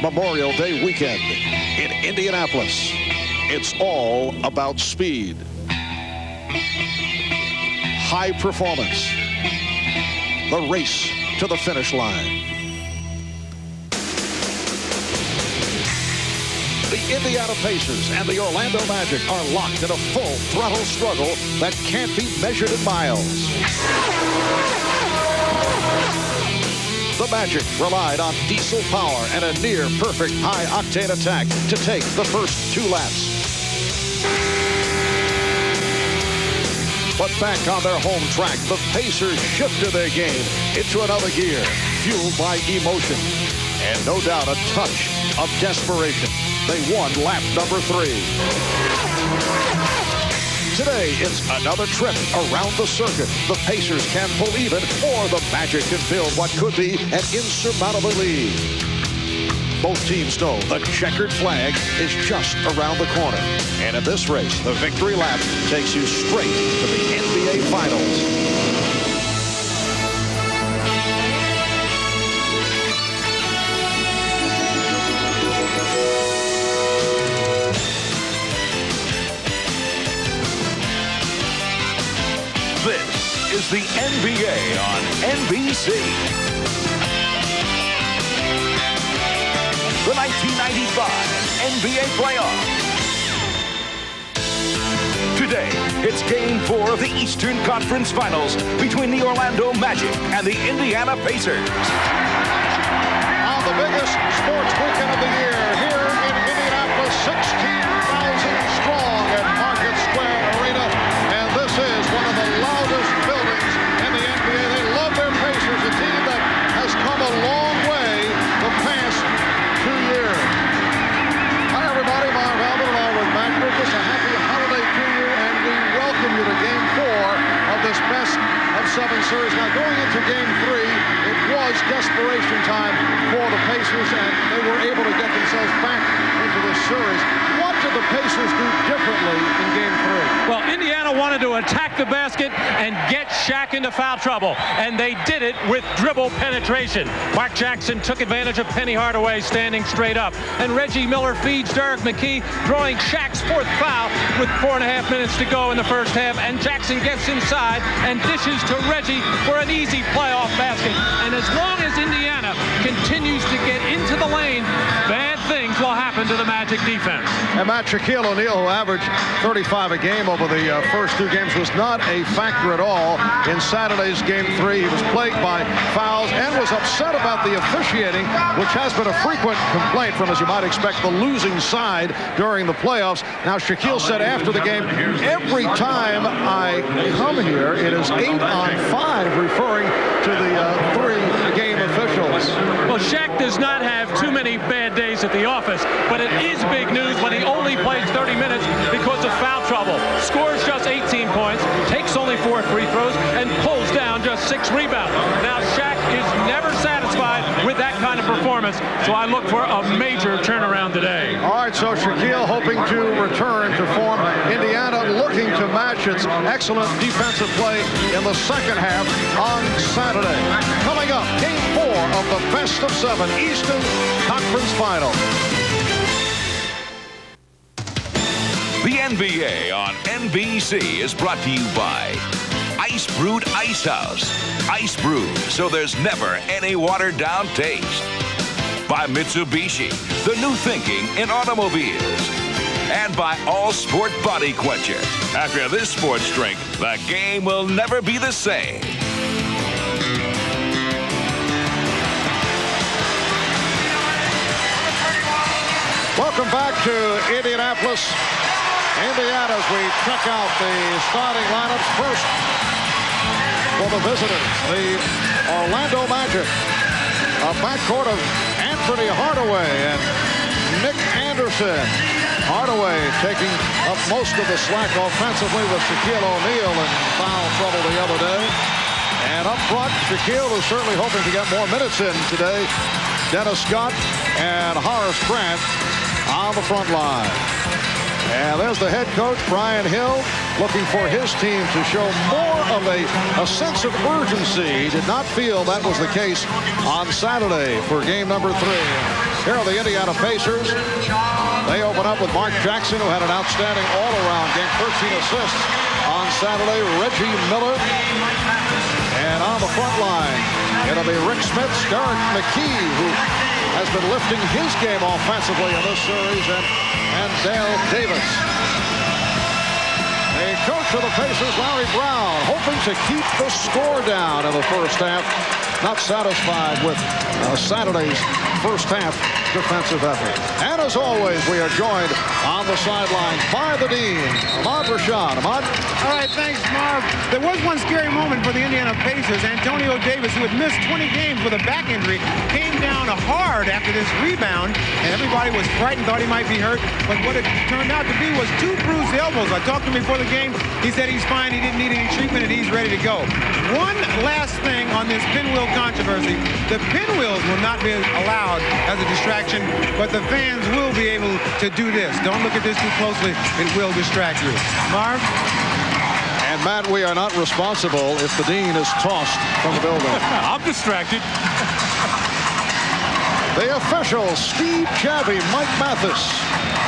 Memorial Day weekend in Indianapolis. It's all about speed, high performance, the race to the finish line. The Indiana Pacers and the Orlando Magic are locked in a full throttle struggle that can't be measured in miles. The Magic relied on diesel power and a near-perfect high-octane attack to take the first 2 laps. But back on their home track, the Pacers shifted their game into another gear, fueled by emotion and no doubt a touch of desperation. They won lap number 3. Today, it's another trip around the circuit. The Pacers can pull even, or the Magic can build what could be an insurmountable lead. Both teams know the checkered flag is just around the corner. And in this race, the victory lap takes you straight to the NBA Finals. This is the NBA on NBC. The 1995 NBA playoffs. Today, it's Game 4 of the Eastern Conference Finals between the Orlando Magic and the Indiana Pacers. On the biggest sports weekend of the year, here in Indianapolis, 16,000 strong at Market Square Arena. And this is one of the loudest buildings in the NBA. They love their Pacers, a team that has come a long way the past 2 years. Hi, everybody. Marv Albert along with Matt Lucas. A happy holiday to you, and we welcome you to Game 4 of this best of 7 series. Now, going into Game 3, it was desperation time for the Pacers, and they were able to get themselves back into this series. What did the Pacers do differently in Game 3? Well, Indiana wanted to attack the basket and get Shaq into foul trouble, and they did it with dribble penetration. Mark Jackson took advantage of Penny Hardaway standing straight up, and Reggie Miller feeds Derek McKee, drawing Shaq's 4th foul with 4.5 minutes to go in the first half, and Jackson gets inside and dishes to Reggie for an easy playoff basket. And as long as Indiana continues to get into the lane, bad things will happen to the Magic defense. And Matt, Shaquille O'Neal, who averaged 35 a game over the first 2 games, was not a factor at all in Saturday's Game 3. He was plagued by fouls and was upset about the officiating, which has been a frequent complaint from, as you might expect, the losing side during the playoffs. Now, Shaquille said after the game, every time I come here, it is 8 on 5, referring to the 3-game officials. Well, Shaq does not have too many bad days at the office, but it is big news when he only plays 30 minutes because of foul trouble. Scores just 18 points, takes only 4 free throws, and pulls down just 6 rebounds. Now, Shaq is never satisfied with that kind of performance, so I look for a major turnaround today. All right, so Shaquille hoping to return to form. Indiana looking to match its excellent defensive play in the second half on Saturday. Coming up, Game 4 of the best of 7 Eastern Conference Final. The NBA on NBC is brought to you by Ice Brewed Ice House. Ice brewed, so there's never any watered-down taste. By Mitsubishi, the new thinking in automobiles. And by All Sport Body Quencher. After this sports drink, the game will never be the same. Welcome back to Indianapolis, Indiana, as we check out the starting lineups. First, for the visitors, the Orlando Magic. A backcourt of Anthony Hardaway and Nick Anderson. Hardaway taking up most of the slack offensively with Shaquille O'Neal in foul trouble the other day. And up front, Shaquille is certainly hoping to get more minutes in today. Dennis Scott and Horace Grant on the front line. And there's the head coach, Brian Hill, looking for his team to show more of a sense of urgency. He did not feel that was the case on Saturday for game number 3. Here are the Indiana Pacers. They open up with Mark Jackson, who had an outstanding all-around game, 13 assists on Saturday. Reggie Miller. And on the front line, it'll be Rick Smits, Derek McKee, who has been lifting his game offensively in this series, and Dale Davis. The coach of the Pacers, Larry Brown, hoping to keep the score down in the first half. Not satisfied with Saturday's first half defensive effort. And as always, we are joined on the sidelines by the Dean, Ahmad Rashad. Ahmad? All right, thanks, Marv. There was one scary moment for the Indiana Pacers. Antonio Davis, who had missed 20 games with a back injury, came down hard after this rebound, and everybody was frightened, thought he might be hurt. But what it turned out to be was 2 bruised elbows. I talked to him before the game. He said he's fine, he didn't need any treatment, and he's ready to go. One last thing on this pinwheel controversy. The pinwheels will not be allowed as a distraction, but the fans will be able to do this. Don't look at this too closely. It will distract you. Marv? And Matt, we are not responsible if the Dean is tossed from the building. I'm distracted. The officials, Steve Javie, Mike Mathis,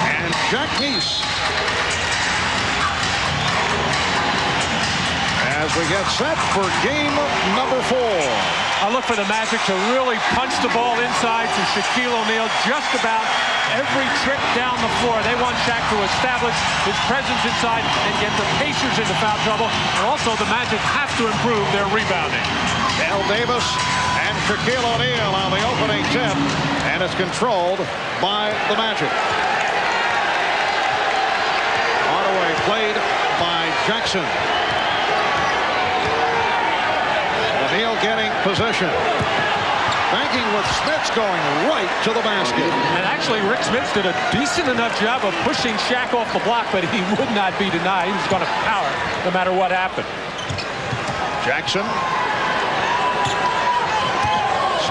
and Jack Neese. As we get set for game number 4. I look for the Magic to really punch the ball inside to Shaquille O'Neal just about every trick down the floor. They want Shaq to establish his presence inside and get the Pacers into foul trouble. And also the Magic have to improve their rebounding. Dale Davis and Shaquille O'Neal on the opening tip, and it's controlled by the Magic. Hardaway played by Jackson. O'Neal getting possession. Banking with Smits going right to the basket. And actually, Rick Smits did a decent enough job of pushing Shaq off the block, but he would not be denied. He was going to power no matter what happened. Jackson.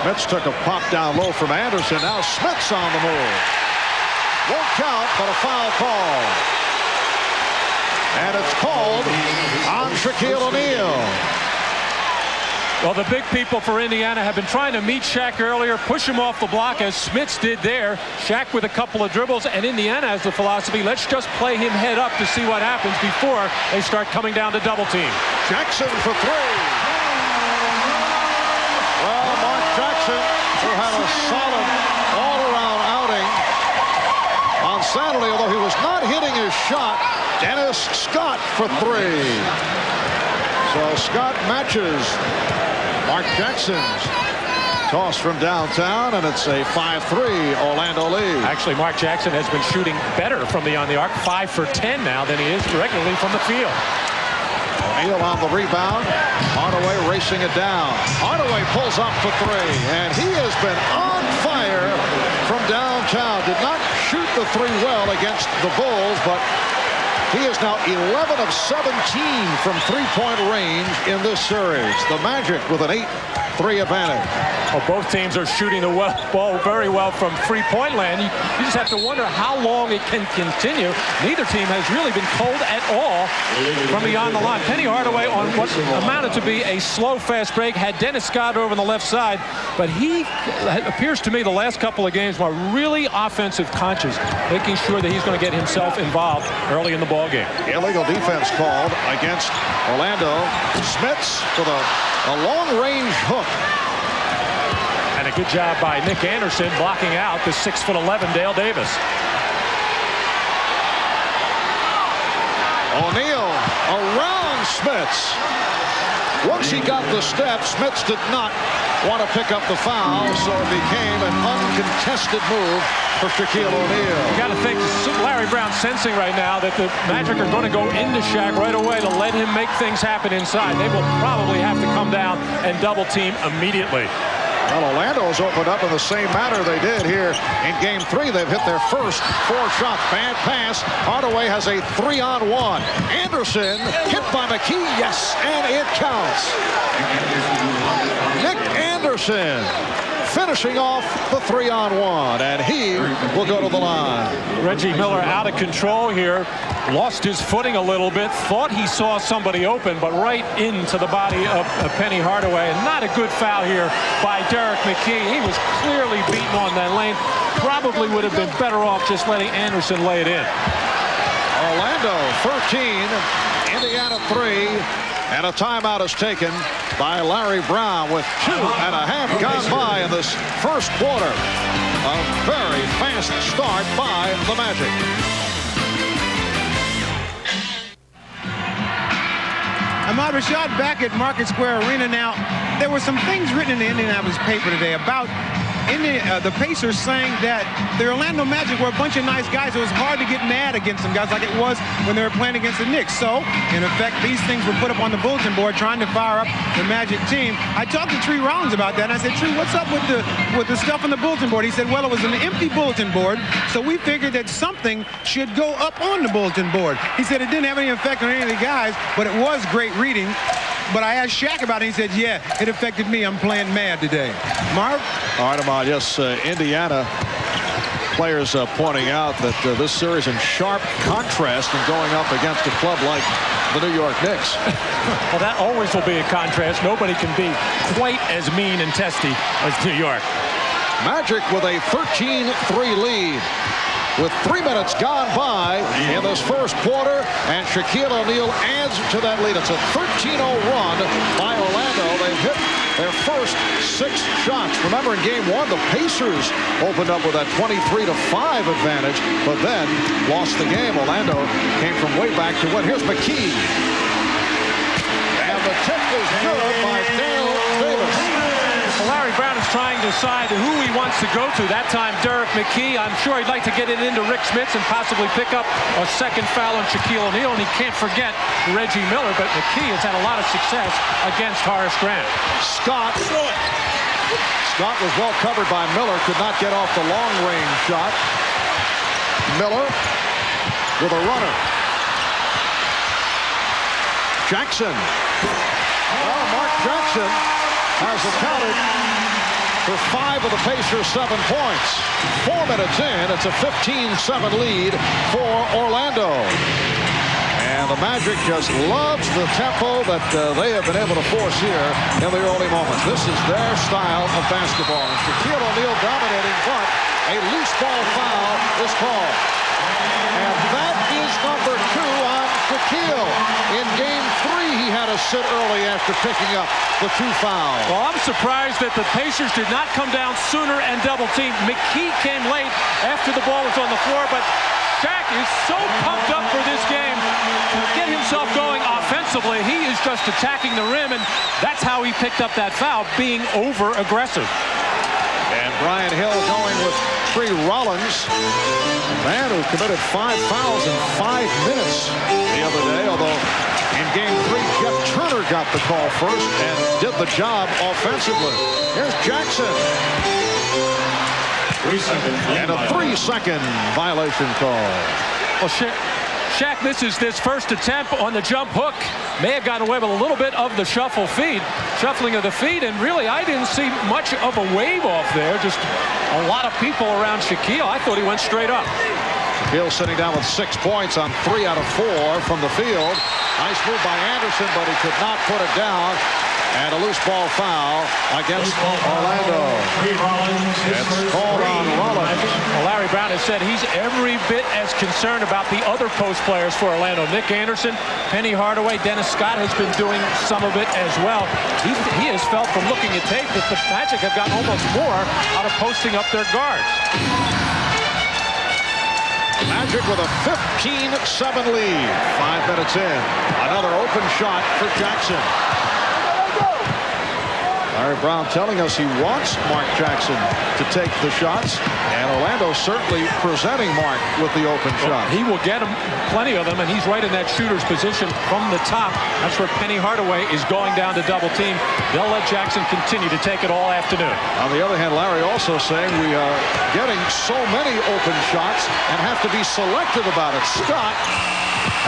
Smits took a pop down low from Anderson. Now Smits on the move. Won't count, but a foul call. And it's called on Shaquille O'Neal. Well, the big people for Indiana have been trying to meet Shaq earlier, push him off the block as Smits did there. Shaq with a couple of dribbles, and Indiana has the philosophy, let's just play him head up to see what happens before they start coming down to double team. Jackson for 3. Well, Mark Jackson, who had a solid all-around outing on Saturday, although he was not hitting his shot. Dennis Scott for 3. So Scott matches Mark Jackson's toss from downtown, and it's a 5-3 Orlando lead. Actually, Mark Jackson has been shooting better from beyond the arc, 5 for 10 now than he is regularly from the field. O'Neal on the rebound. Hardaway racing it down. Hardaway pulls up for 3, and he has been on fire from downtown. Did not shoot the 3 well against the Bulls, but he is now 11 of 17 from three-point range in this series. The Magic with an 8-3 advantage. Well, both teams are shooting the ball very well from three-point land. You just have to wonder how long it can continue. Neither team has really been cold at all from beyond the line. Penny Hardaway on what amounted to be a slow, fast break had Dennis Scott over on the left side, but he appears to me the last couple of games were really offensive conscious, making sure that he's going to get himself involved early in the ball game. Illegal defense called against Orlando. Smits with a long-range hook. And a good job by Nick Anderson blocking out the 6'11" Dale Davis. O'Neal around Smits. Once he got the step, Smits did not want to pick up the foul, so it became an uncontested move for Shaquille O'Neal. You got to think Larry Brown sensing right now that the Magic are going to go into Shaq right away to let him make things happen inside. They will probably have to come down and double team immediately. Well, Orlando's opened up in the same manner they did here in Game 3. They've hit their first 4 shots. Bad pass. Hardaway has a 3-on-1. Anderson hit by McKee. Yes, and it counts. Nick Anderson finishing off the 3-on-1, and he will go to the line. Reggie Miller out of control here, lost his footing a little bit, thought he saw somebody open, but right into the body of Penny Hardaway. And not a good foul here by Derek McKey. He was clearly beaten on that lane. Probably would have been better off just letting Anderson lay it in. Orlando 13, Indiana 3, and a timeout is taken by Larry Brown with 2.5 gone by in this first quarter. A very fast start by the Magic. Ahmad Rashad back at Market Square Arena now. There were some things written in the Indianapolis paper today about the Pacers saying that the Orlando Magic were a bunch of nice guys. It was hard to get mad against them guys like it was when they were playing against the Knicks. So, in effect, these things were put up on the bulletin board trying to fire up the Magic team. I talked to Tree Rollins about that, and I said, Tree, what's up with the stuff on the bulletin board? He said, well, it was an empty bulletin board, so we figured that something should go up on the bulletin board. He said it didn't have any effect on any of the guys, but it was great reading. But I asked Shaq about it. He said, yeah, it affected me. I'm playing mad today. Marv? All right, Ahmad. Yes, Indiana players pointing out that this series in sharp contrast and going up against a club like the New York Knicks. Well, that always will be a contrast. Nobody can be quite as mean and testy as New York. Magic with a 13-3 lead, with 3 minutes gone by in this first quarter, and Shaquille O'Neal adds to that lead. It's a 13-0 run by Orlando. They've hit their first 6 shots. Remember, in game 1, the Pacers opened up with that 23-5 advantage, but then lost the game. Orlando came from way back to win. Here's McKee. And the tip is good by Dale Davis. Well, Larry Brown is trying to decide who he wants to go to. That time, Derek McKey. I'm sure he'd like to get it into Rick Smits and possibly pick up a second foul on Shaquille O'Neal. And he can't forget Reggie Miller, but McKey has had a lot of success against Horace Grant. Scott was well covered by Miller. Could not get off the long-range shot. Miller with a runner. Jackson. Well, Mark Jackson has accounted for 5 of the Pacers' 7 points. 4 minutes in, it's a 15-7 lead for Orlando. And the Magic just loves the tempo that they have been able to force here in the early moments. This is their style of basketball. And Shaquille O'Neal dominating, but a loose ball foul is called. And that is number 2 on Shaquille. In game 3, he had to sit early after picking up the 2 fouls. Well, I'm surprised that the Pacers did not come down sooner and double team. McKee came late after the ball was on the floor, but Shaq is so pumped up for this game to get himself going offensively. He is just attacking the rim, and that's how he picked up that foul, being over-aggressive. And Brian Hill going with Tree Rollins, a man who committed 5 fouls in 5 minutes the other day, although in game 3, Jeff Turner got the call first and did the job offensively. Here's Jackson. And a 3-second violation call. Well, Shaq misses this first attempt on the jump hook. May have gotten away with a little bit of the shuffling of the feet, and really I didn't see much of a wave off there. Just a lot of people around Shaquille. I thought he went straight up. Shaquille sitting down with 6 points on 3 out of 4 from the field. Nice move by Anderson, but he could not put it down. And a loose ball foul against Orlando. It's called on Rollins. Well, Larry Brown has said he's every bit as concerned about the other post players for Orlando. Nick Anderson, Penny Hardaway, Dennis Scott has been doing some of it as well. He has felt from looking at tape that the Magic have gotten almost more out of posting up their guards. Magic with a 15-7 lead. 5 minutes in. Another open shot for Jackson. Larry Brown telling us he wants Mark Jackson to take the shots, and Orlando certainly presenting Mark with the open shot. He will get him plenty of them, and he's right in that shooter's position from the top. That's where Penny Hardaway is going down to double team. They'll let Jackson continue to take it all afternoon. On the other hand, Larry also saying we are getting so many open shots and have to be selective about it. Scott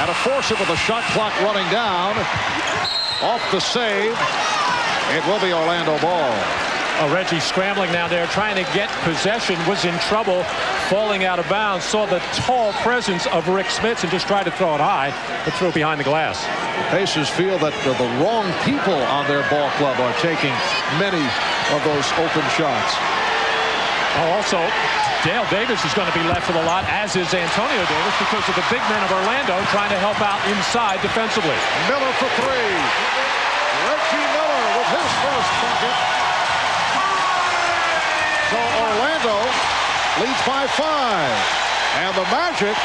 had to force it with the shot clock running down. Off the save. It will be Orlando ball. Reggie scrambling down there, trying to get possession, was in trouble, falling out of bounds, saw the tall presence of Rick Smits and just tried to throw it high, but threw it behind the glass. Pacers feel that the wrong people on their ball club are taking many of those open shots. Also, Dale Davis is going to be left with a lot, as is Antonio Davis, because of the big men of Orlando trying to help out inside defensively. Miller for three. Reggie Miller with his first bucket. So Orlando leads by 5. And the Magic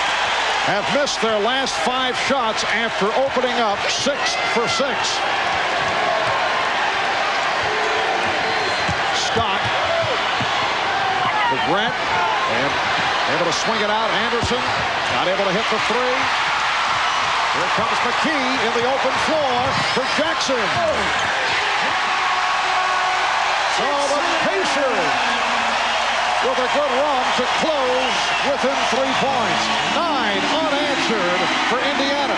have missed their last 5 shots after opening up 6 for 6. Scott with Grant, and able to swing it out. Anderson not able to hit the 3. Here comes McKee in the open floor for Jackson. So the Pacers with a good run to close within 3 points. 9 unanswered for Indiana.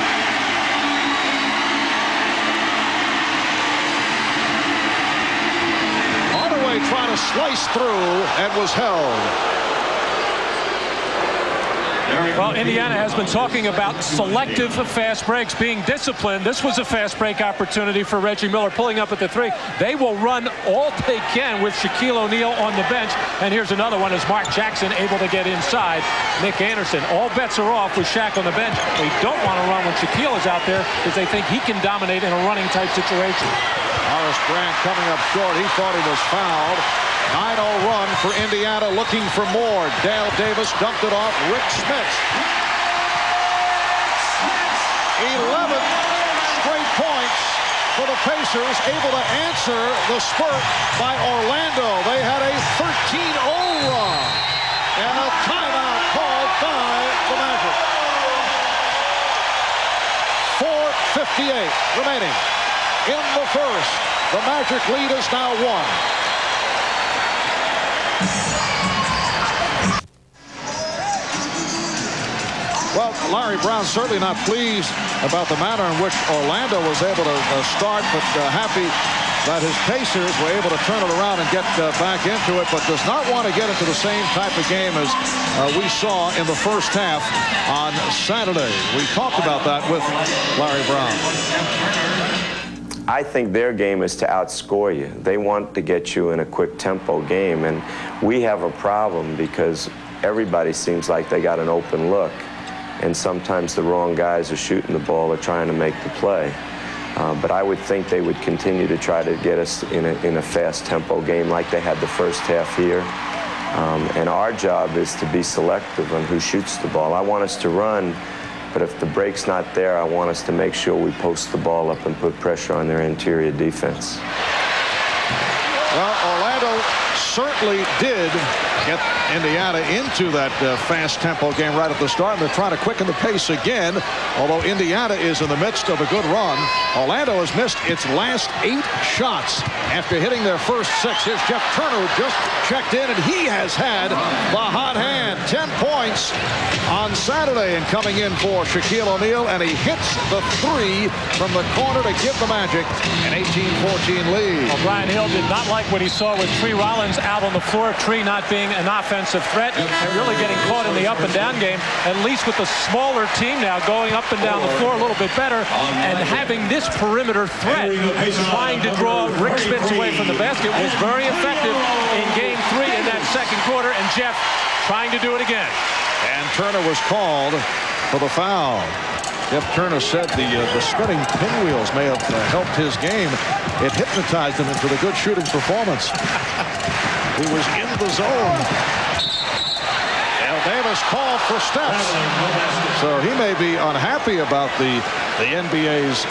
Hardaway trying to slice through and was held. Well, Indiana has been talking about selective fast breaks, being disciplined. This was a fast break opportunity for Reggie Miller, pulling up at the 3. They will run all they can with Shaquille O'Neal on the bench. And here's another one as Mark Jackson able to get inside. Nick Anderson. All bets are off with Shaq on the bench. They don't want to run when Shaquille is out there because they think he can dominate in a running type situation. Horace Grant coming up short. He thought he was fouled. 9-0 run for Indiana, looking for more. Dale Davis dumped it off Rick Smits. 11 straight points for the Pacers, able to answer the spurt by Orlando. They had a 13-0 run. And a timeout called by the Magic. 4:58 remaining in the first. The Magic lead is now 1. Well, Larry Brown certainly not pleased about the manner in which Orlando was able to start, but happy that his Pacers were able to turn it around and get back into it, but does not want to get into the same type of game as we saw in the first half on Saturday. We talked about that with Larry Brown. I think their game is to outscore you. They want to get you in a quick tempo game, and we have a problem because everybody seems like they got an open look, and sometimes the wrong guys are shooting the ball or trying to make the play. But I would think they would continue to try to get us in a fast tempo game like they had the first half here. And our job is to be selective on who shoots the ball. I want us to run, but if the break's not there, I want us to make sure we post the ball up and put pressure on their interior defense. Well, Orlando certainly did get Indiana into that fast tempo game right at the start, and they're trying to quicken the pace again. Although Indiana is in the midst of a good run, Orlando has missed its last 8 shots after hitting their first 6. Here's Jeff Turner, who just checked in, and he has had the hot hand. 10 points on Saturday, and coming in for Shaquille O'Neal, and he hits the 3 from the corner to give the Magic an 18-14 lead. Well, Brian Hill did not like what he saw with Tree Rollins out on the floor. Tree not being an offensive threat and really getting caught in the up and down game, at least with the smaller team now going up and down the floor a little bit better, and having this perimeter threat trying to draw Rick Smits away from the basket was very effective in game 3 in that second quarter, and Jeff trying to do it again. And Turner was called for the foul. Jeff Turner said the spinning pinwheels may have helped his game. It hypnotized him into the good shooting performance. He was in the zone. Dale Davis called for steps. So he may be unhappy about the NBA's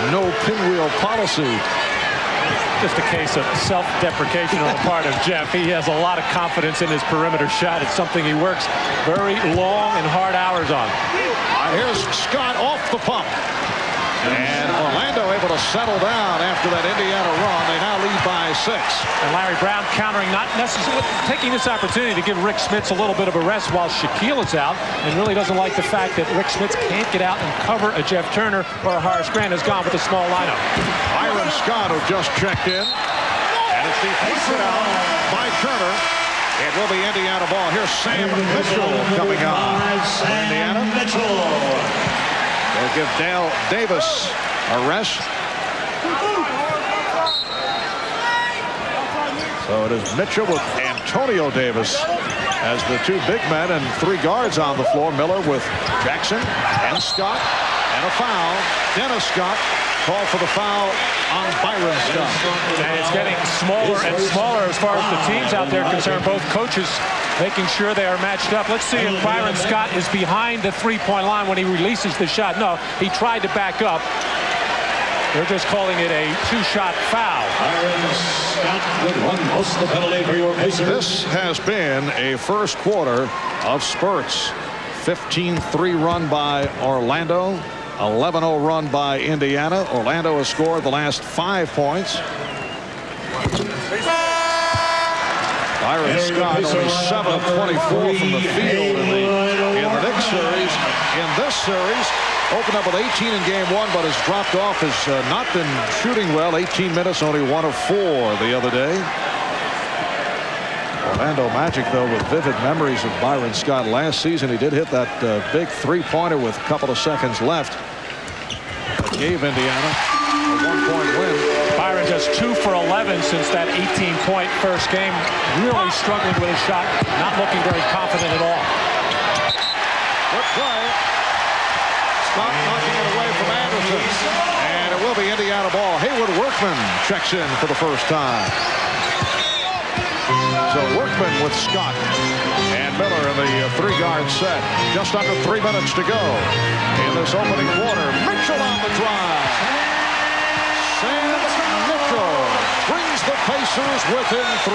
no pinwheel policy. Just a case of self-deprecation on the part of Jeff. He has a lot of confidence in his perimeter shot. It's something he works very long and hard hours on. Here's Scott off the pump. And Orlando able to settle down after that Indiana run. They now lead by 6. And Larry Brown countering, not necessarily taking this opportunity to give Rick Smits a little bit of a rest while Shaquille is out, and really doesn't like the fact that Rick Smits can't get out and cover a Jeff Turner, or a Horace Grant has gone with a small lineup. Byron Scott, who just checked in. And it's deflected out by Turner. It will be Indiana ball. Here's Sam Mitchell coming on for Indiana. They'll give Dale Davis a rest. So it is Mitchell with Antonio Davis as the two big men and three guards on the floor. Miller with Jackson and Scott, and a foul. Dennis Scott called for the foul on Byron Scott. And it's getting smaller and smaller as far as the teams out there concerned. Both coaches making sure they are matched up. Let's see if Byron Scott is behind the three-point line when he releases the shot. No, he tried to back up. They're just calling it a two-shot foul. Byron Scott would run most of the penalty for your Pacers. This has been a first quarter of spurts. 15-3 run by Orlando. 11-0 run by Indiana. Orlando has scored the last 5 points. Byron Scott only 7 of 24 from the field in the Knicks series. In this series, opened up with 18 in game 1, but has dropped off. Has not been shooting well. 18 minutes, only 1 of 4 the other day. Orlando Magic, though, with vivid memories of Byron Scott last season. He did hit that big three-pointer with a couple of seconds left. That gave Indiana a 1-point win. Byron just 2 for 11 since that 18-point first game. Really struggling with his shot. Not looking very confident at all. Good play. Scott knocking it away from Anderson. And it will be Indiana ball. Haywood Workman checks in for the first time. So Workman with Scott and Miller in the three-guard set. Just under 3 minutes to go in this opening quarter. Mitchell on the drive. Sam Mitchell brings the Pacers within 3.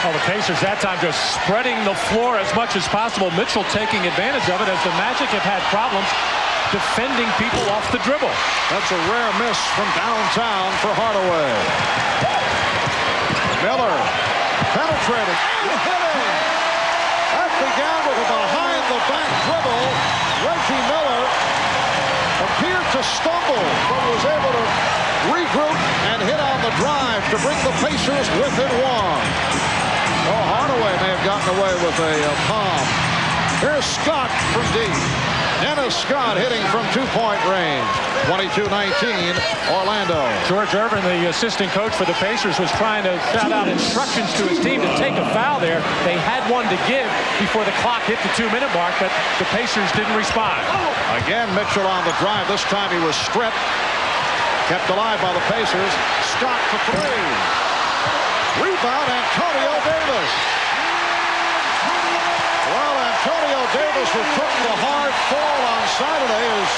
Well, the Pacers that time just spreading the floor as much as possible. Mitchell taking advantage of it as the Magic have had problems defending people off the dribble. That's a rare miss from downtown for Hardaway. Miller penetrating and hitting. That began with a behind-the-back dribble. Reggie Miller appeared to stumble, but was able to regroup and hit on the drive to bring the Pacers within 1. Oh, Hardaway may have gotten away with a palm. Here's Scott from deep. Dennis Scott hitting from 2-point range. 22-19, Orlando. George Irvin, the assistant coach for the Pacers, was trying to shout out instructions to his team to take a foul there. They had one to give before the clock hit the 2-minute mark, but the Pacers didn't respond. Again, Mitchell on the drive. This time he was stripped. Kept alive by the Pacers. Scott for 3. Rebound, Antonio Davis. Well, Antonio Davis who took the hard fall on Saturday, as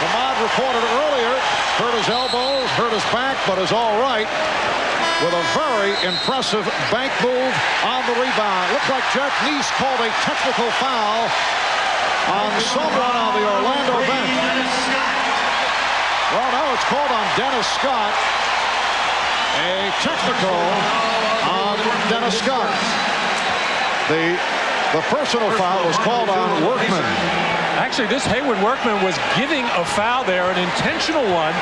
Ahmad reported earlier. Hurt his elbow, hurt his back, but is all right. With a very impressive bank move on the rebound. Looks like Jeff Neese called a technical foul on someone on the Orlando bench. Well, now it's called on Dennis Scott. A technical on Dennis Scott. The personal foul was called on Workman. Actually, this Haywood Workman was giving a foul there, an intentional one,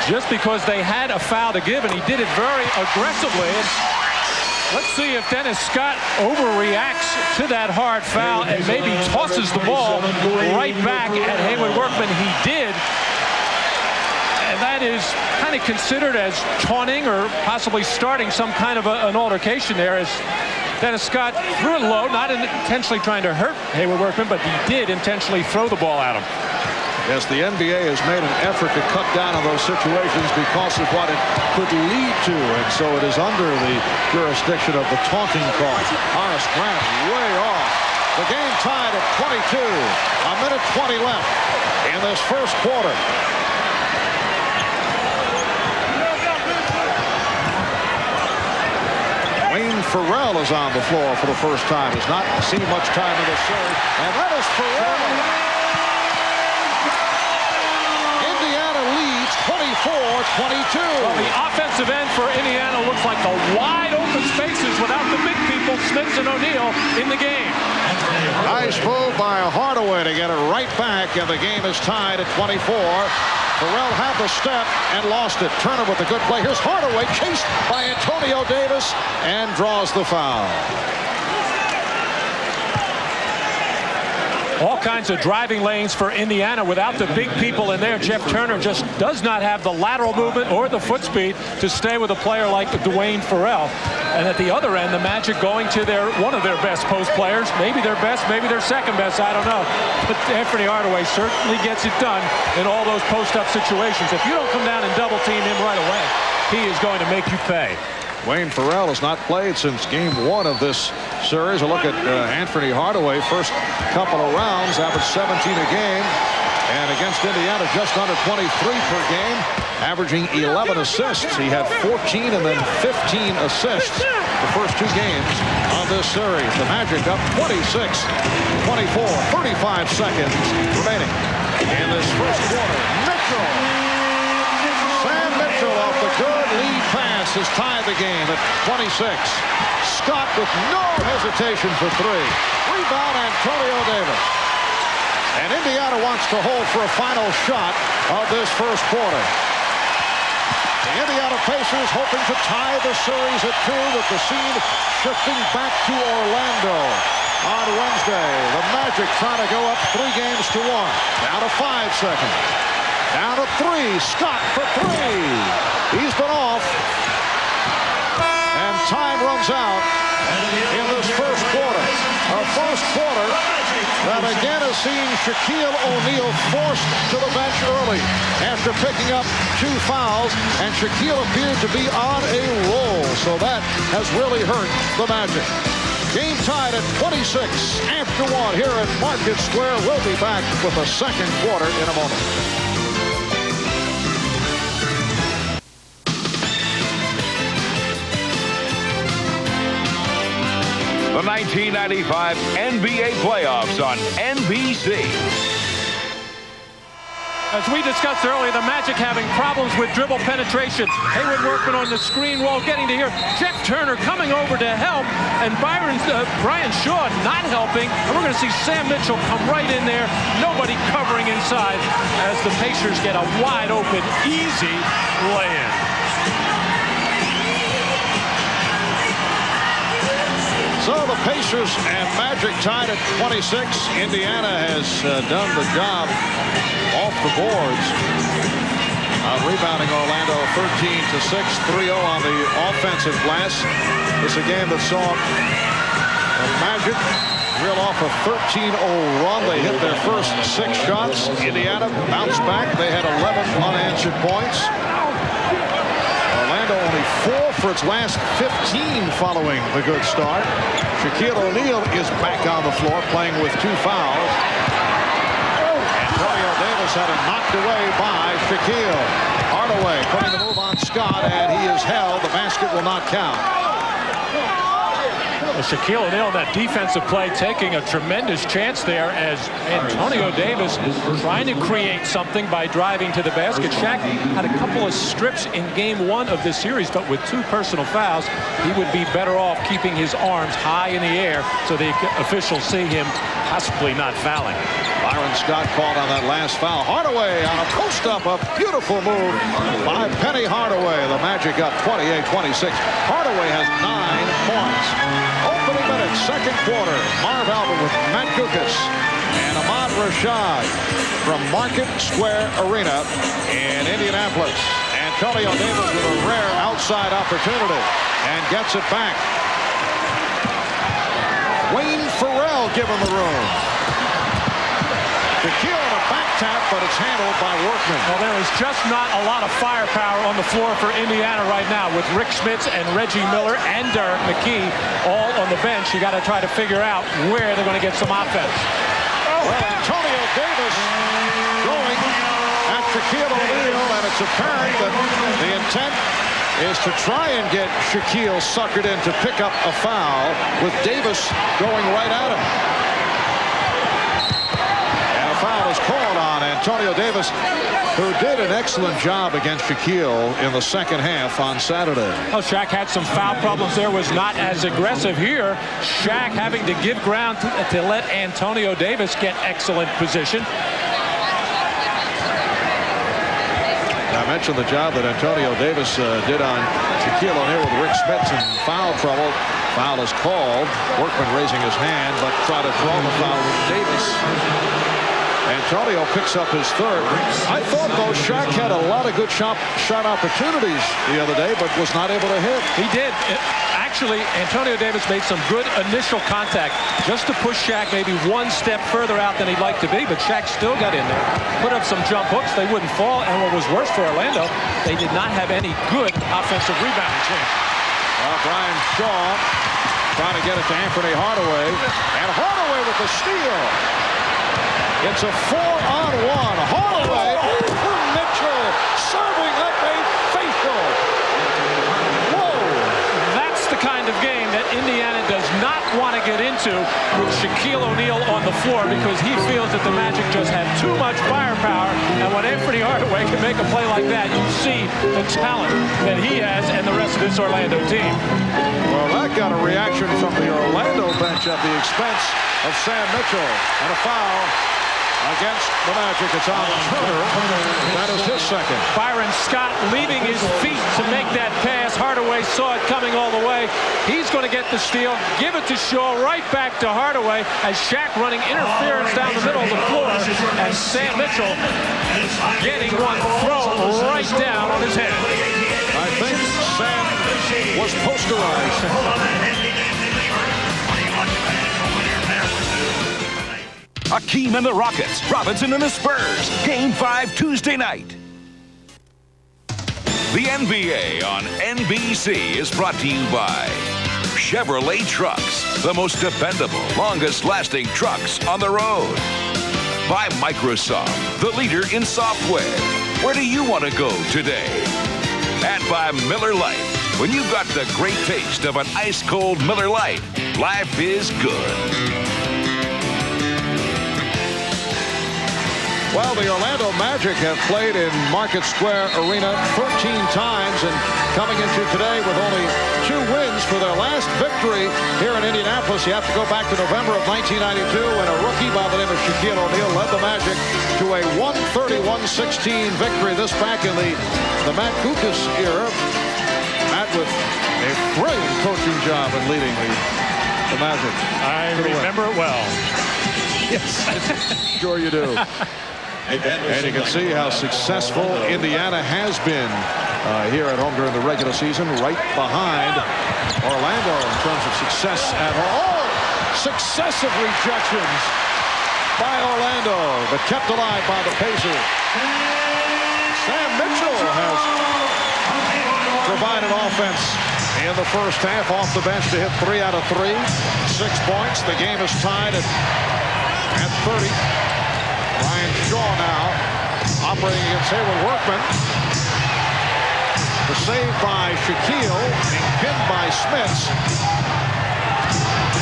just because they had a foul to give, and he did it very aggressively. And let's see if Dennis Scott overreacts to that hard foul and maybe tosses the ball right back at Haywood Workman. He did. And that is kind of considered as taunting or possibly starting some kind of an altercation there, as Dennis Scott threw it low, not intentionally trying to hurt Haywood Workman, but he did intentionally throw the ball at him. Yes, the NBA has made an effort to cut down on those situations because of what it could lead to, and so it is under the jurisdiction of the taunting call. Horace Grant way off. The game tied at 22. A minute 20 left in this first quarter. Wayne Farrell is on the floor for the first time. Has not seen much time in this series. And that is Farrell. Indiana leads 24-22. Well, the offensive end for Indiana looks like the wide open spaces without the big people, Smits and O'Neal, in the game. Nice move by Hardaway to get it right back, and the game is tied at 24. Farrell had the step and lost it. Turner with a good play. Here's Hardaway, chased by Antonio Davis, and draws the foul. All kinds of driving lanes for Indiana without the big people in there. Jeff Turner just does not have the lateral movement or the foot speed to stay with a player like Dwayne Farrell. And at the other end, the Magic going to one of their best post players. Maybe their best, maybe their second best, I don't know. But Anthony Hardaway certainly gets it done in all those post-up situations. If you don't come down and double team him right away, he is going to make you pay. Dwayne Farrell has not played since game 1 of this series. A look at Anthony Hardaway. First couple of rounds, averaged 17 a game. And against Indiana, just under 23 per game, averaging 11 assists. He had 14 and then 15 assists the first 2 games of this series. The Magic up 26-24, 35 seconds remaining in this first quarter. Mitchell. Sam Mitchell off the good lead pass has tied the game at 26. Scott with no hesitation for 3. Rebound, Antonio Davis. And Indiana wants to hold for a final shot of this first quarter. The Indiana Pacers hoping to tie the series at 2 with the scene shifting back to Orlando on Wednesday. The Magic trying to go up 3 games to 1. Down to 5 seconds. Down to 3. Scott for 3. He's been off. And time runs out in this first quarter. A first quarter that again has seen Shaquille O'Neal forced to the bench early after picking up 2 fouls, and Shaquille appeared to be on a roll, so that has really hurt the Magic. Game tied at 26 after 1 here at Market Square. We'll be back with the second quarter in a moment. The 1995 NBA playoffs on NBC. As we discussed earlier, the Magic having problems with dribble penetration. Hayward working on the screen wall, getting to here. Jeff Turner coming over to help, and Brian Shaw not helping. And we're going to see Sam Mitchell come right in there. Nobody covering inside as the Pacers get a wide open, easy lay-in. So the Pacers and Magic tied at 26. Indiana has done the job off the boards. Rebounding Orlando 13-6, 3-0 on the offensive glass. This is a game that saw the Magic reel off a 13-0 run. They hit their first 6 shots. Indiana bounced back. They had 11 unanswered points. Orlando only 4 for its last 15 following the good start. Shaquille O'Neal is back on the floor playing with 2 fouls. Antonio Davis had it knocked away by Shaquille. Hardaway putting the move on Scott, and he is held. The basket will not count. Shaquille O'Neal, that defensive play, taking a tremendous chance there as Antonio Davis is trying to create something by driving to the basket. Shaq had a couple of strips in game 1 of this series, but with 2 personal fouls, he would be better off keeping his arms high in the air so the officials see him possibly not fouling. Byron Scott called on that last foul. Hardaway on a post-up, a beautiful move by Penny Hardaway. The Magic up 28-26. Hardaway has 9 points. Opening minutes, second quarter. Marv Albert with Matt Guokas and Ahmad Rashad from Market Square Arena in Indianapolis. Antonio Davis with a rare outside opportunity and gets it back. Dwayne Farrell given the room. Shaquille on a back tap, but it's handled by Workman. Well, there is just not a lot of firepower on the floor for Indiana right now with Rick Smits and Reggie Miller and Derek McKee all on the bench. You got to try to figure out where they're going to get some offense. Well, Antonio Davis going at Shaquille O'Neal, and it's apparent that the intent is to try and get Shaquille suckered in to pick up a foul with Davis going right at him. Foul is called on Antonio Davis, who did an excellent job against Shaquille in the second half on Saturday. Well, Shaq had some foul problems there, was not as aggressive here. Shaq having to give ground to let Antonio Davis get excellent position. I mentioned the job that Antonio Davis did on Shaquille O'Neal with Rick Smits in foul trouble. Foul is called. Workman raising his hand, but try to draw the foul with Davis. Antonio picks up his third. I thought, though, Shaq had a lot of good shot opportunities the other day, but was not able to hit. He did. Actually, Antonio Davis made some good initial contact just to push Shaq maybe one step further out than he'd like to be, but Shaq still got in there, put up some jump hooks. They wouldn't fall, and what was worse for Orlando, they did not have any good offensive rebounding chance. Brian Shaw trying to get it to Anthony Hardaway, and Hardaway with the steal. It's a 4-on-1. Hardaway over Mitchell, serving up a faithful. Whoa! That's the kind of game that Indiana does not want to get into with Shaquille O'Neal on the floor, because he feels that the Magic just have too much firepower, and when Anthony Hardaway can make a play like that, you see the talent that he has and the rest of this Orlando team. Well, that got a reaction from the Orlando bench at the expense of Sam Mitchell, and a foul against the Magic. It's on Turner. That is his second. Byron Scott leaving his feet to make that pass. Hardaway saw it coming all the way. He's going to get the steal, give it to Shaw, right back to Hardaway as Shaq running interference down the middle of the floor, and Sam Mitchell getting one throw right down on his head. I think Sam was posterized. Akeem and the Rockets, Robinson and the Spurs. Game 5 Tuesday night. The NBA on NBC is brought to you by Chevrolet Trucks, the most dependable, longest-lasting trucks on the road. By Microsoft, the leader in software. Where do you want to go today? And by Miller Lite. When you've got the great taste of an ice-cold Miller Lite, life is good. Well, the Orlando Magic have played in Market Square Arena 13 times, and coming into today with only 2 wins for their last victory here in Indianapolis. You have to go back to November of 1992 when a rookie by the name of Shaquille O'Neal led the Magic to a 130-116 victory. This back in the Matt Kukas era. Matt with a brilliant coaching job in leading the Magic. I remember it well. Yes, sure you do. And you can see how successful Indiana has been here at home during the regular season, right behind Orlando in terms of success at home. Oh, successive rejections by Orlando, but kept alive by the Pacers. Sam Mitchell has provided offense in the first half, off the bench to hit 3 out of 3. 6 points. The game is tied at 30. Brian Shaw now operating against Hayward Workman. The save by Shaquille, being pinned by Smits.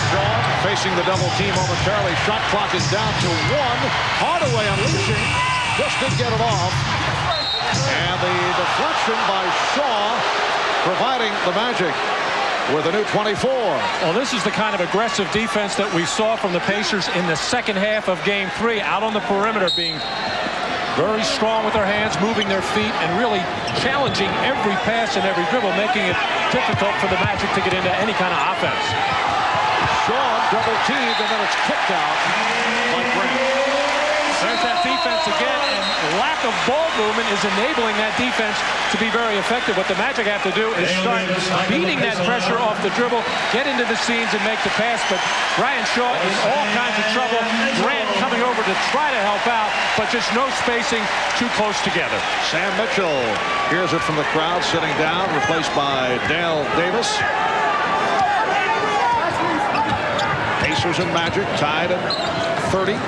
Shaw facing the double team momentarily. Shot clock is down to 1. Hardaway unleashing. Just didn't get it off. And the deflection by Shaw providing the Magic with a new 24. Well, this is the kind of aggressive defense that we saw from the Pacers in the second half of Game 3, out on the perimeter, being very strong with their hands, moving their feet, and really challenging every pass and every dribble, making it difficult for the Magic to get into any kind of offense. Shaw double teamed, and then it's kicked out by Grant. There's that defense again, and lack of ball movement is enabling that defense to be very effective. What the Magic have to do is start beating that pressure off the dribble, get into the seams and make the pass, but Brian Shaw in all kinds of trouble. Grant coming over to try to help out, but just no spacing, too close together. Sam Mitchell hears it from the crowd, sitting down, replaced by Dale Davis. Pacers and Magic tied at 30.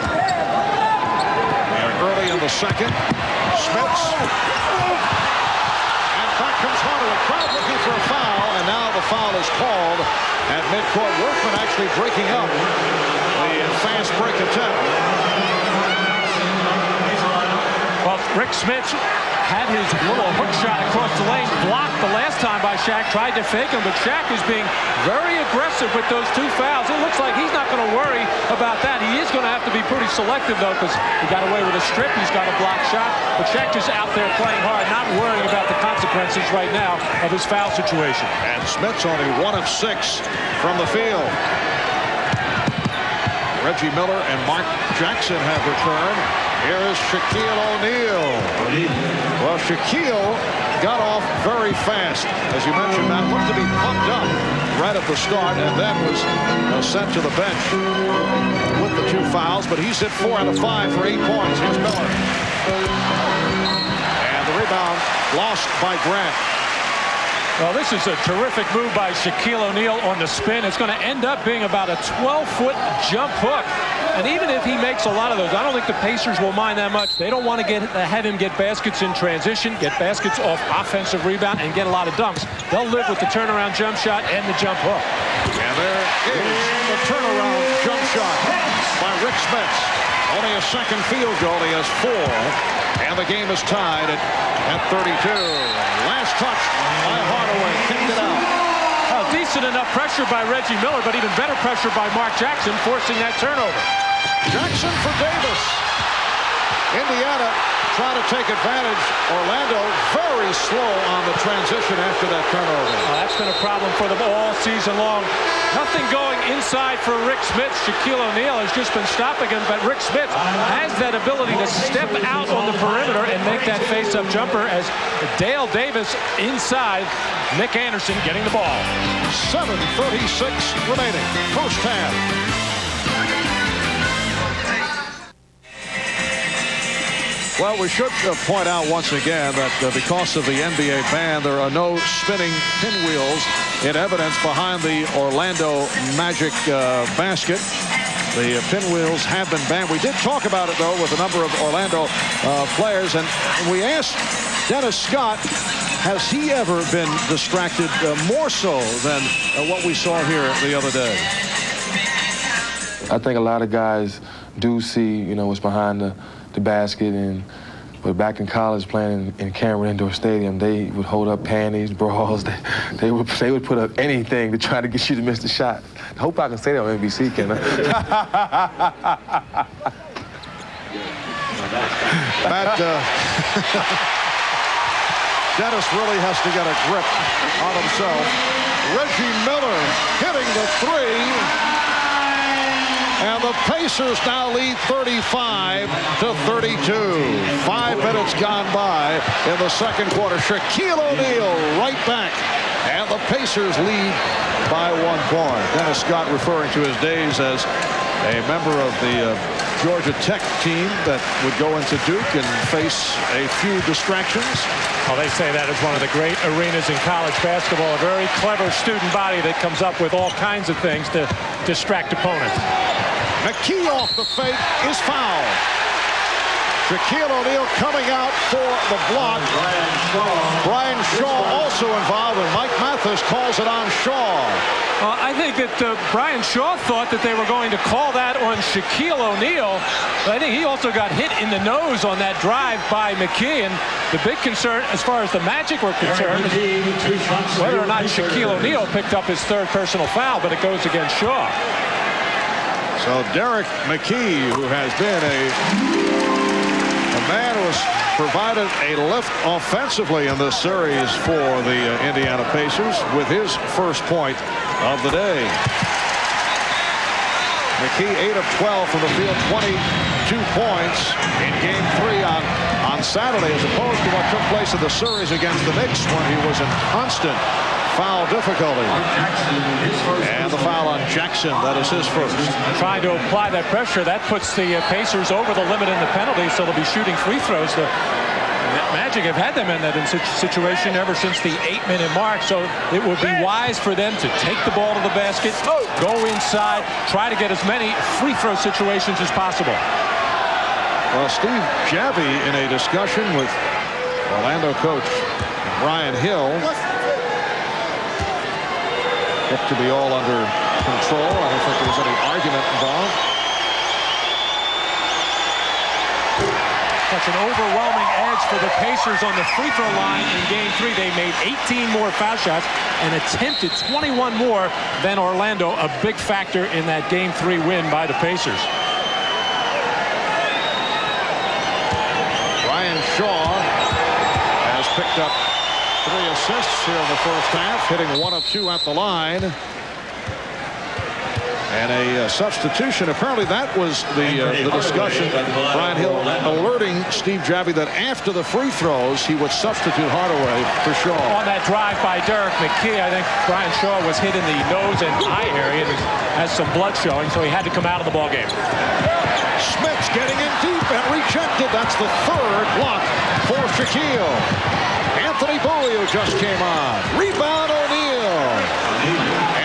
Early in the second. Smits. And back comes Hardaway. Crowd looking for a foul, and now the foul is called at midcourt. Workman actually breaking up the fast break attempt. Well, Rick Smits had his little hook shot across the lane blocked the last time by Shaq. Tried to fake him, but Shaq is being very aggressive with those 2 fouls. It looks like he's not going to worry about that. He is going to have to be pretty selective, though, because he got away with a strip. He's got a block shot. But Schecht is out there playing hard, not worrying about the consequences right now of his foul situation. And Smith's only 1 of 6 from the field. Reggie Miller and Mark Jackson have returned. Here is Shaquille O'Neal. Well, Shaquille got off very fast. As you mentioned, Matt, looked to be pumped up right at the start and then was sent to the bench with the 2 fouls. But he's hit 4 out of 5 for 8 points. Here's Miller. And the rebound lost by Grant. Well, this is a terrific move by Shaquille O'Neal on the spin. It's going to end up being about a 12-foot jump hook. And even if he makes a lot of those, I don't think the Pacers will mind that much. They don't want to have him get baskets in transition, get baskets off offensive rebound, and get a lot of dunks. They'll live with the turnaround jump shot and the jump hook. And there is the turnaround jump shot by Rick Smits. Only a second field goal. He has 4. And the game is tied at 32. Last touch by Hardaway. Kicked it out. Decent enough pressure by Reggie Miller, but even better pressure by Mark Jackson, forcing that turnover. Jackson for Davis. Indiana trying to take advantage. Orlando very slow on the transition after that turnover. That's been a problem for them all season long. Nothing going inside for Rick Smits. Shaquille O'Neal has just been stopping him, but Rick Smits has that ability to step out on the perimeter and make that face-up jumper as Dale Davis inside. Nick Anderson getting the ball. 7:36 remaining. First half. Well, we should point out once again that because of the NBA ban, there are no spinning pinwheels in evidence behind the Orlando Magic basket. The pinwheels have been banned. We did talk about it, though, with a number of Orlando players, and we asked Dennis Scott, has he ever been distracted more so than what we saw here the other day? I think a lot of guys do see, what's behind the basket, but back in college playing in Cameron Indoor Stadium, they would hold up panties, bras. They would put up anything to try to get you to miss the shot. I hope I can say that on NBC, can I? Matt, Dennis really has to get a grip on himself. Reggie Miller hitting the 3. And the Pacers now lead 35-32. 5 minutes gone by in the second quarter. Shaquille O'Neal right back. And the Pacers lead by 1 point. Dennis Scott referring to his days as a member of the Georgia Tech team that would go into Duke and face a few distractions. Well, they say that is one of the great arenas in college basketball. A very clever student body that comes up with all kinds of things to distract opponents. McKee off the fake is fouled. Shaquille O'Neal coming out for the block. Brian Shaw also involved, and Mike Mathis calls it on Shaw. I think that Brian Shaw thought that they were going to call that on Shaquille O'Neal. But I think he also got hit in the nose on that drive by McKee. And the big concern, as far as the Magic were concerned, is whether or not Shaquille O'Neal picked up his 3rd personal foul, but it goes against Shaw. So Derek McKee, who has been a man who has provided a lift offensively in this series for the Indiana Pacers, with his first point of the day. McKee 8 of 12 from the field, 22 points in Game 3 on Saturday, as opposed to what took place in the series against the Knicks when he was in constant foul difficulty. And the foul on Jackson. That is his first. Trying to apply that pressure. That puts the Pacers over the limit in the penalty, so they'll be shooting free throws. The Magic have had them in that situation ever since the 8-minute mark, so it would be wise for them to take the ball to the basket, go inside, try to get as many free throw situations as possible. Well, Steve Javie, in a discussion with Orlando coach Brian Hill, looked to be all under control. I don't think there was any argument involved. such an overwhelming edge for the Pacers on the free throw line in Game 3. They made 18 more foul shots and attempted 21 more than Orlando, a big factor in that Game 3 win by the Pacers. Brian Shaw has picked up 3 assists here in the first half, hitting 1 of 2 at the line. And a substitution. Apparently that was the discussion. Brian Hill alerting Steve Javie that after the free throws he would substitute Hardaway for Shaw. On that drive by Derek McKee, I think Brian Shaw was hit in the nose and eye area and has some blood showing, so he had to come out of the ball game. Smith's getting in deep and rejected. That's the 3rd block for Shaquille. Anthony Bowie just came on. Rebound O'Neal.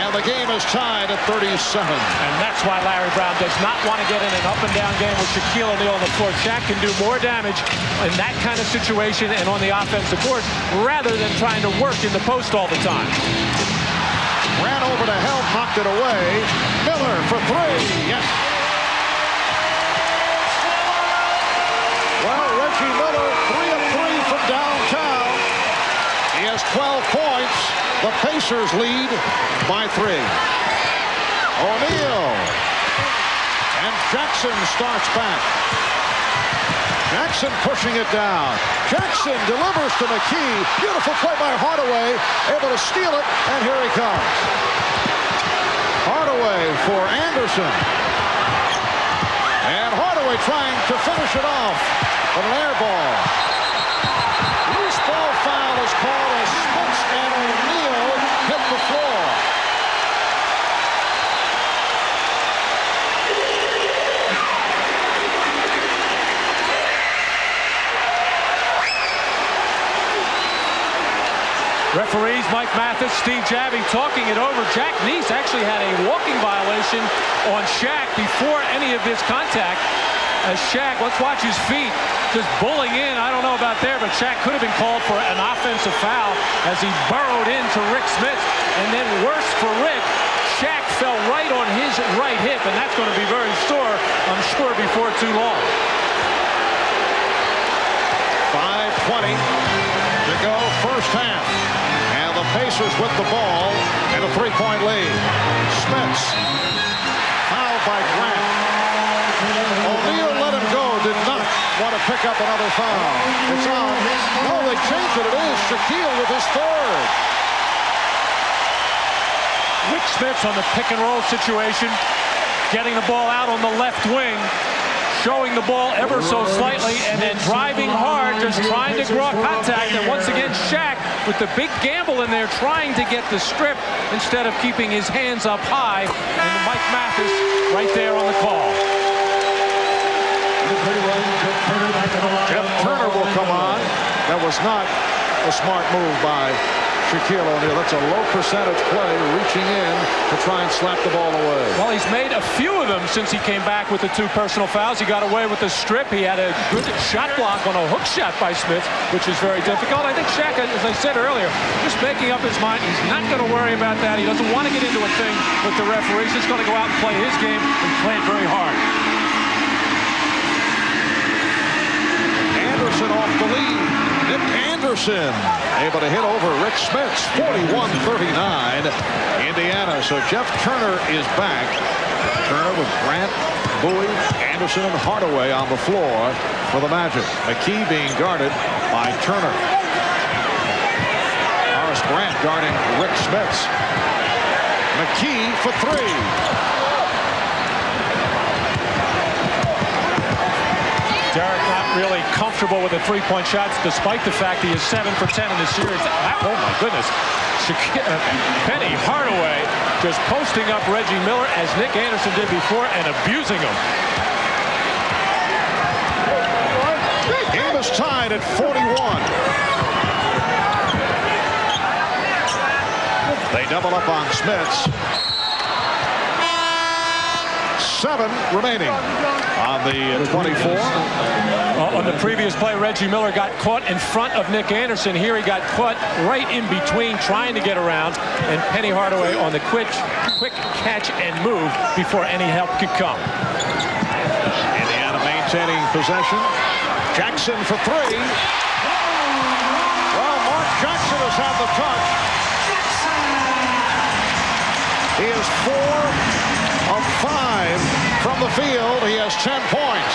And the game is tied at 37. And that's why Larry Brown does not want to get in an up-and-down game with Shaquille O'Neal on the floor. Shaq can do more damage in that kind of situation and on the offensive boards rather than trying to work in the post all the time. Ran over to help, knocked it away. Miller for 3. Yes. Well, Reggie Miller, 3 of 3 from downtown. He has 12 points. The Pacers lead by 3. O'Neal. And Jackson starts back. Jackson pushing it down. Jackson delivers to McKee. Beautiful play by Hardaway. Able to steal it, and here he comes. Hardaway for Anderson. And Hardaway trying to finish it off. An air ball. Loose ball foul is called as Spence and O'Neal hit the floor. Referees Mike Mathis, Steve Javie talking it over. Jack Neese actually had a walking violation on Shaq before any of this contact. As Shaq, let's watch his feet, just bullying in. I don't know about there, but Shaq could have been called for an offensive foul as he burrowed into Rick Smith. And then worse for Rick, Shaq fell right on his right hip, and that's going to be very sore, I'm sure, before too long. 5:20 to go, first half. And the Pacers with the ball and a 3-point lead. Smith fouled by Grant. O'Neal let him go, did not want to pick up another foul. It's on. No, they changed it. It is Shaquille with his 3rd. Rick Smith on the pick and roll situation, getting the ball out on the left wing, showing the ball ever so slightly, and then driving hard, just trying to draw contact. And once again, Shaq with the big gamble in there, trying to get the strip instead of keeping his hands up high. And Mike Mathis right there on the call. Jeff Turner will come on. That was not a smart move by Shaquille O'Neal. That's a low percentage play, reaching in to try and slap the ball away. Well, he's made a few of them since he came back with the 2 personal fouls. He got away with the strip. He had a good shot block on a hook shot by Smith, which is very difficult. I think Shaq, as I said earlier, just making up his mind. He's not going to worry about that. He doesn't want to get into a thing with the referees. He's just going to go out and play his game and play it very hard. Anderson off the lead. Nick Anderson able to hit over Rick Smith's 41-39 Indiana. So Jeff Turner is back. Turner with Grant, Bowie, Anderson, and Hardaway on the floor for the Magic. McKee being guarded by Turner. Horace Grant guarding Rick Smiths. McKee for 3. Derek not really comfortable with the 3-point shots, despite the fact he is 7 for 10 in this series. Oh my goodness. Penny Hardaway just posting up Reggie Miller as Nick Anderson did before and abusing him. Game is tied at 41. They double up on Smiths. 7 remaining on the 24. On the previous play, Reggie Miller got caught in front of Nick Anderson. Here he got caught right in between, trying to get around, and Penny Hardaway on the quick catch and move before any help could come. Indiana maintaining possession. Jackson for three. Well, Mark Jackson has had the touch. He is 4 of 5 from the field. He has 10 points.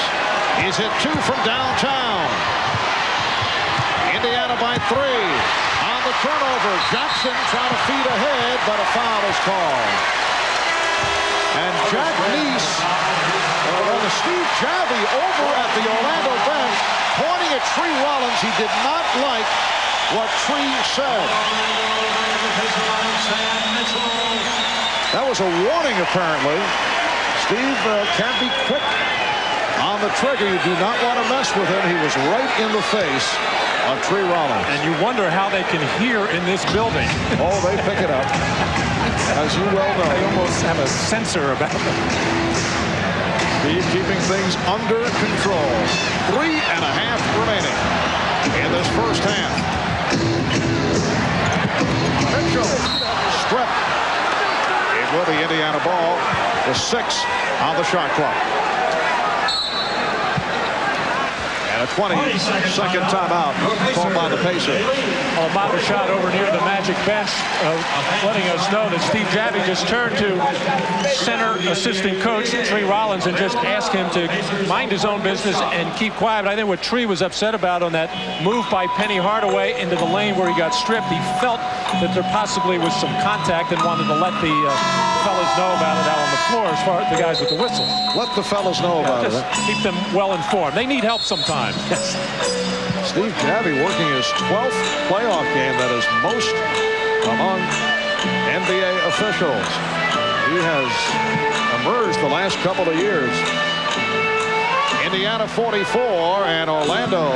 He's hit 2 from downtown. Indiana by 3. On the turnover, Jackson trying to feed ahead, but a foul is called. And Jack Neese, Steve Javie over at the Orlando bench, pointing at Tree Rollins. He did not like what Tree said. That was a warning, apparently. Steve can be quick on the trigger. You do not want to mess with him. He was right in the face of Tree Rollins. And you wonder how they can hear in this building. Oh, they pick it up, as you well know. They almost have a sensor about them. Steve keeping things under control. 3.5 remaining in this first half. Mitchell stripped. It will be Indiana ball with 6 on the shot clock. And a 20-second timeout called by the Pacers. Well, Ahmad Rashad over near the Magic bench letting us know that Steve Javie just turned to center assistant coach Tree Rollins and just asked him to mind his own business and keep quiet. But I think what Tree was upset about on that move by Penny Hardaway into the lane where he got stripped, he felt that there possibly was some contact and wanted to let the fellas know about it out on the floor as far as the guys with the whistles. Let the fellas know about it. Keep them well informed. They need help sometimes. Yes. Steve Javie working his 12th playoff game. That is most among NBA officials. He has emerged the last couple of years. Indiana 44 and Orlando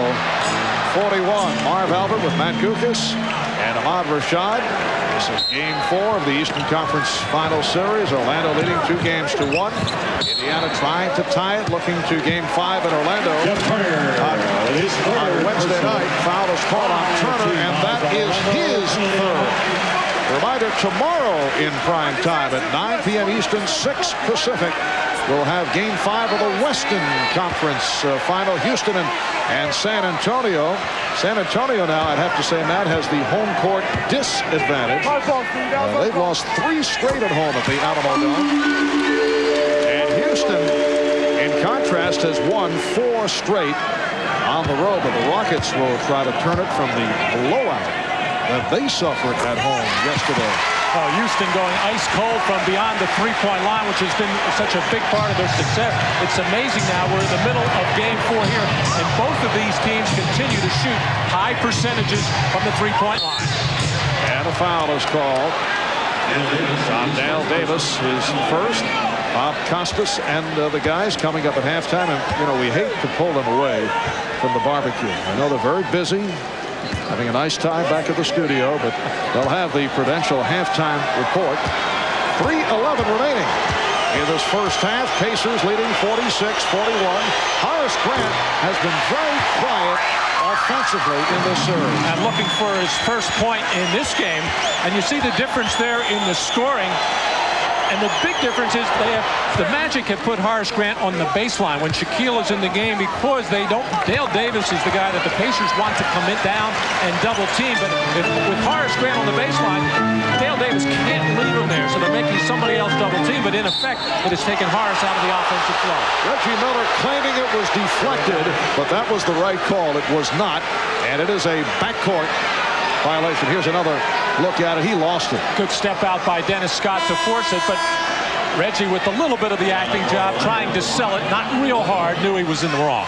41. Marv Albert with Matt Guokas and Ahmad Rashad. This is game 4 of the Eastern Conference Final Series. Orlando leading 2-1. Indiana trying to tie it, looking to game 5 in Orlando. On Wednesday night, foul is called on Turner, and that is his third. Reminder, tomorrow in prime time at 9 p.m. Eastern, 6 Pacific, we'll have game 5 of the Western Conference Final. Houston and San Antonio. San Antonio now, I'd have to say, Matt, has the home court disadvantage. They've lost 3 straight at home at the Alamo Dome. And Houston, in contrast, has won 4 straight on the road. But the Rockets will try to turn it from the blowout that they suffered at home yesterday. Oh, Houston going ice cold from beyond the three-point line, which has been such a big part of their success. It's amazing now we're in the middle of game 4 here, and both of these teams continue to shoot high percentages from the three-point line. And a foul is called on Dale Davis, his first. Bob Costas and the guys coming up at halftime, and you know, we hate to pull them away from the barbecue. I know they're very busy, having a nice time back at the studio, but they'll have the Prudential halftime report. 3:11 remaining in this first half. Pacers leading 46-41. Horace Grant has been very quiet offensively in this series. And looking for his first point in this game, and you see the difference there in the scoring. And the big difference is the Magic have put Horace Grant on the baseline when Shaquille is in the game because they don't. Dale Davis is the guy that the Pacers want to commit down and double team. But with Horace Grant on the baseline, Dale Davis can't leave him there, so they're making somebody else double team. But in effect, it has taken Horace out of the offensive flow. Reggie Miller claiming it was deflected, but that was the right call. It was not, and it is a backcourt violation. Here's another look at it. He lost it. Good step out by Dennis Scott to force it, but Reggie with a little bit of the acting job, trying to sell it, not real hard, knew he was in the wrong.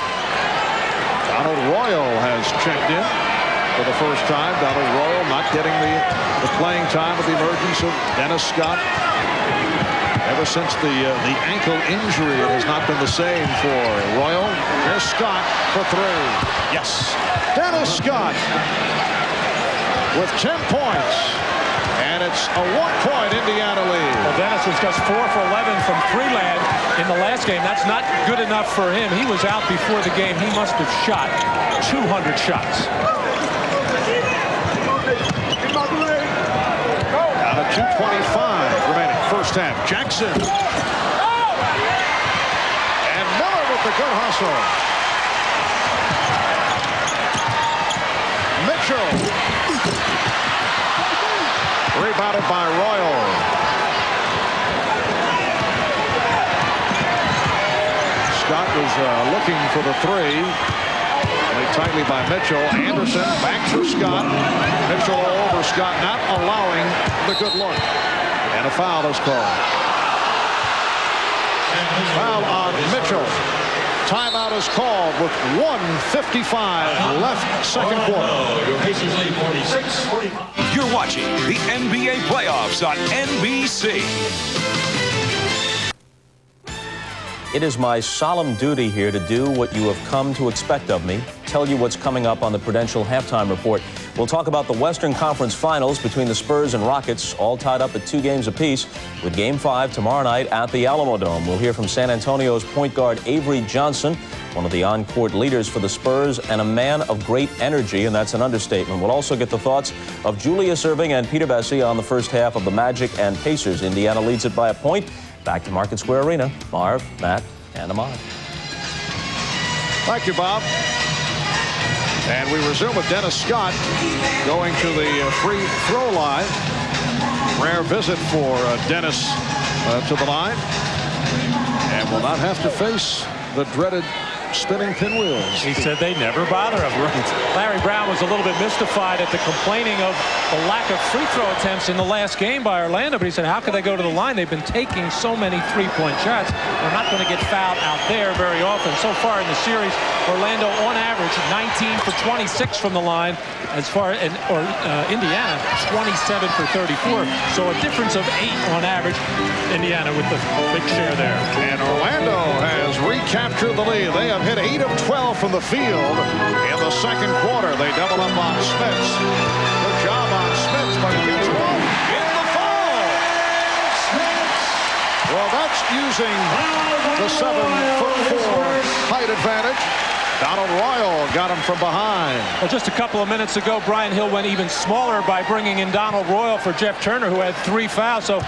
Donald Royal has checked in for the first time. Donald Royal not getting the playing time with the emergence of Dennis Scott. Ever since the ankle injury, it has not been the same for Royal. Here's Scott for 3. Yes. Dennis Scott with 10 points, and it's a 1-point Indiana lead. Well, Dennis was just 4 for 11 from Freeland in the last game. That's not good enough for him. He was out before the game. He must have shot 200 shots. Out of 2:25 remaining, first half. Jackson. And Miller with the good hustle. Mitchell. Rebounded by Royal. Scott was looking for the three. Played tightly by Mitchell. Anderson back for Scott. Mitchell all over Scott, not allowing the good look. And a foul is called. Foul on Mitchell. Timeout is called with 1:55 left, second quarter. Your Pacers lead 46-45. You're watching the NBA playoffs on NBC. It is my solemn duty here to do what you have come to expect of me, tell you what's coming up on the Prudential Halftime Report. We'll talk about the Western Conference Finals between the Spurs and Rockets, all tied up at 2 games apiece, with Game 5 tomorrow night at the Alamodome. We'll hear from San Antonio's point guard Avery Johnson, one of the on-court leaders for the Spurs and a man of great energy, and that's an understatement. We'll also get the thoughts of Julius Erving and Peter Bessie on the first half of the Magic and Pacers. Indiana leads it by a point. Back to Market Square Arena. Marv, Matt, and Ahmad. Thank you, Bob. And we resume with Dennis Scott going to the free throw line. Rare visit for Dennis to the line. And will not have to face the dreaded spinning pinwheels. He said they never bother him. Larry Brown was a little bit mystified at the complaining of the lack of free throw attempts in the last game by Orlando, but he said, how could they go to the line? They've been taking so many three-point shots. They're not going to get fouled out there very often. So far in the series, Orlando on average 19 for 26 from the line, as far as Indiana 27 for 34. So a difference of 8 on average. Indiana with the big share there. And Orlando has recaptured the lead. They have hit 8 of 12 from the field in the second quarter. They double up on Smits. Good job on Smits, but he's wrong in the foul. Well, that's using the 7'4" height advantage. Donald Royal got him from behind. Well, just a couple of minutes ago, Brian Hill went even smaller by bringing in Donald Royal for Jeff Turner, who had 3 fouls. So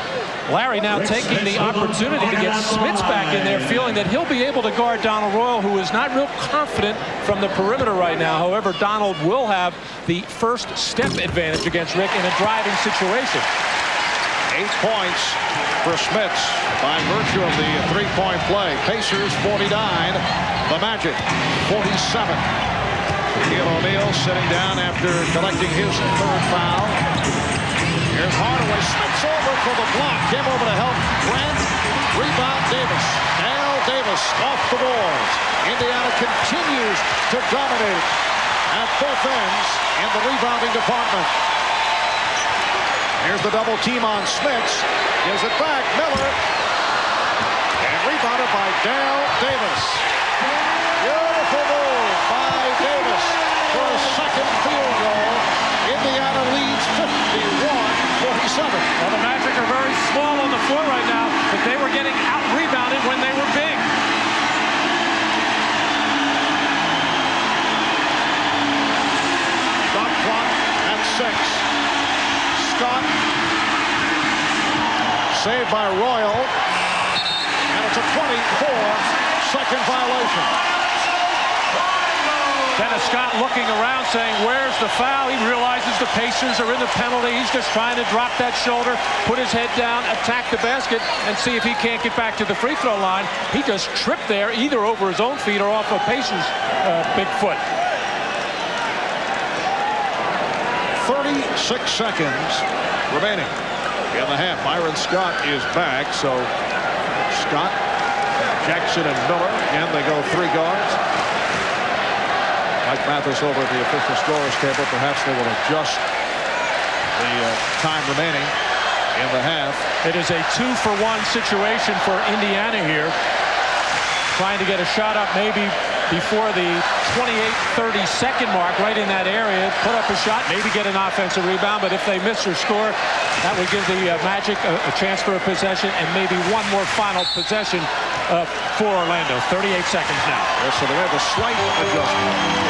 Larry now taking the opportunity to get Smits back in there, feeling that he'll be able to guard Donald Royal, who is not real confident from the perimeter right now. However, Donald will have the first step advantage against Rick in a driving situation. 8 points for Smits by virtue of the three-point play. Pacers 49, the Magic 47. Shaquille O'Neal sitting down after collecting his 3rd foul. Here's Hardaway. Smits over for the block. Came over to help Grant. Rebound Davis. Al Davis off the boards. Indiana continues to dominate at both ends in the rebounding department. Here's the double team on Smits. Gives it back. Miller. And rebounded by Dale Davis. Beautiful move by Davis for a second field goal. Indiana leads 51-47. Well, the Magic are very small on the floor right now, but they were getting out-rebounded when they were big. Shot clock at 6. Scott. Saved by Royal. And it's a 24-second violation. Dennis Scott looking around saying, where's the foul? He realizes the Pacers are in the penalty. He's just trying to drop that shoulder, put his head down, attack the basket, and see if he can't get back to the free throw line. He just tripped there, either over his own feet or off of Pacers' big foot. 36 seconds remaining in the half. Byron Scott is back, so Scott, Jackson, and Miller. Again, they go 3 guards. Mike Mathis over at the official scorers table. Perhaps they will adjust the time remaining in the half. It is a 2-for-1 situation for Indiana here. Trying to get a shot up maybe before the 28-30-second mark, right in that area. Put up a shot, maybe get an offensive rebound, but if they miss or score, that would give the Magic a chance for a possession and maybe one more final possession for Orlando. 38 seconds now. Yes, so they have a slight adjustment.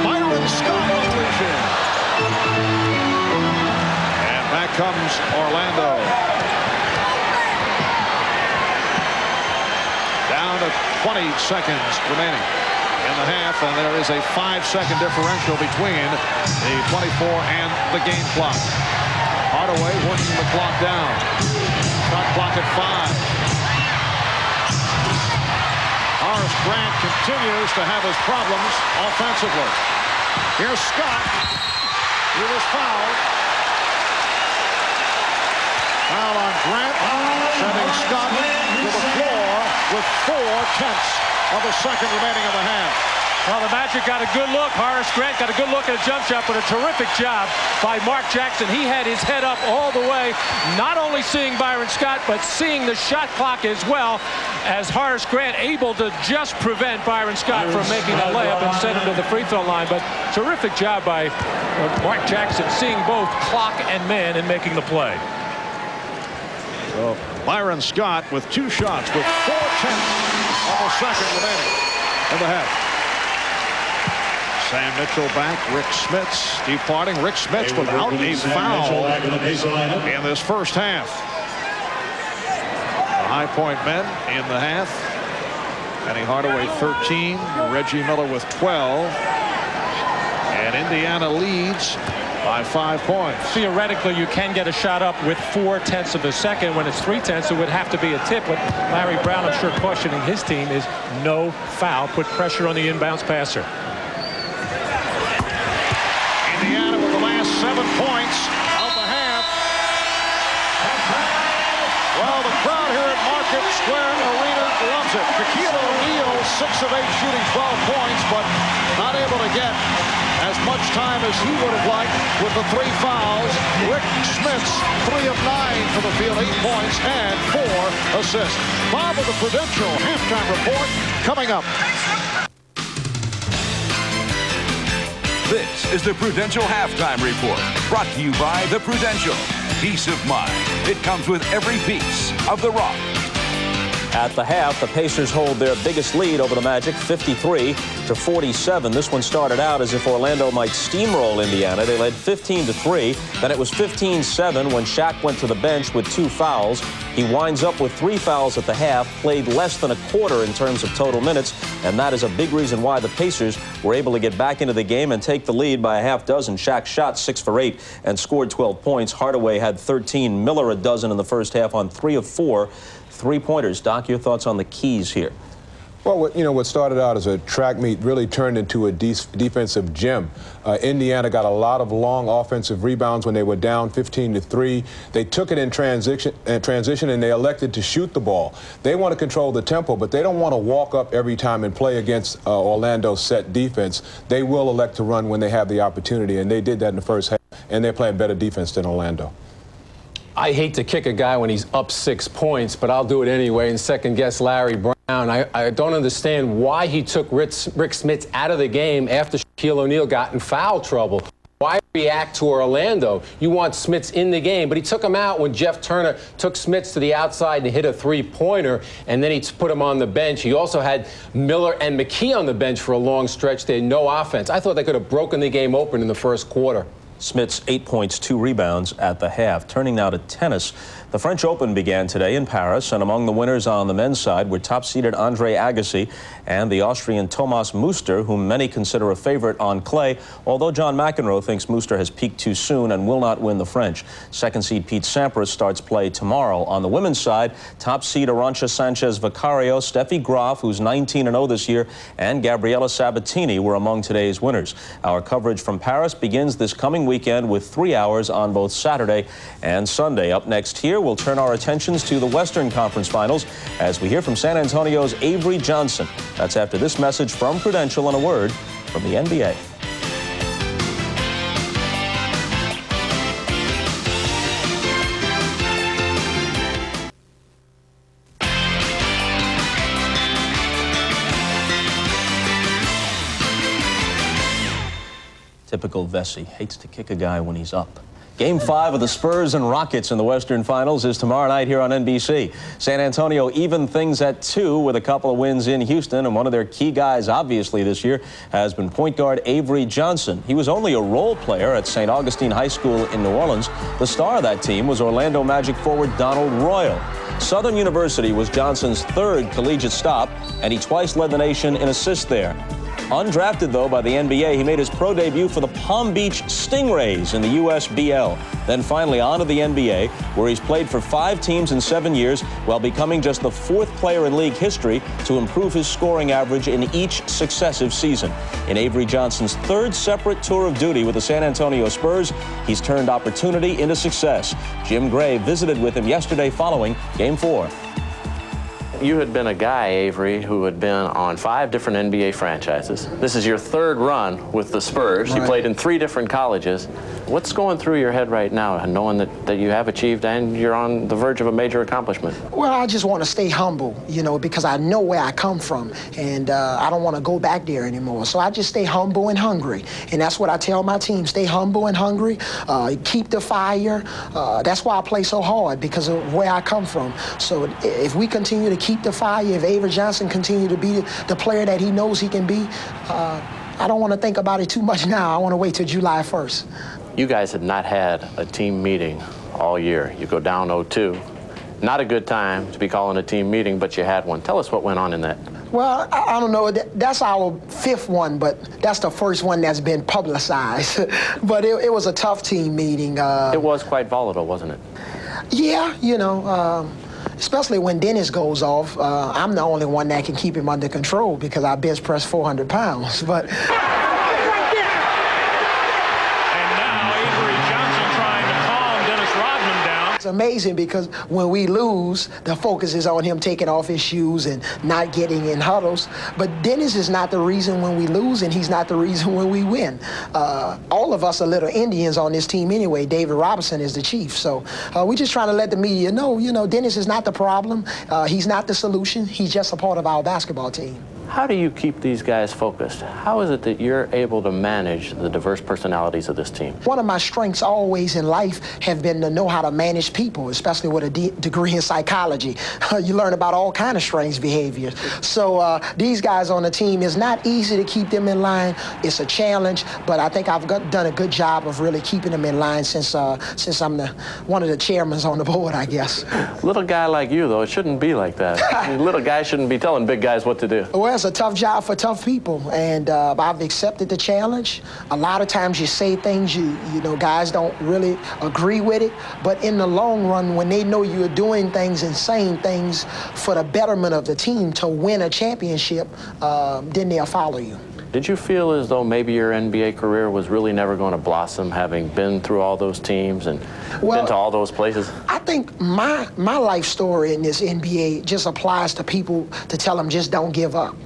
Byron Scott reaches in. And back comes Orlando. Down to 20 seconds remaining in the half, and there is a 5-second differential between the 24 and the game clock. Hardaway working the clock down. Shot clock at 5. Horace Grant continues to have his problems offensively. Here's Scott with his foul. Foul on Grant, sending Scott to the floor with 4/10 of a second remaining in the half. Well, the Magic got a good look. Horace Grant got a good look at a jump shot, but a terrific job by Mark Jackson. He had his head up all the way, not only seeing Byron Scott, but seeing the shot clock as well, as Horace Grant able to just prevent Byron Scott from making that layup and send him to the free throw line. But terrific job by Mark Jackson, seeing both clock and man and making the play. So Byron Scott with 2 shots with 4/10 of a second remaining in the half. Sam Mitchell back. Rick Smits departing. Rick Smits without a foul in this first half. The High Point men in the half. Penny Hardaway 13. Reggie Miller with 12. And Indiana leads by 5 points. Theoretically, you can get a shot up with 4/10 of a second. When it's 3/10, it would have to be a tip. But Larry Brown, I'm sure, cautioning his team is no foul. Put pressure on the inbounds passer. Indiana with the last 7 points of the half. Well, the crowd here at Market Square Arena loves it. Shaquille O'Neal, 6 of 8 shooting 12 points, but not able to get as much time as he would have liked with the 3 fouls. Rick Smits, 3 of 9 for the field, 8 points and 4 assists. Bob of the Prudential halftime report coming up. This is the Prudential Halftime Report, brought to you by the Prudential. Peace of mind. It comes with every piece of the rock. At the half, the Pacers hold their biggest lead over the Magic, 53-47. This one started out as if Orlando might steamroll Indiana. They led 15-3. Then it was 15-7 when Shaq went to the bench with 2 fouls. He winds up with 3 fouls at the half, played less than a quarter in terms of total minutes, and that is a big reason why the Pacers were able to get back into the game and take the lead by a half dozen. Shaq shot 6 for 8 and scored 12 points. Hardaway had 13. Miller a dozen in the first half on 3 of 4 3-pointers. Doc, your thoughts on the keys here? Well, what started out as a track meet really turned into a defensive gym. Indiana got a lot of long offensive rebounds when they were down 15-3. They took it in transition, and they elected to shoot the ball. They want to control the tempo, but they don't want to walk up every time and play against Orlando's set defense. They will elect to run when they have the opportunity, and they did that in the first half, and they're playing better defense than Orlando. I hate to kick a guy when he's up 6 points, but I'll do it anyway and second-guess Larry Brown. I don't understand why he took Rick Smits out of the game after Shaquille O'Neal got in foul trouble. Why react to Orlando? You want Smits in the game, but he took him out when Jeff Turner took Smits to the outside and hit a 3-pointer, and then he put him on the bench. He also had Miller and McKee on the bench for a long stretch. They had no offense. I thought they could have broken the game open in the first quarter. Smits 8 points, 2 rebounds at the half. Turning now to tennis. The French Open began today in Paris, and among the winners on the men's side were top-seeded Andre Agassi and the Austrian Thomas Muster, whom many consider a favorite on clay, although John McEnroe thinks Muster has peaked too soon and will not win the French. Second seed Pete Sampras starts play tomorrow. On the women's side, top seed Arantxa Sanchez Vicario, Steffi Graf, who's 19-0 this year, and Gabriela Sabatini were among today's winners. Our coverage from Paris begins this coming weekend with 3 hours on both Saturday and Sunday. Up next here, we'll turn our attentions to the Western Conference Finals as we hear from San Antonio's Avery Johnson. That's after this message from Prudential and a word from the NBA. Typical Vesey, hates to kick a guy when he's up. Game 5 of the Spurs and Rockets in the Western Finals is tomorrow night here on NBC. San Antonio even things at 2 with a couple of wins in Houston, and one of their key guys, obviously, this year has been point guard Avery Johnson. He was only a role player at St. Augustine High School in New Orleans. The star of that team was Orlando Magic forward Donald Royal. Southern University was Johnson's 3rd collegiate stop, and he twice led the nation in assists there. Undrafted, though, by the NBA, he made his pro debut for the Palm Beach Stingrays in the USBL. Then finally on to the NBA, where he's played for 5 teams in 7 years, while becoming just the 4th player in league history to improve his scoring average in each successive season. In Avery Johnson's 3rd separate tour of duty with the San Antonio Spurs, he's turned opportunity into success. Jim Gray visited with him yesterday following Game 4. You had been a guy, Avery, who had been on 5 different NBA franchises. This is your 3rd run with the Spurs. Right. You played in 3 different colleges. What's going through your head right now, knowing that you have achieved and you're on the verge of a major accomplishment? Well, I just want to stay humble, because I know where I come from, and I don't want to go back there anymore. So I just stay humble and hungry, and that's what I tell my team: stay humble and hungry, keep the fire. That's why I play so hard, because of where I come from. So if we continue to keep the fire, if Avery Johnson continue to be the player that he knows he can be, I don't want to think about it too much now. I want to wait till July 1st. You guys had not had a team meeting all year. You go down 0-2. Not a good time to be calling a team meeting, but you had one. Tell us what went on in that. Well, I don't know. That's our 5th one, but that's the first one that's been publicized. But it was a tough team meeting. It was quite volatile, wasn't it? Yeah, especially when Dennis goes off. I'm the only one that can keep him under control because I bench press 400 pounds. But it's amazing because when we lose, the focus is on him taking off his shoes and not getting in huddles. But Dennis is not the reason when we lose, and he's not the reason when we win. All of us are little Indians on this team anyway. David Robinson is the chief. So we're just trying to let the media know, Dennis is not the problem. He's not the solution. He's just a part of our basketball team. How do you keep these guys focused? How is it that you're able to manage the diverse personalities of this team? One of my strengths always in life have been to know how to manage people, especially with a degree in psychology. You learn about all kinds of strange behaviors. So these guys on the team, it's not easy to keep them in line. It's a challenge, but I think I've done a good job of really keeping them in line since I'm one of the chairmen on the board, I guess. Little guy like you, though, it shouldn't be like that. Little guys shouldn't be telling big guys what to do. Well, it's a tough job for tough people, and I've accepted the challenge. A lot of times you say things, guys don't really agree with it, but in the long run, when they know you're doing things and saying things for the betterment of the team to win a championship, then they'll follow you. Did you feel as though maybe your NBA career was really never going to blossom, having been through all those teams and been to all those places? I think my life story in this NBA just applies to people to tell them just don't give up.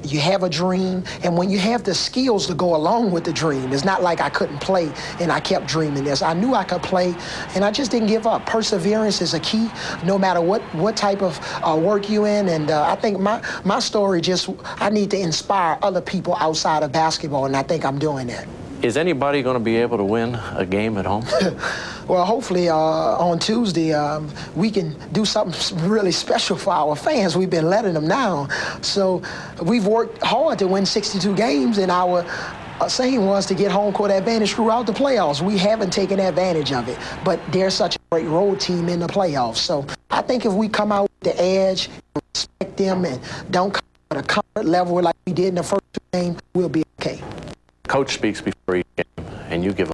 You have a dream, and when you have the skills to go along with the dream, it's not like I couldn't play and I kept dreaming this. I knew I could play, and I just didn't give up. Perseverance is a key, no matter what type of work you in, and I think my story I need to inspire other people outside of basketball, and I think I'm doing that. Is anybody going to be able to win a game at home? Well, hopefully on Tuesday we can do something really special for our fans. We've been letting them down. So we've worked hard to win 62 games, and our saying was to get home court advantage throughout the playoffs. We haven't taken advantage of it, but they're such a great road team in the playoffs. So I think if we come out with the edge, respect them, and don't come at a comfort level like we did in the first 2 games, we'll be okay. Coach speaks before each game, and you give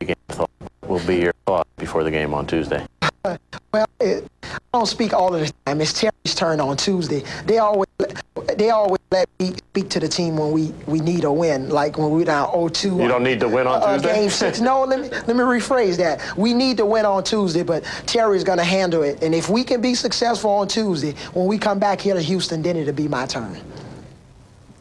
a game thought. Will be your thought before the game on Tuesday? Well, I don't speak all of the time. It's Terry's turn on Tuesday. They always let me speak to the team when we need a win, like when we're down 0-2. You don't need to win on Tuesday? Game 6. No, let me rephrase that. We need to win on Tuesday, but Terry's going to handle it. And if we can be successful on Tuesday, when we come back here to Houston, then it'll be my turn.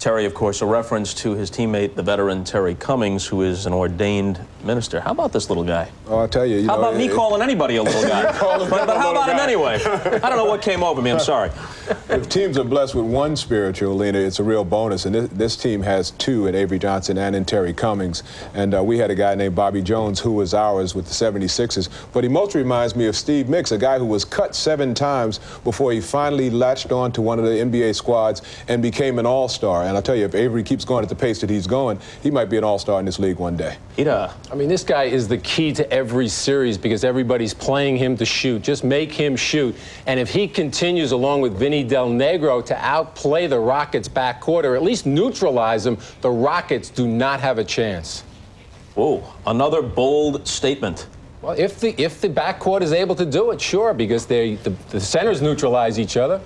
Terry, of course, a reference to his teammate, the veteran Terry Cummings, who is an ordained minister. How about this little guy? Oh, I'll tell you. How about me calling anybody a little guy? But how about him anyway? I don't know what came over me. I'm sorry. If teams are blessed with one spiritual leader, it's a real bonus. And this team has 2 in Avery Johnson and in Terry Cummings. And we had a guy named Bobby Jones who was ours with the 76ers. But he most reminds me of Steve Mix, a guy who was cut 7 times before he finally latched on to one of the NBA squads and became an all-star. And And I'll tell you, if Avery keeps going at the pace that he's going, he might be an all-star in this league one day. I mean, this guy is the key to every series because everybody's playing him to shoot. Just make him shoot. And if he continues, along with Vinny Del Negro, to outplay the Rockets' backcourt, or at least neutralize them, the Rockets do not have a chance. Whoa, another bold statement. Well, if the backcourt is able to do it, sure, because the centers neutralize each other.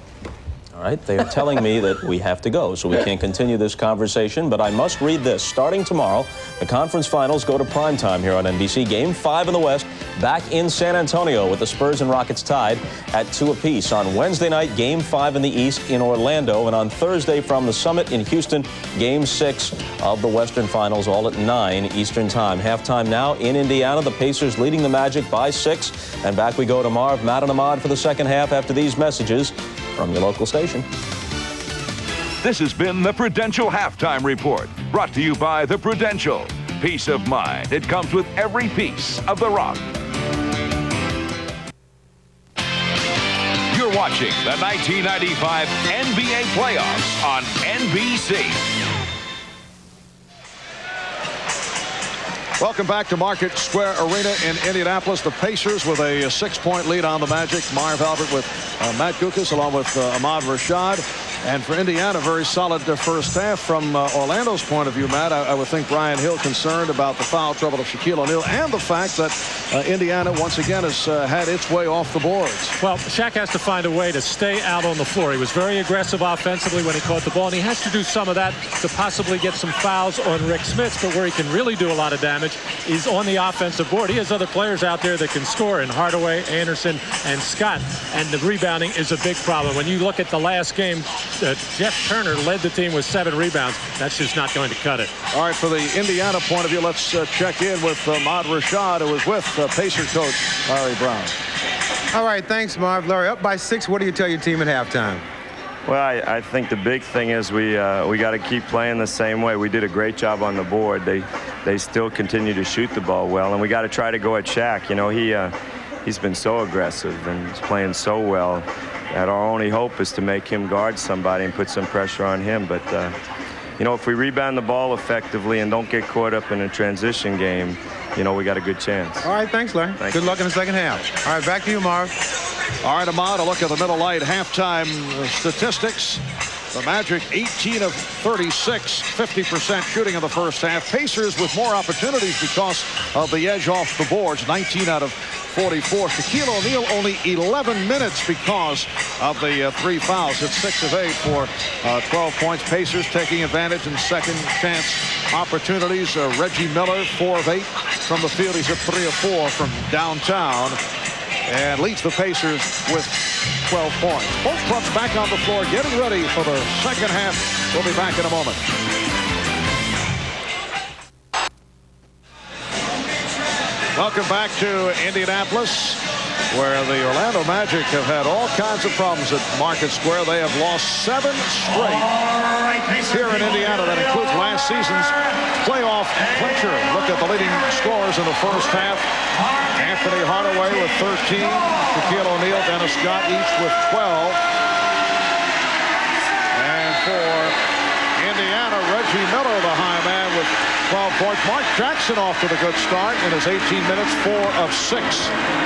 All right, they are telling me that we have to go, so we can't continue this conversation, but I must read this. Starting tomorrow, the conference finals go to primetime here on NBC. Game 5 in the West, back in San Antonio with the Spurs and Rockets tied at 2 apiece. On Wednesday night, Game 5 in the East in Orlando, and on Thursday from the Summit in Houston, Game 6 of the Western Finals, all at 9 Eastern Time. Halftime now in Indiana, the Pacers leading the Magic by 6. And back we go to Marv, Matt, and Ahmad for the second half after these messages from your local station. This has been the Prudential Halftime Report, brought to you by the Prudential. Peace of mind. It comes with every piece of the rock. You're watching the 1995 NBA playoffs on NBC. Welcome back to Market Square Arena in Indianapolis. The Pacers with a 6-point lead on the Magic. Marv Albert with Matt Guokas along with Ahmad Rashad. And for Indiana, very solid first half. From Orlando's point of view, Matt, I would think Brian Hill concerned about the foul trouble of Shaquille O'Neal and the fact that Indiana once again has had its way off the boards. Well, Shaq has to find a way to stay out on the floor. He was very aggressive offensively when he caught the ball, and he has to do some of that to possibly get some fouls on Rick Smits. But where he can really do a lot of damage is on the offensive board. He has other players out there that can score in Hardaway, Anderson, and Scott. And the rebounding is a big problem. When you look at the last game, Jeff Turner led the team with 7 rebounds. That's just not going to cut it. All right, for the Indiana point of view, let's check in with Ahmad Rashad, who was with Pacer coach Larry Brown. All right, thanks, Marv. Larry, up by 6. What do you tell your team at halftime? Well, I think the big thing is we got to keep playing the same way. We did a great job on the board. They still continue to shoot the ball well, and we got to try to go at Shaq. You know, he's been so aggressive and he's playing so well that our only hope is to make him guard somebody and put some pressure on him. But you know, if we rebound the ball effectively and don't get caught up in a transition game, you know, we got a good chance. All right, thanks, Larry. Good luck in the second half. All right, back to you, Marv. All right, Ahmad, a look at the middle light halftime statistics. The Magic 18 of 36, 50% shooting in the first half. Pacers with more opportunities because of the edge off the boards, 19 out of 44. Shaquille O'Neal only 11 minutes because of the 3 fouls. It's 6 of 8 for 12 points. Pacers taking advantage in second chance opportunities. Reggie Miller, 4 of 8 from the field. He's at 3 of 4 from downtown and leads the Pacers with 12 points. Both clubs back on the floor getting ready for the second half. We'll be back in a moment. Welcome back to Indianapolis, where the Orlando Magic have had all kinds of problems at Market Square. They have lost 7 straight here in Indiana. That includes last season's playoff clincher. Look at the leading scorers in the first half. Anthony Hardaway with 13. Shaquille O'Neal, Dennis Scott each with 12. And for Indiana, Reggie Miller, the high man, with 12 points. Mark Jackson off to the good start in his 18 minutes, 4 of 6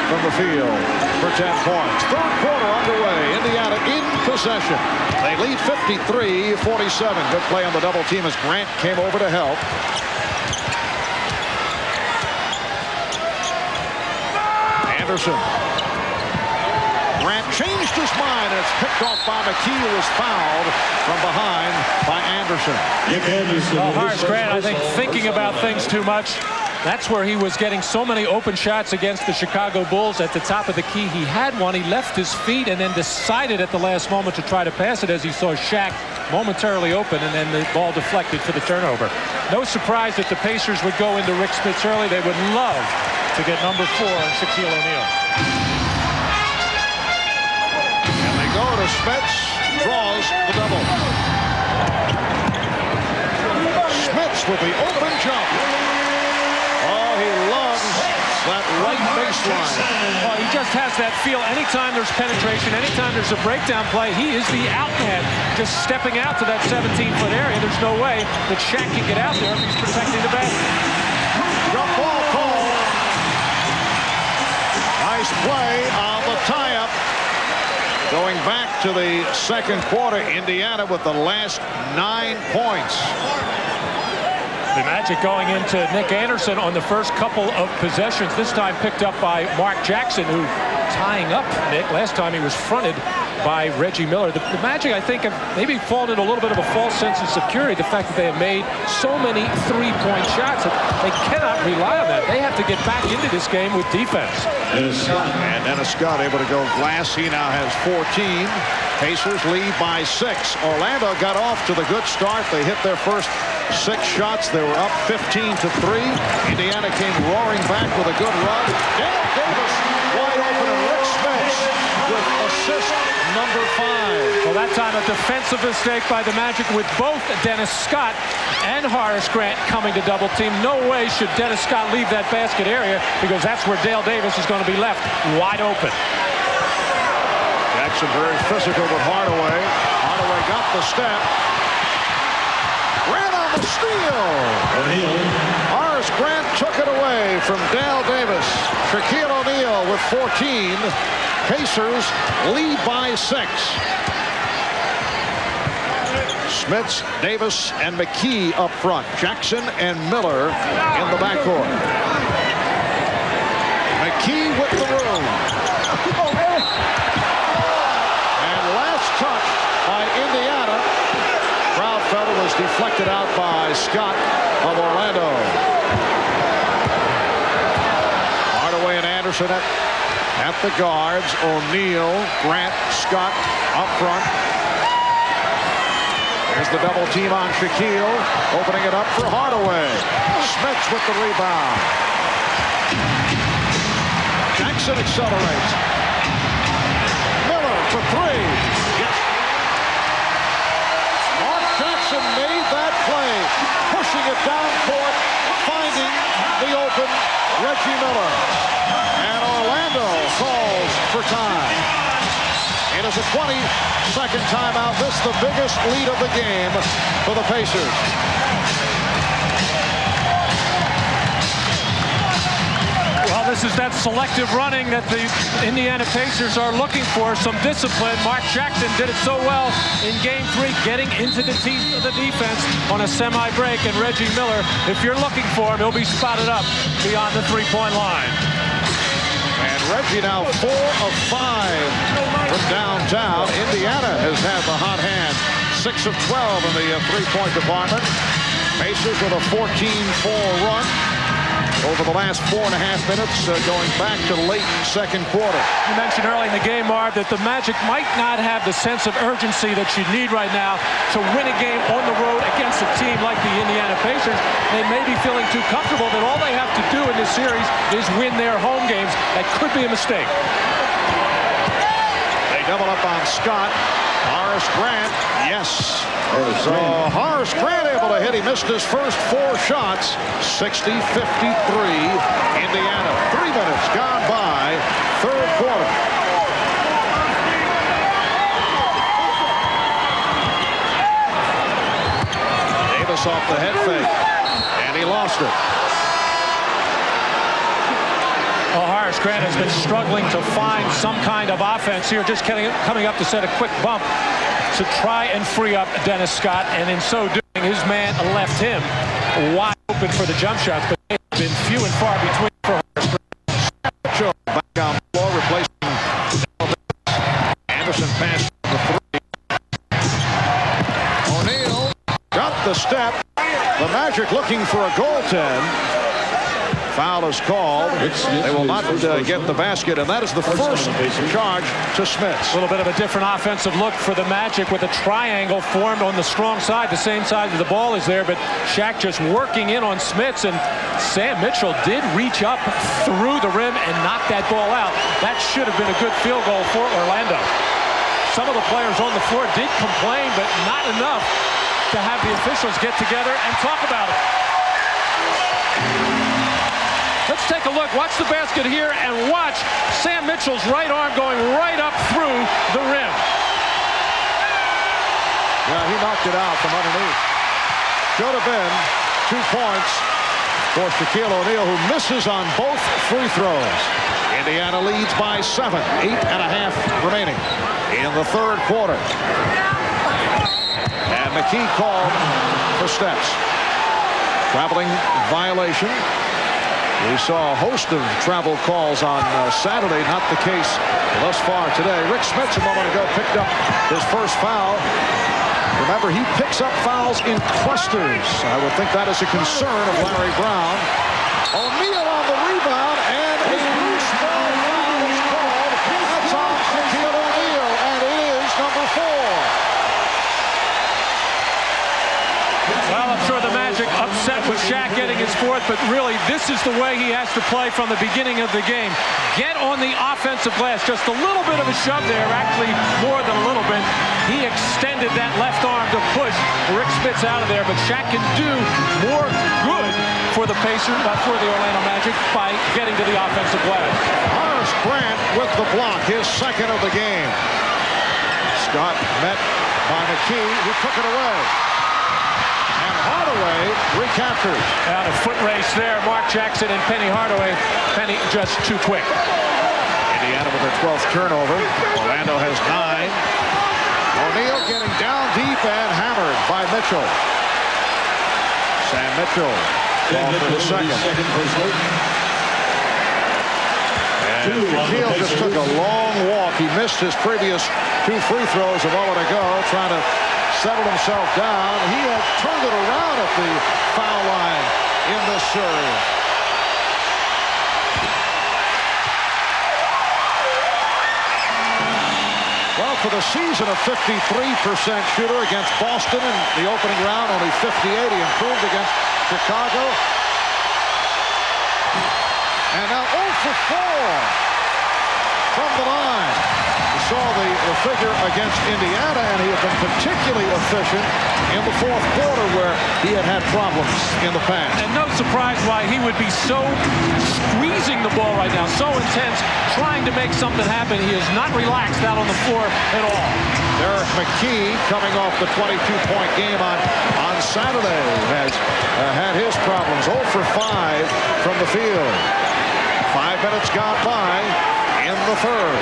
from the field for 10 points. Third quarter underway. Indiana in possession. They lead 53-47. Good play on the double team as Grant came over to help. Anderson. Grant changed his mind, and it's picked off by McKee, who was fouled from behind by Anderson. Well, Horace Grant, I think, thinking about things too much. That's where he was getting so many open shots against the Chicago Bulls. At the top of the key, he had one. He left his feet and then decided at the last moment to try to pass it as he saw Shaq momentarily open, and then the ball deflected for the turnover. No surprise that the Pacers would go into Rick Smits early. They would love to get number 4 on Shaquille O'Neal. And they go to Smits, draws the double. Smits with the open jump. Oh, he loves that right baseline. Well, he just has that feel. Anytime there's penetration, anytime there's a breakdown play, he is the out man. Just stepping out to that 17-foot area. There's no way that Shaq can get out there if he's protecting the basket. Jump ball call. Nice play on the tie-up. Going back to the second quarter, Indiana with the last 9 points. The Magic going into Nick Anderson on the first couple of possessions, this time picked up by Mark Jackson, who tying up Nick. Last time he was fronted by Reggie Miller. The Magic, I think, have maybe fallen into a little bit of a false sense of security. The fact that they have made so many three-point shots that they cannot rely on that. They have to get back into this game with defense. And Dennis Scott able to go glass. He now has 14. Pacers lead by 6. Orlando got off to the good start. They hit their first 6 shots. They were up 15-3. Indiana came roaring back with a good run. Dale Davis wide open, and Rick Smits with assist number 5. Well, that time a defensive mistake by the Magic with both Dennis Scott and Horace Grant coming to double team. No way should Dennis Scott leave that basket area, because that's where Dale Davis is going to be left wide open. Jackson very physical with Hardaway. Hardaway got the step. Grant on the steal. Horace Grant took it away from Dale Davis. Shaquille O'Neal with 14. Pacers lead by 6. Smits, Davis, and McKee up front. Jackson and Miller in the backcourt. McKee with the room. And last touch by Indiana. Crowd felt it was deflected out by Scott of Orlando. Hardaway and Anderson at the guards. O'Neal, Grant, Scott up front. There's the double team on Shaquille, opening it up for Hardaway. Smits with the rebound. Jackson accelerates. Miller for 3. Yes. Mark Jackson made that play, pushing it down court, finding the open Reggie Miller. And Orlando calls for time. It is a 20-second timeout. This is the biggest lead of the game for the Pacers. Well, this is that selective running that the Indiana Pacers are looking for. Some discipline. Mark Jackson did it so well in Game 3, getting into the teeth of the defense on a semi-break. And Reggie Miller, if you're looking for him, he'll be spotted up beyond the three-point line. And Reggie now 4 of 5 from downtown. Indiana has had the hot hand. 6 of 12 in the three-point department. Pacers with a 14-4 run over the last 4.5 minutes, going back to late second quarter. You mentioned early in the game, Marv, that the Magic might not have the sense of urgency that you need right now to win a game on the road against a team like the Indiana Pacers. They may be feeling too comfortable that all they have to do in this series is win their home games. That could be a mistake. They double up on Scott. Horace Grant, yes. So Horace Grant able to hit. He missed his first 4 shots. 60-53 Indiana. 3 minutes gone by. Third quarter. Davis off the head fake. And he lost it. Well, Horace Grant has been struggling to find some kind of offense here, just coming up to set a quick bump to try and free up Dennis Scott, and in so doing, his man left him wide open for the jump shots, but they've been few and far between for Horace Grant. Back on the floor, replacing Anderson passed the 3. O'Neal got the step. The Magic looking for a goaltend. Foul is called. They will not get the basket, and that is the first charge to Smits. A little bit of a different offensive look for the Magic with a triangle formed on the strong side, the same side as the ball is there, but Shaq just working in on Smits, and Sam Mitchell did reach up through the rim and knock that ball out. That should have been a good field goal for Orlando. Some of the players on the floor did complain, but not enough to have the officials get together and talk about it. Let's let's take a look. Watch the basket here and watch Sam Mitchell's right arm going right up through the rim. Yeah, he knocked it out from underneath. Should have been 2 points for Shaquille O'Neal, who misses on both free throws. Indiana leads by 7, 8.5 remaining in the third quarter. And McKee called for steps. Traveling violation. We saw a host of travel calls on Saturday, not the case thus far today. Rick Smits a moment ago picked up his first foul. Remember, he picks up fouls in clusters. I would think that is a concern of Larry Brown. O'Neal on the rebound, and a loose ball foul is called. That's on Shaquille O'Neal, and it is number 4. Well, I'm sure the Magic upset with Shaq getting his fourth, but really this is the way he has to play from the beginning of the game. Get on the offensive glass. Just a little bit of a shove there, actually more than a little bit. He extended that left arm to push Rick Smits out of there, but Shaq can do more good for the Pacers, for the Orlando Magic, by getting to the offensive glass. Horace Grant with the block, his second of the game. Scott met by McKee, who took it away. And Hardaway recaptures. Out of foot race there, Mark Jackson and Penny Hardaway. Penny just too quick. Indiana with their 12th turnover. Orlando has 9. O'Neal getting down deep and hammered by Mitchell. Sam Mitchell called for the second. And Shaquille just took a long walk. He missed his previous 2 free throws a moment ago, trying to settle himself down. He had turned it around at the foul line in this series. Well, for the season, a 53% shooter against Boston in the opening round, only 58. He improved against Chicago. And now 0 for 4 from the line. We saw the figure against Indiana, and he had been particularly efficient in the fourth quarter where he had problems in the past. And no surprise why he would be so squeezing the ball right now, so intense, trying to make something happen. He is not relaxed out on the floor at all. Derek McKee, coming off the 22-point game on Saturday, has had his problems. 0 for 5 from the field. 5 minutes gone by in the third.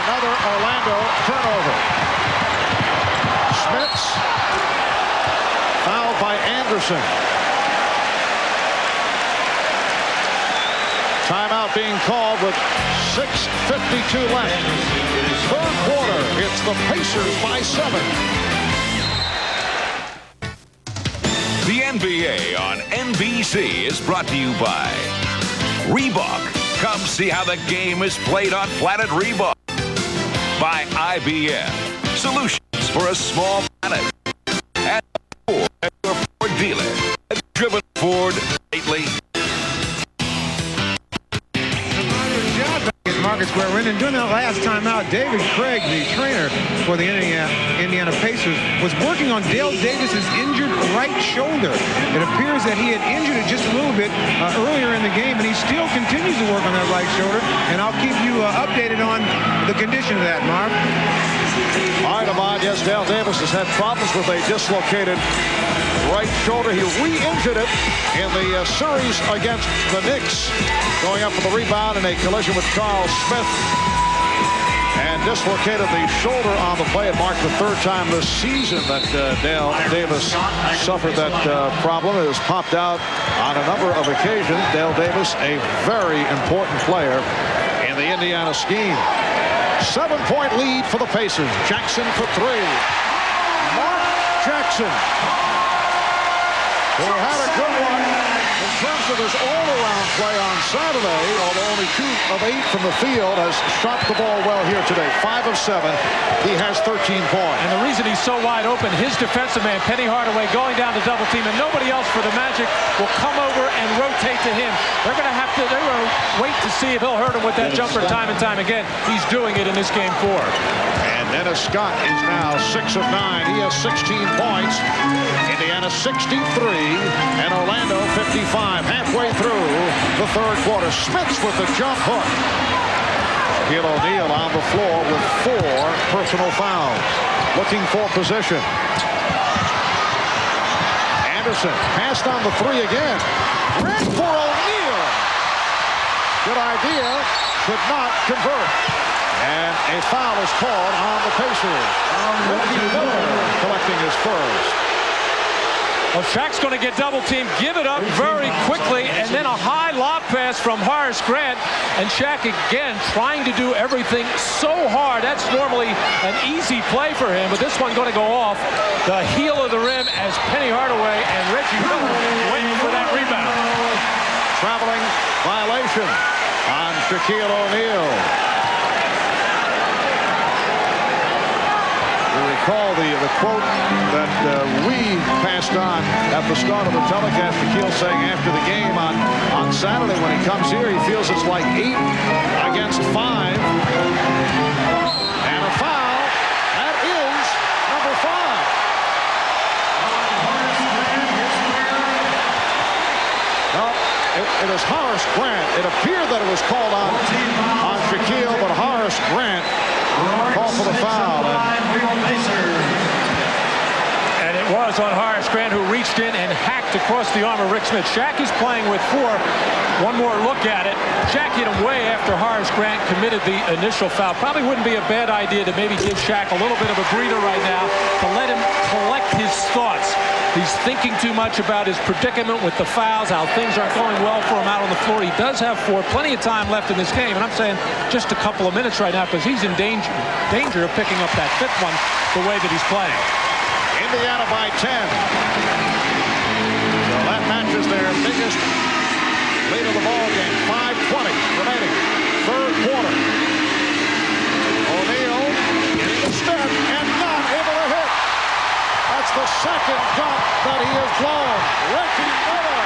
Another Orlando turnover. Smits fouled by Anderson. Timeout being called with 6:52 left. Third quarter, it's the Pacers by 7. The NBA on NBC is brought to you by Reebok. Come see how the game is played on Planet Reebok. By IBM. Solutions for a small planet. And Ford, your Ford dealer. Has driven Ford lately. Market Square Arena. And during that last time out, David Craig, the trainer for the Indiana Pacers, was working on Dale Davis's injured right shoulder. It appears that he had injured it just a little bit earlier in the game, and he still continues to work on that right shoulder. And I'll keep you updated on the condition of that, Marv. All right, Ahmad. Yes, Dale Davis has had problems with a dislocated right shoulder. He re-injured it in the series against the Knicks, going up for the rebound in a collision with Charles Smith, and dislocated the shoulder on the play. It marked the third time this season that Dale Davis suffered that problem. It has popped out on a number of occasions. Dale Davis, a very important player in the Indiana scheme. 7-point lead for the Pacers. Jackson for 3. Mark Jackson, who had a good one in terms of his all-around play on Saturday, although only 2 of 8 from the field, has shot the ball well here today. 5 of 7. He has 13 points. And the reason he's so wide open, his defensive man, Penny Hardaway, going down to double team, and nobody else for the Magic will come over and rotate to him. They're going to wait to see if he'll hurt him with that jumper time and time again. He's doing it in this game 4. And And Dennis Scott is now 6 of 9. He has 16 points. Indiana 63 and Orlando 55. Halfway through the third quarter. Smits with the jump hook. Shaquille O'Neal on the floor with 4 personal fouls. Looking for position. Anderson passed on the 3 again. Ran for O'Neal. Good idea. Could not convert. And a foul is called on the Pacers. Reggie Miller collecting his first. Well, Shaq's going to get double-teamed, give it up very quickly, and then a high lob pass from Horace Grant. And Shaq again trying to do everything so hard. That's normally an easy play for him, but this one going to go off the heel of the rim as Penny Hardaway and Reggie Miller waiting for that rebound. Traveling violation on Shaquille O'Neal. Recall the quote that we passed on at the start of the telecast. Shaquille saying after the game on Saturday when he comes here, he feels it's like 8 against 5. And a foul. That is number 5. No, it is Horace Grant. It appeared that it was called on Shaquille, but Horace Grant called for the foul. And it was on Horace Grant, who reached in and hacked across the arm of Rick Smith. Shaq is playing with 4. One more look at it. Shaq hit him way after Horace Grant committed the initial foul. Probably wouldn't be a bad idea to maybe give Shaq a little bit of a breather right now to let him collect his thoughts. He's thinking too much about his predicament with the fouls, how things aren't going well for him out on the floor. He does have 4, plenty of time left in this game, and I'm saying just a couple of minutes right now because he's in danger of picking up that 5th one the way that he's playing. Indiana by 10. So that matches their biggest lead of the ball game. 5:20 remaining. Third quarter. O'Neal getting the step and not able to hit. That's the second dunk that he has blown. Reggie Miller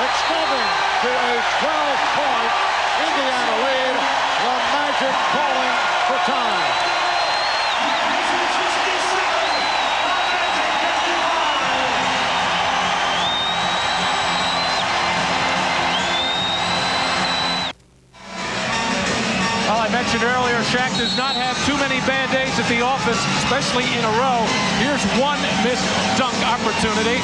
extending to a 12-point Indiana lead. The Magic calling for time. Well, I mentioned earlier, Shaq does not have too many bad days at the office, especially in a row. Here's one missed dunk opportunity.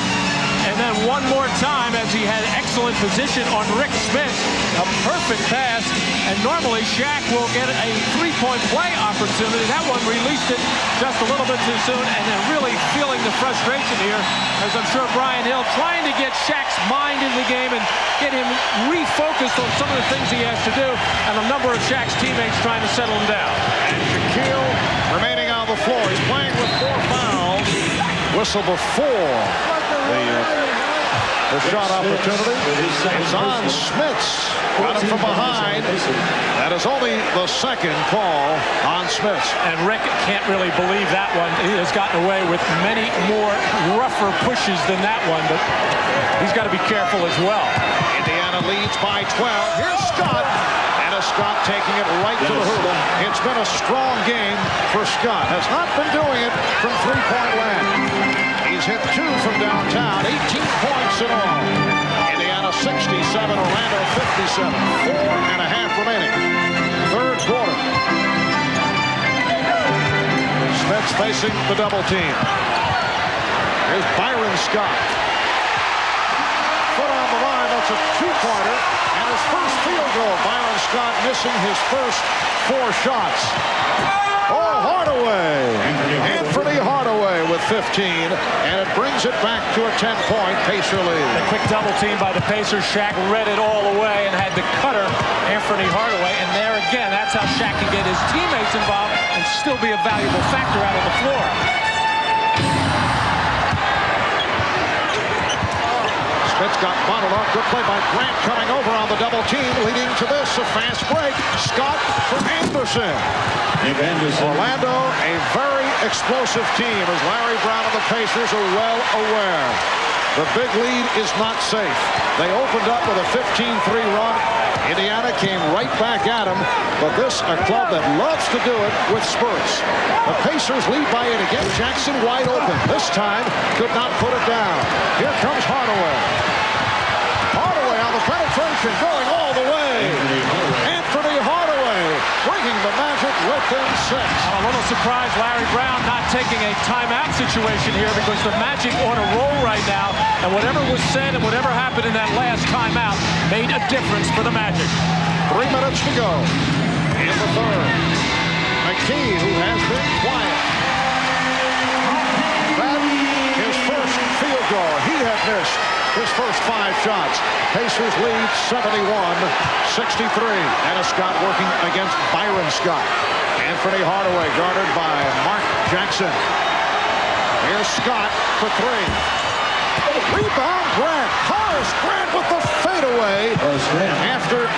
And then one more time as he had excellent position on Rick Smith. A perfect pass. And normally Shaq will get a 3-point play opportunity. That one released it just a little bit too soon. And then really feeling the frustration here, as I'm sure Brian Hill trying to get Shaq's mind in the game and get him refocused on some of the things he has to do. And a number of Shaq's teammates trying to settle him down. And Shaquille remaining on the floor. He's playing with 4 fouls. Whistle before the shot opportunity. It's on Smits. Got him from behind. That is only the second call on Smits. And Rick can't really believe that one. He has gotten away with many more rougher pushes than that one, but he's got to be careful as well. Indiana leads by 12. Here's Scott. And Scott taking it right to the hoop. It's been a strong game for Scott. Has not been doing it from 3-point land. He's hit 2 from downtown. 18 points in all. Indiana 67, Orlando 57. 4.5 remaining. Third quarter. Smith's facing the double team. Here's Byron Scott. Foot on the line. That's a 2-pointer. And his first field goal. Byron Scott missing his first 4 shots. Oh, Hardaway. Anthony Hardaway with 15. And it brings it back to a 10-point Pacer lead. A quick double team by the Pacers. Shaq read it all away and had the cutter, Anthony Hardaway. And there again, that's how Shaq can get his teammates involved and still be a valuable factor out on the floor. Smits got bottled up. Good play by Grant coming over on the double team, leading to this, a fast break. Scott from Anderson. Orlando, a very explosive team, as Larry Brown and the Pacers are well aware. The big lead is not safe. They opened up with a 15-3 run. Indiana came right back at them, but this a club that loves to do it with spurts. The Pacers lead by 8 again. Jackson wide open. This time could not put it down. Here comes Hardaway. Hardaway on the penetration, going all the way. Anthony Hardaway bringing the Magic within 6. I'm a little surprised Larry Brown not taking a timeout situation here, because the Magic on a roll right now, and whatever was said and whatever happened in that last timeout made a difference for the Magic. 3 minutes to go in the third. McKee, who has been quiet. That his first field goal. He had missed his first 5 shots. Pacers lead 71-63. Dennis Scott working against Byron Scott. Anthony Hardaway guarded by Mark Jackson. Here's Scott for 3. Rebound Grant. Horace Grant with the fadeaway. After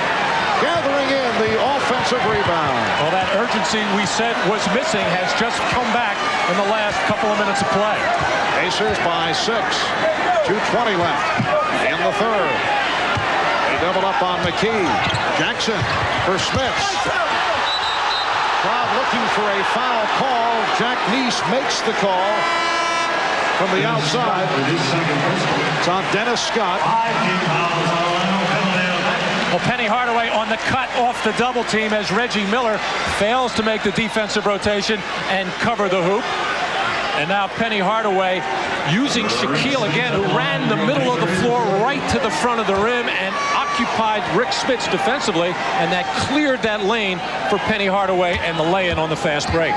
gathering in the offensive rebound. Well, that urgency we said was missing has just come back in the last couple of minutes of play. Pacers by 6. 2:20 left in the third. They double up on McKee. Jackson for Smith. Crowd looking for a foul call. Jack Neese makes the call from the outside. It's on Dennis Scott. Well, Penny Hardaway on the cut off the double team as Reggie Miller fails to make the defensive rotation and cover the hoop. And now Penny Hardaway using Shaquille again, who ran the middle of the floor right to the front of the rim and occupied Rick Smits defensively, and that cleared that lane for Penny Hardaway and the lay-in on the fast break.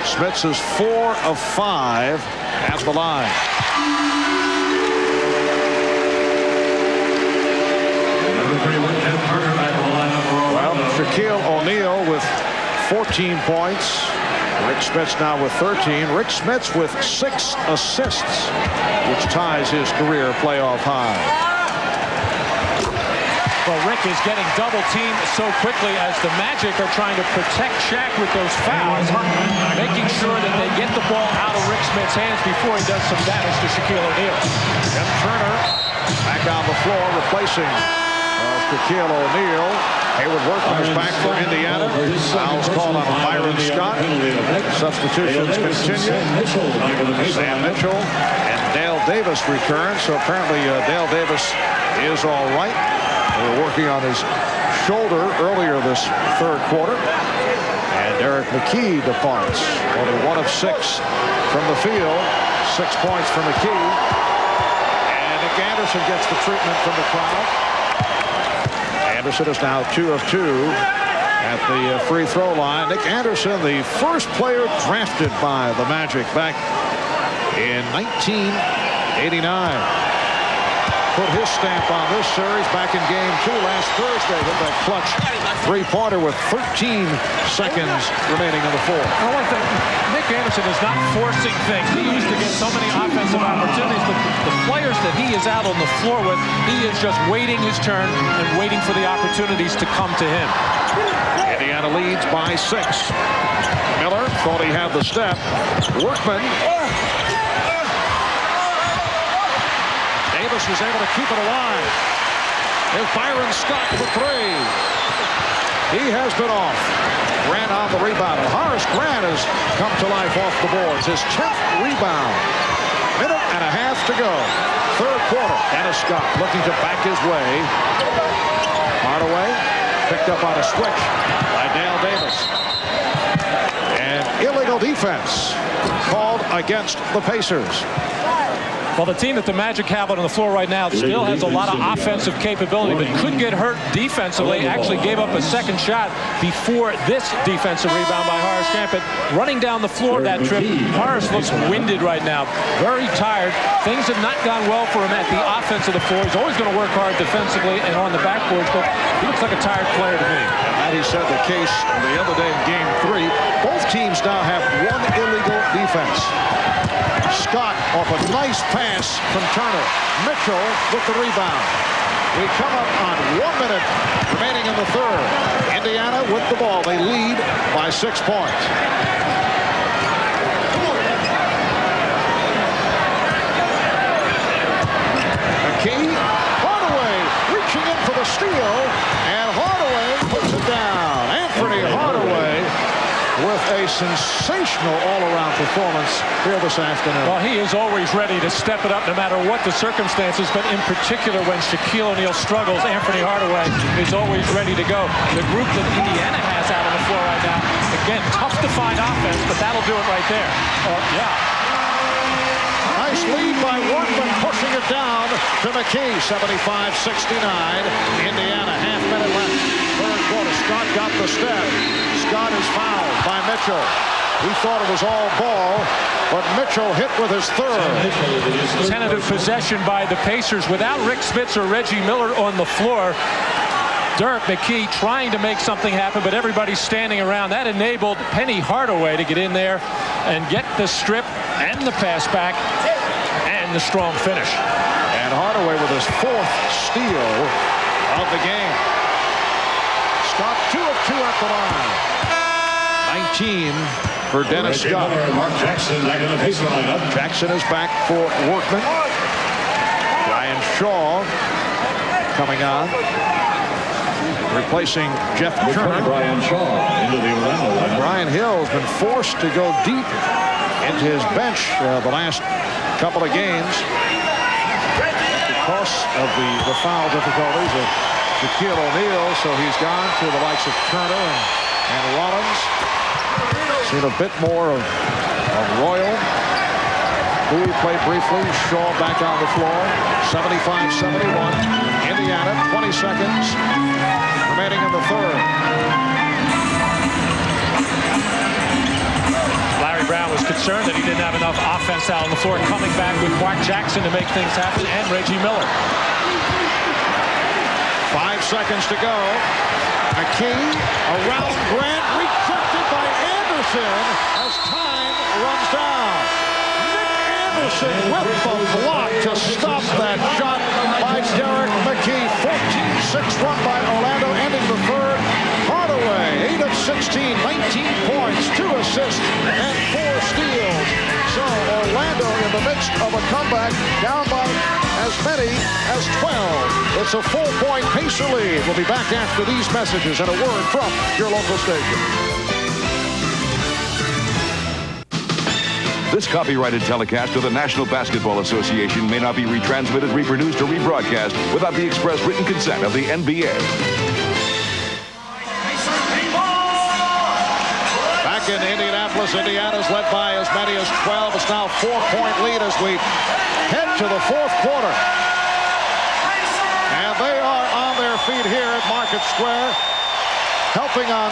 Smits is 4 of 5 at the line. Well, Shaquille O'Neal with 14 points. Rick Smits now with 13. Rick Smits with 6 assists, which ties his career playoff high. Well, Rick is getting double teamed so quickly as the Magic are trying to protect Shaq with those fouls, making sure that they get the ball out of Rick Smits' hands before he does some damage to Shaquille O'Neal. Tim Turner back on the floor replacing Shaquille O'Neal. Hayward Workman is back for Indiana. Fouls called on Byron Scott. Substitutions continue. Sam Mitchell and Dale Davis return. So apparently Dale Davis is all right. They were working on his shoulder earlier this third quarter. And Derek McKee departs. Only 1 of 6 from the field. 6 points for McKee. And Nick Anderson gets the treatment from the crowd. Anderson is now 2 of 2 at the free throw line. Nick Anderson, the first player drafted by the Magic back in 1989. Put his stamp on this series back in game 2 last Thursday with that clutch three-pointer with 13 seconds remaining in the fourth. Nick Anderson is not forcing things. He used to get so many offensive opportunities, but the players that he is out on the floor with, he is just waiting his turn and waiting for the opportunities to come to him. Indiana leads by 6. Miller thought he had the step. Workman. Davis was able to keep it alive. Here's Byron Scott for 3. He has been off. Grant on the rebound. Horace Grant has come to life off the boards. His 10th rebound. Minute and a half to go. Third quarter. Dennis Scott looking to back his way. Hardaway picked up on a switch by Dale Davis. And illegal defense called against the Pacers. Well, the team that the Magic have on the floor right now still has a lot of offensive capability, but could get hurt defensively. Actually gave up a second shot before this defensive rebound by Horace Grant. But running down the floor that trip, Horace looks winded right now. Very tired. Things have not gone well for him at the offense of the floor. He's always going to work hard defensively and on the backboards, but he looks like a tired player to me. And that he said the case the other day in game 3. Both teams now have 1 illegal defense. Scott off a nice pass from Turner. Mitchell with the rebound. We come up on 1 minute remaining in the third. Indiana with the ball. They lead by 6 points. sensational all-around performance here this afternoon. Well, he is always ready to step it up no matter what the circumstances, but in particular when Shaquille O'Neal struggles, Anthony Hardaway is always ready to go. The group that Indiana has out on the floor right now, again, tough to find offense, but that'll do it right there. Nice lead by Workman, pushing it down to McKee, 75-69. Indiana, half-minute left. Third quarter, Scott got the step. Scott is fouled by Mitchell. He thought it was all ball, but Mitchell hit with his third. Tentative possession by the Pacers without Rick Smits or Reggie Miller on the floor. Dirk McKee trying to make something happen, but everybody's standing around. That enabled Penny Hardaway to get in there and get the strip and the pass back and the strong finish. And Hardaway with his fourth steal of the game. Scott 2 of 2 at the line. 19 for Dennis Scott. Mark Jackson back in the Pacer lineup. Jackson is back for Workman. Brian Shaw coming on, replacing Jeff Turner. Brian Shaw into the Orlando lineup. Brian Hill has been forced to go deep into his bench the last couple of games because of the foul difficulties of Shaquille O'Neal, so he's gone to the likes of Turner and Rollins. Seen a bit more of Royal. Bowie played briefly. Shaw back on the floor. 75-71. Indiana, 20 seconds remaining in the third. Larry Brown was concerned that he didn't have enough offense out on the floor, coming back with Mark Jackson to make things happen, and Reggie Miller. 5 seconds to go. McKee around Grant, rejected by Anderson as time runs down. Nick Anderson with the block to stop that shot by Derek McKee. 14-6 run by Orlando, ending the third. Hardaway, 8 of 16, 19 points, 2 assists, and 4 steals. So Orlando in the midst of a comeback, down by as many as 12. It's a 4-point Pacer lead. We'll be back after these messages and a word from your local station. This copyrighted telecast of the National Basketball Association may not be retransmitted, reproduced, or rebroadcast without the express written consent of the NBA. Back in Indianapolis, Indiana's led by as many as 12. It's now a 4-point lead as we head to the fourth quarter. And they are on their feet here at Market Square, helping on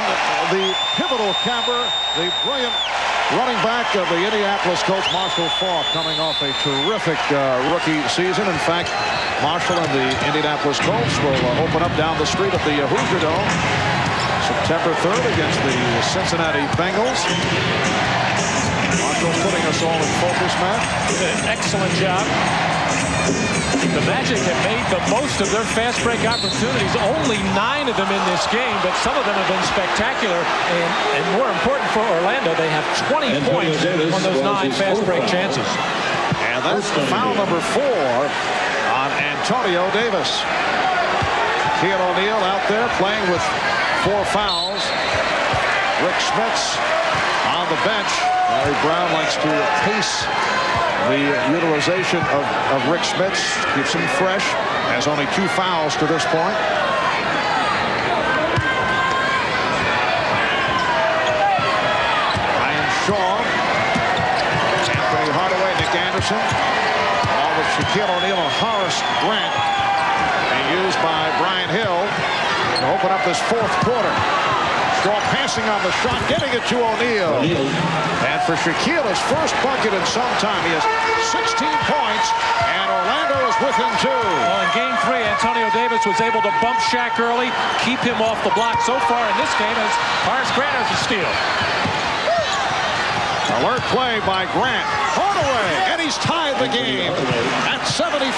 the pivotal camber, the brilliant running back of the Indianapolis coach, Marshall Faulk, coming off a terrific rookie season. In fact, Marshall and the Indianapolis Colts will open up down the street at the Hoosier Dome September 3rd against the Cincinnati Bengals. Marshall putting us all in focus, Matt. Excellent job. The Magic have made the most of their fast break opportunities. Only 9 of them in this game, but some of them have been spectacular. And more important for Orlando, they have 20 points on those 9 fast break chances. And that's foul number 4 on Antonio Davis. Shaquille O'Neal out there playing with 4 fouls. Rick Smits on the bench. Larry Brown likes to pace the utilization of Rick Smits, keeps him fresh, has only 2 fouls to this point. Brian Shaw, Anthony Hardaway, Nick Anderson, all with Shaquille O'Neal and Horace Grant being used by Brian Hill to open up this fourth quarter. Shaw passing on the shot, getting it to O'Neal. And for Shaquille, his first bucket in some time. He has 16 points, and Orlando is with him too. Well, in Game 3, Antonio Davis was able to bump Shaq early, keep him off the block. So far in this game, as Horace Grant has a steal. Alert play by Grant. Hardaway, and he's tied the game at 75.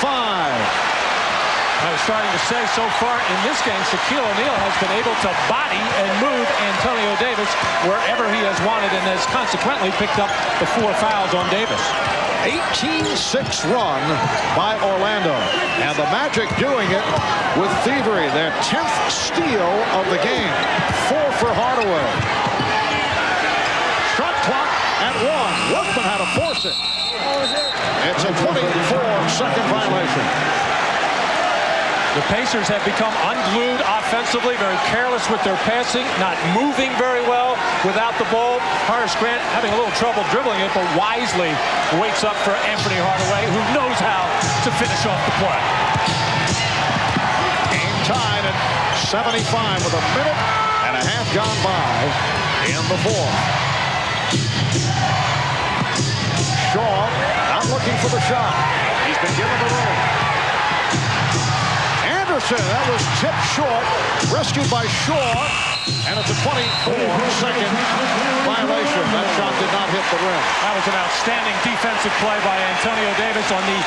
I was starting to say, so far in this game, Shaquille O'Neal has been able to body and move Antonio Davis wherever he has wanted, and has consequently picked up the 4 fouls on Davis. 18-6 run by Orlando, and the Magic doing it with thievery. Their 10th steal of the game. 4 for Hardaway. Shot one. Workman had to force it. It's a 24-second violation. The Pacers have become unglued offensively, very careless with their passing, not moving very well without the ball. Horace Grant having a little trouble dribbling it, but wisely waits up for Anthony Hardaway, who knows how to finish off the play. Game tied at 75 with a minute and a half gone by in the fourth. Shaw not looking for the shot. He's been given the room. Anderson, that was tipped short, rescued by Shaw, and it's a 24-second violation. That shot did not hit the rim. That was an outstanding defensive play by Antonio Davis on the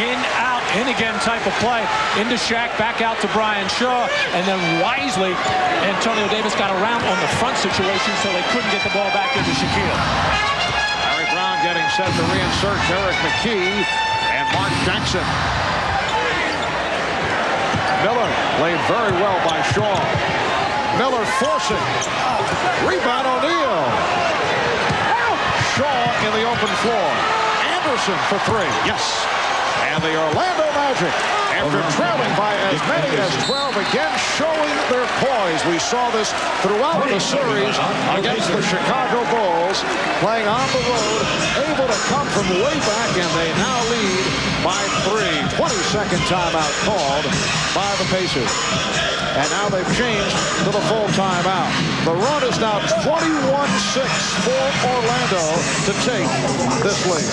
in-out, in-again type of play. Into Shaq, back out to Brian Shaw, and then wisely, Antonio Davis got around on the front situation so they couldn't get the ball back into Shaquille. Larry Brown getting set to reinsert Derek McKee and Mark Jackson. Miller played very well by Shaw. Miller forcing. Rebound O'Neal. Shaw in the open floor. Anderson for three. Yes. And the Orlando Magic, after trailing by as many as 12, again showing their poise. We saw this throughout the series against the Chicago Bulls, playing on the road, able to come from way back, and they now lead by 3. 22nd timeout called by the Pacers. And now they've changed to the full timeout. The run is now 21-6 for Orlando to take this lead.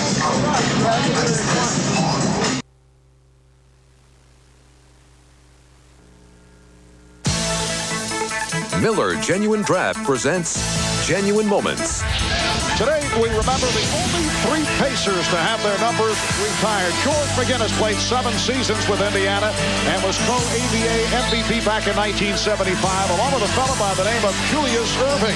Miller Genuine Draft presents Genuine Moments. Today, we remember the only 3 Pacers to have their numbers retired. George McGinnis played 7 seasons with Indiana and was co-ABA MVP back in 1975, along with a fellow by the name of Julius Erving.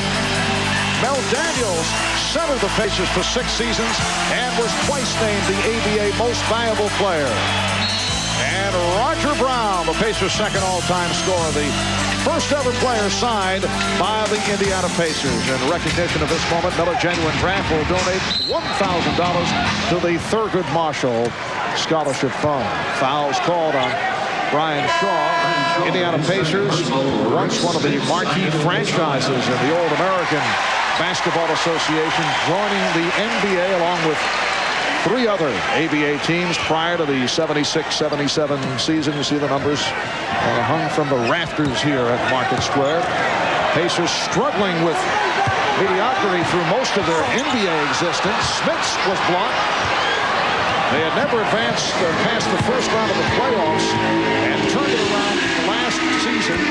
Mel Daniels centered the Pacers for 6 seasons and was twice named the ABA Most Valuable Player. And Roger Brown, the Pacers' second all-time scorer, the first ever player signed by the Indiana Pacers. In recognition of this moment, Miller Genuine Draft will donate $1,000 to the Thurgood Marshall Scholarship Fund. Fouls called on Brian Shaw. Indiana Pacers, once one of the marquee franchises in the Old American Basketball Association, joining the NBA along with 3 other ABA teams prior to the 76-77 season. You see the numbers hung from the rafters here at Market Square. Pacers struggling with mediocrity through most of their NBA existence. Smits was blocked. They had never advanced past the first round of the playoffs and turned it around last season,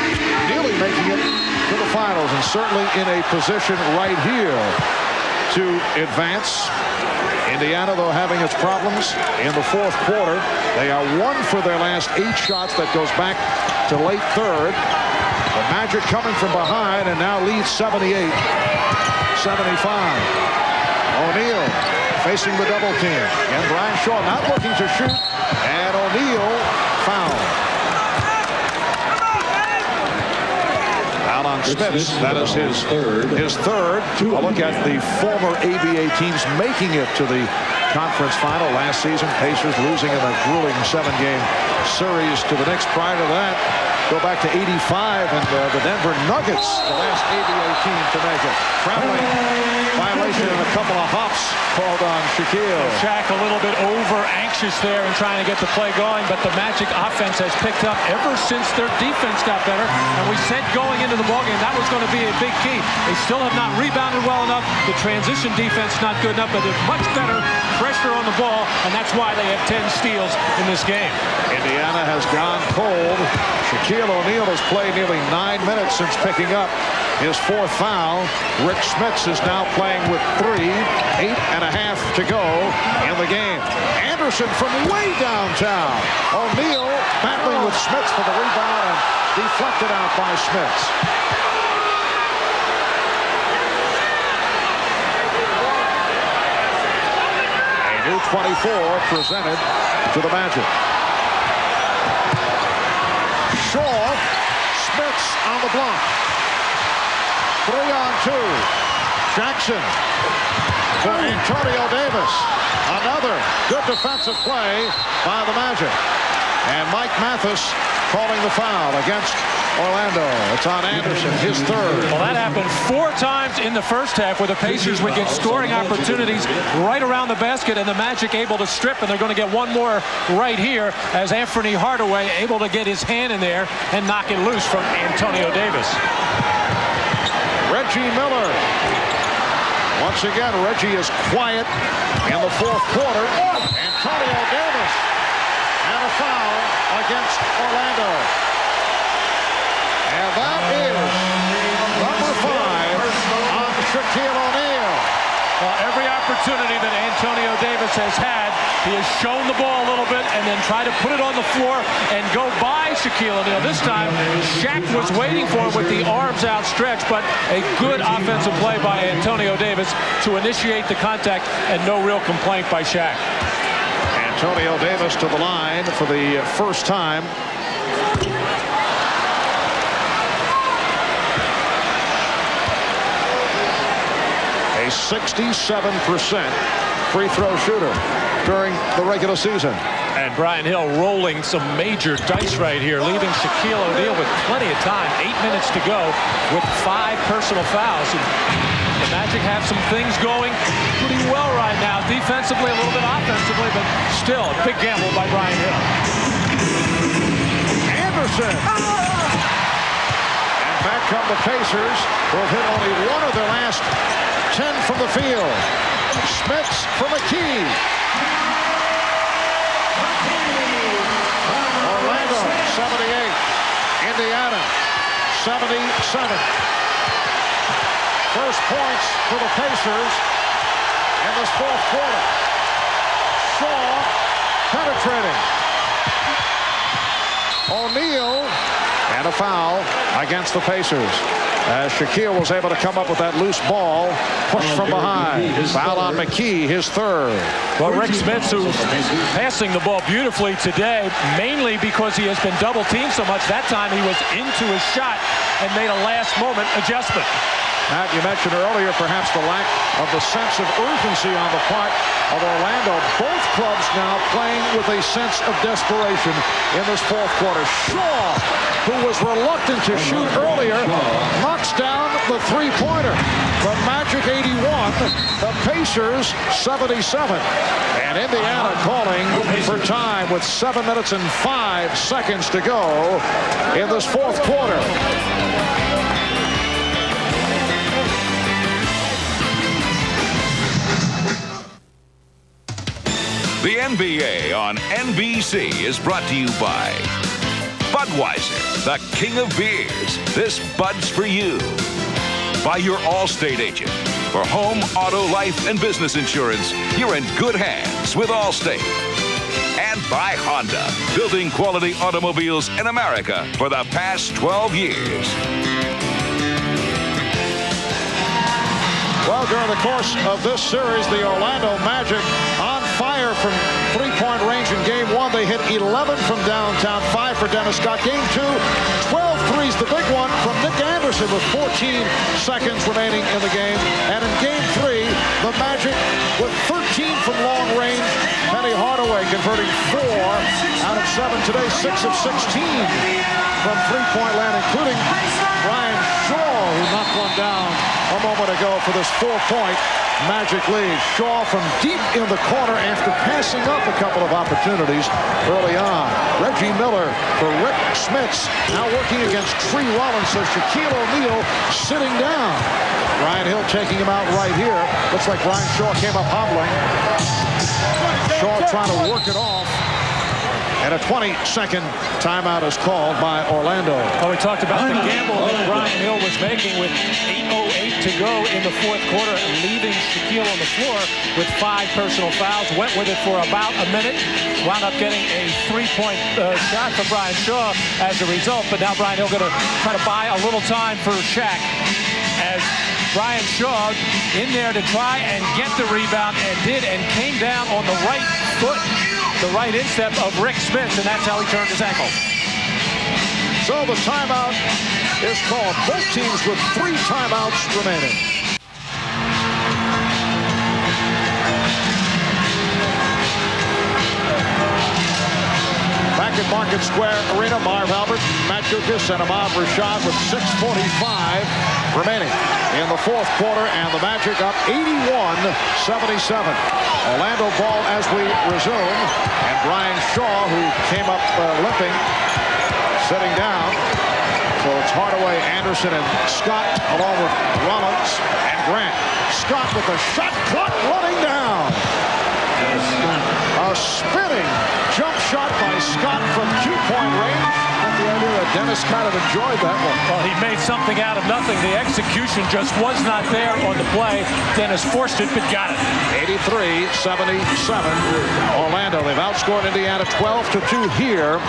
nearly making it to the finals, and certainly in a position right here to advance. Indiana, though, having its problems in the fourth quarter. They are 1 for their last 8 shots. That goes back to late third. The Magic coming from behind and now leads 78-75. O'Neal facing the double team. And Brian Shaw not looking to shoot. And O'Neal fouled. On Smits, that is his third. A look at the former ABA teams making it to the conference final last season. Pacers losing in a grueling 7-game series to the Knicks. Prior to that, go back to 85 and the Denver Nuggets, the last ABA team to make it. Traveling violation and a couple of hops called on Shaquille. Shaq a little bit over anxious there and trying to get the play going, but the Magic offense has picked up ever since their defense got better. And we said going into the ballgame that was going to be a big key. They still have not rebounded well enough. The transition defense not good enough, but they're much better pressure on the ball, and that's why they have 10 steals in this game. Indiana has gone cold. Shaquille O'Neal has played nearly 9 minutes since picking up his 4th foul. Rick Smits is now playing with 3, 8.5 to go in the game. Anderson from way downtown. O'Neal battling with Smits for the rebound and deflected out by Smits. A new 24 presented to the Magic. Shaw, Smits on the block. 3 on 2. Jackson for Antonio Davis. Another good defensive play by the Magic. And Mike Mathis calling the foul against Orlando. It's on Anderson, his third. Well, that happened 4 times in the first half where the Pacers would get scoring opportunities right around the basket and the Magic able to strip, and they're going to get one more right here as Anthony Hardaway able to get his hand in there and knock it loose from Antonio Davis. Reggie Miller. Once again, Reggie is quiet in the fourth quarter. Antonio Davis and a foul against Orlando. And that is number 5 on Shaquille O'Neal. Well, every opportunity that Antonio Davis has had, he has shown the ball a little bit and then tried to put it on the floor and go by Shaquille O'Neal. This time, Shaq was waiting for him with the arms outstretched, but a good offensive play by Antonio Davis to initiate the contact and no real complaint by Shaq. Antonio Davis to the line for the first time. A 67% free throw shooter during the regular season. And Brian Hill rolling some major dice right here, leaving Shaquille O'Neal with plenty of time, 8 minutes to go with 5 personal fouls. And the Magic have some things going pretty well right now, defensively, a little bit offensively, but still a big gamble by Brian Hill. Anderson. And back come the Pacers, who have hit only one of their last 10 from the field. Smits for McKee. Orlando, 78. Indiana, 77. First points for the Pacers in this fourth quarter. Shaw penetrating. O'Neal and a foul against the Pacers. As Shaquille was able to come up with that loose ball, pushed from behind. Foul on McKee, his third. Well, Rick Smits, who's passing the ball beautifully today, mainly because he has been double teamed so much. That time he was into his shot and made a last-moment adjustment. Matt, you mentioned earlier perhaps the lack of the sense of urgency on the part of Orlando. Both clubs now playing with a sense of desperation in this fourth quarter. Shaw, who was reluctant to shoot earlier, knocks down the three-pointer. The Magic 81, the Pacers 77. And Indiana calling for time with 7 minutes and 5 seconds to go in this fourth quarter. The NBA on NBC is brought to you by Budweiser, the king of beers. This Bud's for you. By your Allstate agent. For home, auto, life, and business insurance, you're in good hands with Allstate. And by Honda, building quality automobiles in America for the past 12 years. Well, during the course of this series, the Orlando Magic on fire from three-point range in Game 1. They hit 11 from downtown, 5 for Dennis Scott. Game 2, 12 threes, the big one from Nick Anderson with 14 seconds remaining in the game. And in Game 3, the Magic with 13 from long range. Penny Hardaway converting 4 out of 7 today, 6 of 16 from three-point land, including Brian Shaw, who knocked one down a moment ago for this 4-point Magic lead. Shaw from deep in the corner after passing up a couple of opportunities early on. Reggie Miller for Rick Smits, now working against Tree Rollins, so Shaquille O'Neal sitting down. Brian Hill taking him out right here. Looks like Brian Shaw came up hobbling. Shaw trying to work it off. And a 20-second timeout is called by Orlando. Well, we talked about the gamble that Brian Hill was making with 8:08 to go in the fourth quarter and leaving Shaquille on the floor with 5 personal fouls. Went with it for about a minute. Wound up getting a 3-point shot for Brian Shaw as a result. But now Brian Hill going to try to buy a little time for Shaq as Brian Shaw in there to try and get the rebound and did, and came down on the right foot. The right instep of Rick Smits, and that's how he turned his ankle. So the timeout is called. Both teams with 3 timeouts remaining. Market Square Arena. Marv Albert, Matt Dukas, and Ahmad Rashad with 6:45 remaining in the fourth quarter, and the Magic up 81-77. Orlando ball as we resume, and Brian Shaw, who came up limping, sitting down. So it's Hardaway, Anderson, and Scott, along with Rollins and Grant. Scott with the shot clock running down. A spinning jump shot by Scott from two-point range. Got the idea that Dennis kind of enjoyed that one. Well, he made something out of nothing. The execution just was not there on the play. Dennis forced it, but got it. 83-77. Orlando, they've outscored Indiana 12-2 here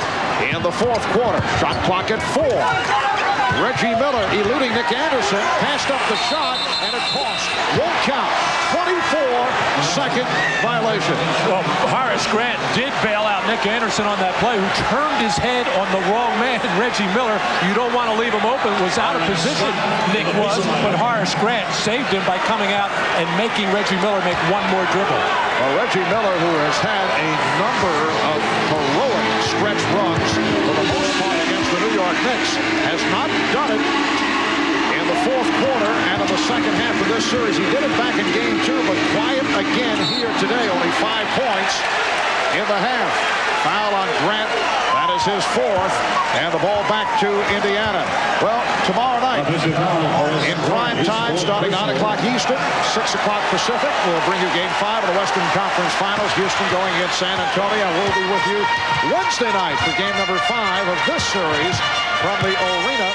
in the fourth quarter. Shot clock at 4. Reggie Miller eluding Nick Anderson. Passed up the shot, and it cost. Won't count. 24-second violation. Well, Horace Grant did bail out Nick Anderson on that play, who turned his head on the wrong man. Reggie Miller, you don't want to leave him open, was out of position, Nick was, but Horace Grant saved him by coming out and making Reggie Miller make one more dribble. Well, Reggie Miller, who has had a number of heroic stretch runs for the most part against the New York Knicks, has not done it in the fourth quarter and in the second half of this series. He did it back in game 2, but quiet again here today. Only 5 points in the half. Foul on Grant. That is his 4th. And the ball back to Indiana. Well, tomorrow night in prime time, starting 9 o'clock Eastern, 6 o'clock Pacific, we'll bring you game 5 of the Western Conference Finals. Houston going against San Antonio. We'll be with you Wednesday night for game number 5 of this series from the arena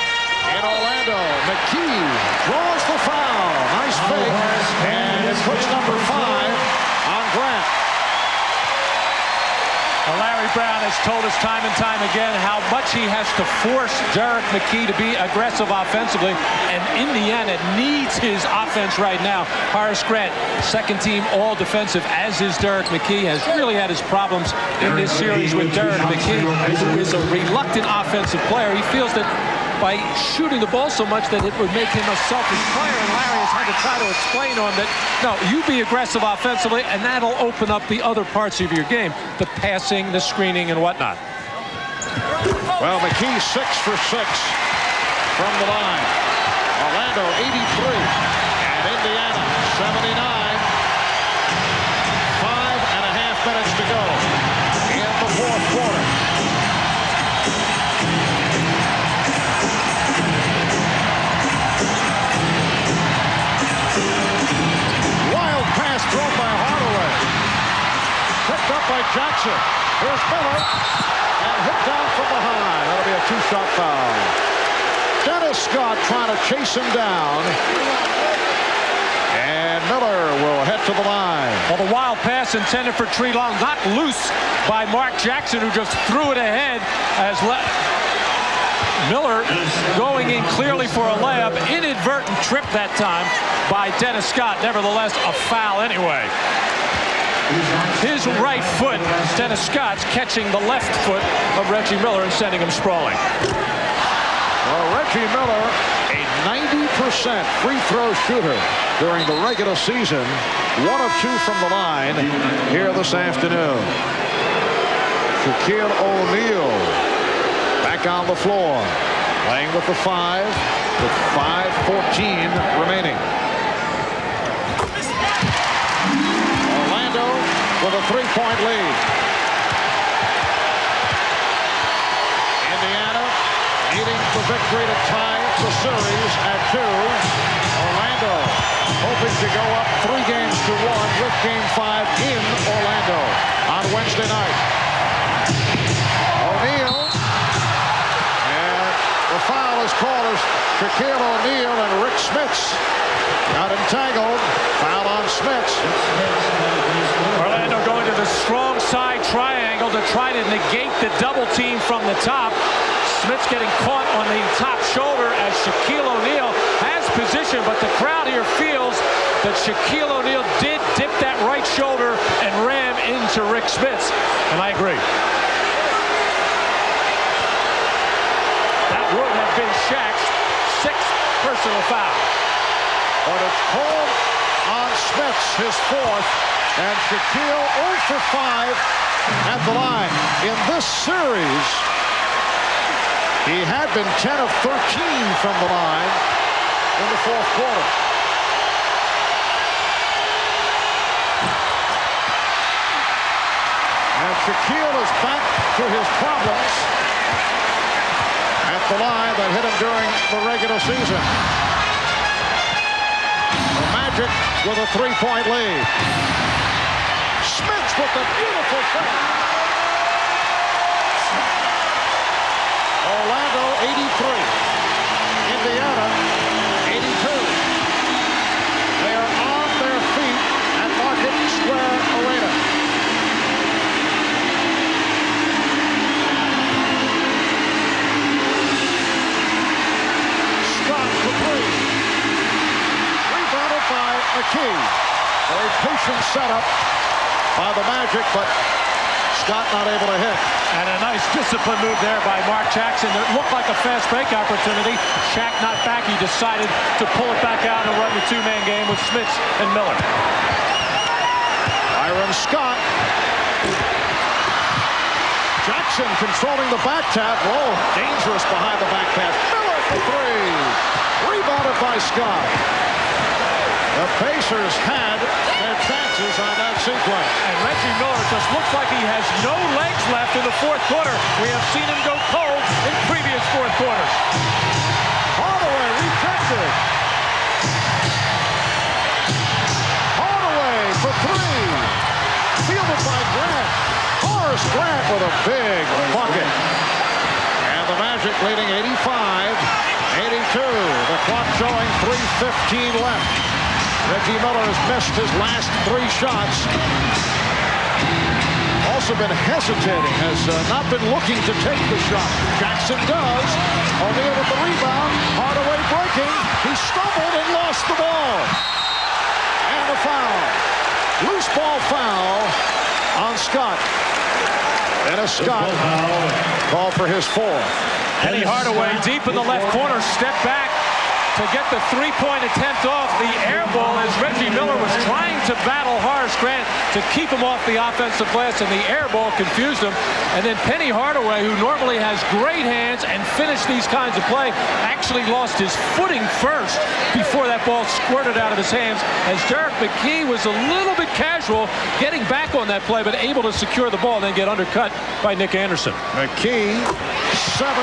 in Orlando. McKee draws the foul. Nice fake. And it puts number 5 on Grant. Well, Larry Brown has told us time and time again how much he has to force Derek McKee to be aggressive offensively, and Indiana needs his offense right now. Horace Grant, second team all-defensive, as is Derek McKee, has really had his problems in this series with Derek McKee, who is a reluctant offensive player. He feels that by shooting the ball so much that it would make him a selfish player, and Larry has had to try to explain to him that, no, you be aggressive offensively, and that'll open up the other parts of your game, the passing, the screening, and whatnot. Well, McKee 6 for 6 from the line. Orlando 83 and Indiana 79. 5.5 minutes to go in the fourth quarter. Thrown by Hardaway. Picked up by Jackson. Here's Miller. And hit down from behind. That'll be a 2-shot foul. Dennis Scott trying to chase him down. And Miller will head to the line. Well, the wild pass intended for Tree Long, not loose by Mark Jackson, who just threw it ahead as Miller going in clearly for a layup. Inadvertent trip that time by Dennis Scott. Nevertheless, a foul anyway. His right foot, Dennis Scott's catching the left foot of Reggie Miller and sending him sprawling. Well, Reggie Miller, a 90% free throw shooter during the regular season. 1 of 2 from the line here this afternoon. Shaquille O'Neal back on the floor, playing with the 5 with 5:14 remaining. Orlando with a 3-point lead. Indiana needing the victory to tie the series at 2. Orlando hoping to go up 3 games to 1 with game 5 in Orlando on Wednesday night. O'Neal. The foul is called as Shaquille O'Neal and Rick Smits got entangled. Foul on Smits. Orlando going to the strong side triangle to try to negate the double team from the top. Smits getting caught on the top shoulder as Shaquille O'Neal has position, but the crowd here feels that Shaquille O'Neal did dip that right shoulder and ram into Rick Smits, and I agree. Would have been Shaq's 6th personal foul. But it's called on Smits, his 4th, and Shaquille 0 for 5 at the line. In this series, he had been 10 of 13 from the line in the fourth quarter. And Shaquille is back to his problems at the line that hit him during the regular season. The Magic with a 3-point lead. Smits with the beautiful finish. Orlando 83. Indiana 82. They are on their feet at Market Square Arena. Scott for three. Rebounded by McKee. Very patient setup by the Magic, but Scott not able to hit. And a nice discipline move there by Mark Jackson. It looked like a fast break opportunity. Shaq not back. He decided to pull it back out and run the two-man game with Smits and Miller. Byron Scott. Jackson controlling the back tap. Whoa, dangerous behind the back pass. Miller for three. Rebounded by Scott. The Pacers had their chances on that sequence. And Reggie Miller just looks like he has no legs left in the fourth quarter. We have seen him go cold in previous fourth quarters. Hardaway rejected. Hardaway for three. Fielded by Grant. Horace Grant with a big bucket. And the Magic leading 85-82. The clock showing 3:15 left. Reggie Miller has missed his last three shots. Also been hesitating, has not been looking to take the shot. Jackson does. O'Neal with the rebound. Hardaway breaking. He stumbled and lost the ball. And a foul. Loose ball foul on Scott. Dennis Scott called for his fourth. Penny Hardaway deep in the left corner, step back to get the three-point attempt off. The air ball as Reggie Miller was trying to battle Horace Grant to keep him off the offensive glass, and the air ball confused him. And then Penny Hardaway, who normally has great hands and finished these kinds of play, actually lost his footing first before that ball squirted out of his hands, as Derek McKee was a little bit casual getting back on that play, but able to secure the ball and then get undercut by Nick Anderson. McKee 7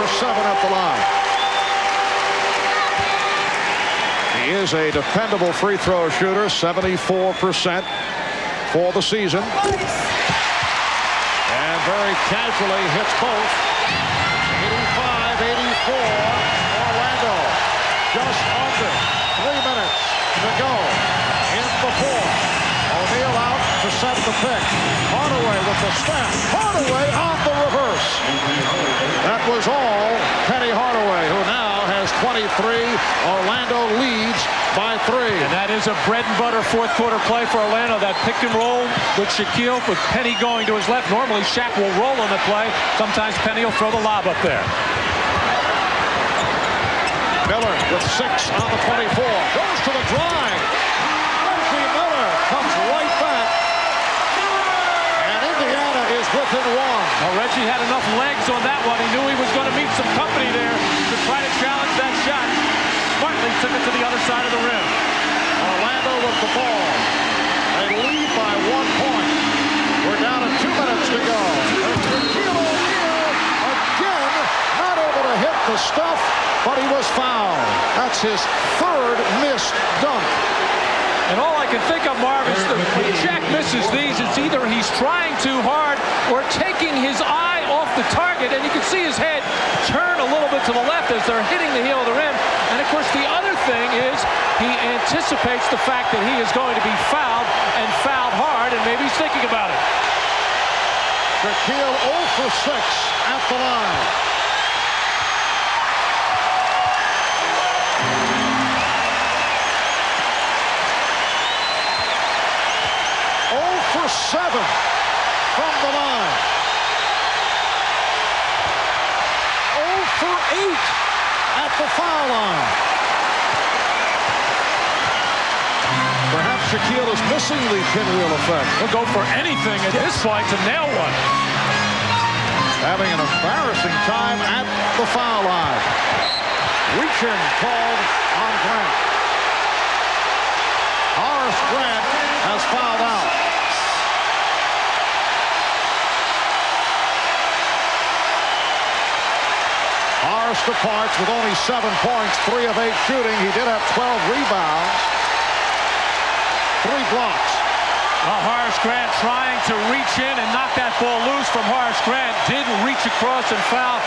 for 7 at the line. He is a dependable free throw shooter, 74% for the season. And very casually hits both. 85-84, Orlando. Just under 3 minutes to go in the fourth. O'Neal out to set the pick. Hardaway with the step. Hardaway on the reverse. That was all Penny Hardaway, who now has 23. Orlando leads by 3. And that is a bread and butter fourth quarter play for Orlando. That pick and roll with Shaquille, with Penny going to his left. Normally Shaq will roll on the play. Sometimes Penny will throw the lob up there. Miller with 6 on the 24. Goes to the drive. Reggie Miller comes right back. And Indiana is within 1. Well, Reggie had enough legs on that one. He knew he was going to meet some company there to try to challenge that shot. Smartly took it to the other side of the rim. Orlando with the ball. They lead by 1 point. We're down to 2 minutes to go. Shaquille O'Neal again not able to hit the stuff, but he was fouled. That's his 3rd missed dunk. And all I can think of, Marv, is that when Shaq misses these, it's either he's trying too hard or taking his eye off the target, and you can see his head turn a little bit to the left as they're hitting the heel of the rim. And of course, the other thing is he anticipates the fact that he is going to be fouled, and fouled hard, and maybe he's thinking about it. Shaquille 0 for 6 at the line. For 7 from the line. 0 for 8 at the foul line. Perhaps Shaquille is missing the pinwheel effect. He'll go for anything at this point to nail one. Having an embarrassing time at the foul line. Reaching called on Grant. Horace Grant has fouled out. Horace departs with only 7 points, 3 of 8 shooting. He did have 12 rebounds, 3 blocks. Horace Grant trying to reach in and knock that ball loose from Horace Grant. Did reach across and foul.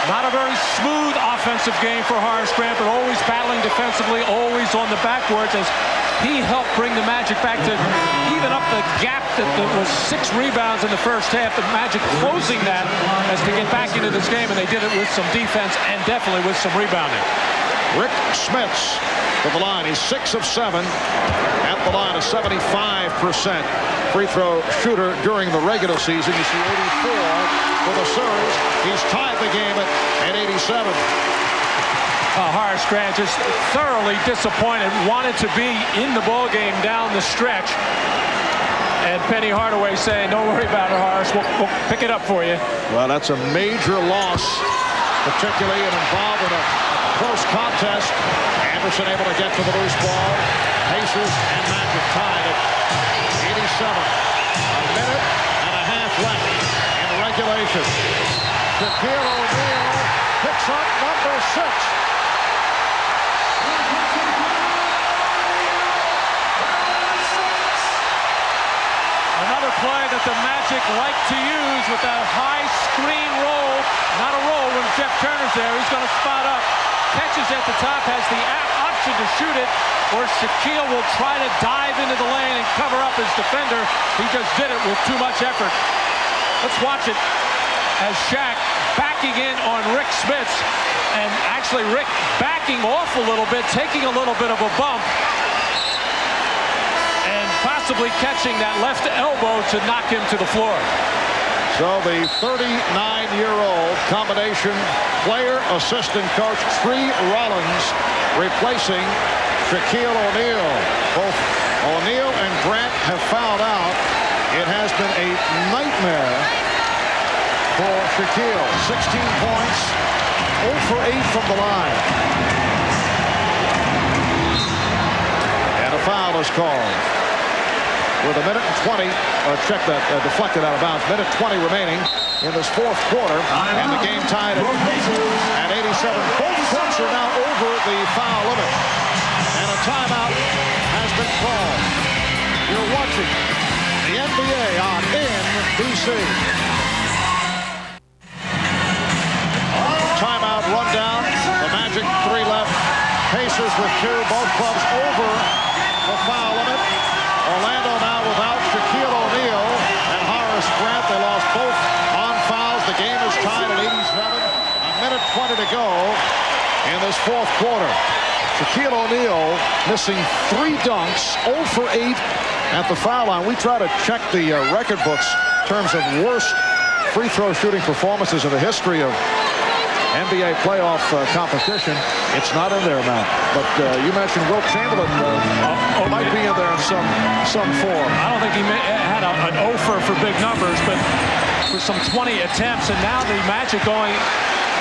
Not a very smooth offensive game for Horace Grant, but always battling defensively, always on the backboards as he helped bring the Magic back to even up the gap that was 6 rebounds in the first half. The Magic closing that as to get back into this game, and they did it with some defense and definitely with some rebounding. Rick Smits to the line. He's 6 of 7 at the line, a 75% free throw shooter during the regular season. You see 84 for the Spurs. He's tied the game at 87. Horace Grant just thoroughly disappointed, wanted to be in the ball game down the stretch. And Penny Hardaway saying, don't worry about it, Horace, we'll pick it up for you. Well, that's a major loss, particularly involved in a close contest. Anderson able to get to the loose ball. Pacers and Magic tied at 87. A minute and a half left in regulation. Shaquille O'Neal picks up number 6. Another play that the Magic like to use with that high screen roll. Not a roll when Jeff Turner's there. He's going to spot up. Catches at the top, has the option to shoot it, or Shaquille will try to dive into the lane and cover up his defender. He just did it with too much effort. Let's watch it as Shaq backing in on Rick Smits, and actually Rick backing off a little bit, taking a little bit of a bump, and possibly catching that left elbow to knock him to the floor. So the 39-year-old combination player, assistant coach Tree Rollins replacing Shaquille O'Neal. Both O'Neal and Grant have fouled out. It has been a nightmare for Shaquille. 16 points, 0 for 8 from the line. And a foul is called. With a minute and 20, check that, deflected out of bounds. Minute 20 remaining in this fourth quarter, and the game tied at 87. Both clubs are now over the foul limit, and a timeout has been called. You're watching the NBA on NBC. Timeout rundown. The Magic 3 left. Pacers with 2. Both clubs over the foul limit. Orlando now without Shaquille O'Neal and Horace Grant. They lost both on fouls. The game is tied at 87. A minute 20 to go in this fourth quarter. Shaquille O'Neal missing 3 dunks, 0 for 8 at the foul line. We try to check the record books in terms of worst free throw shooting performances in the history of NBA playoff competition. It's not in there, Matt. But you mentioned Wilt Chamberlain might be in there in some form. I don't think he had an 0 for big numbers, but for some 20 attempts, and now the Magic going,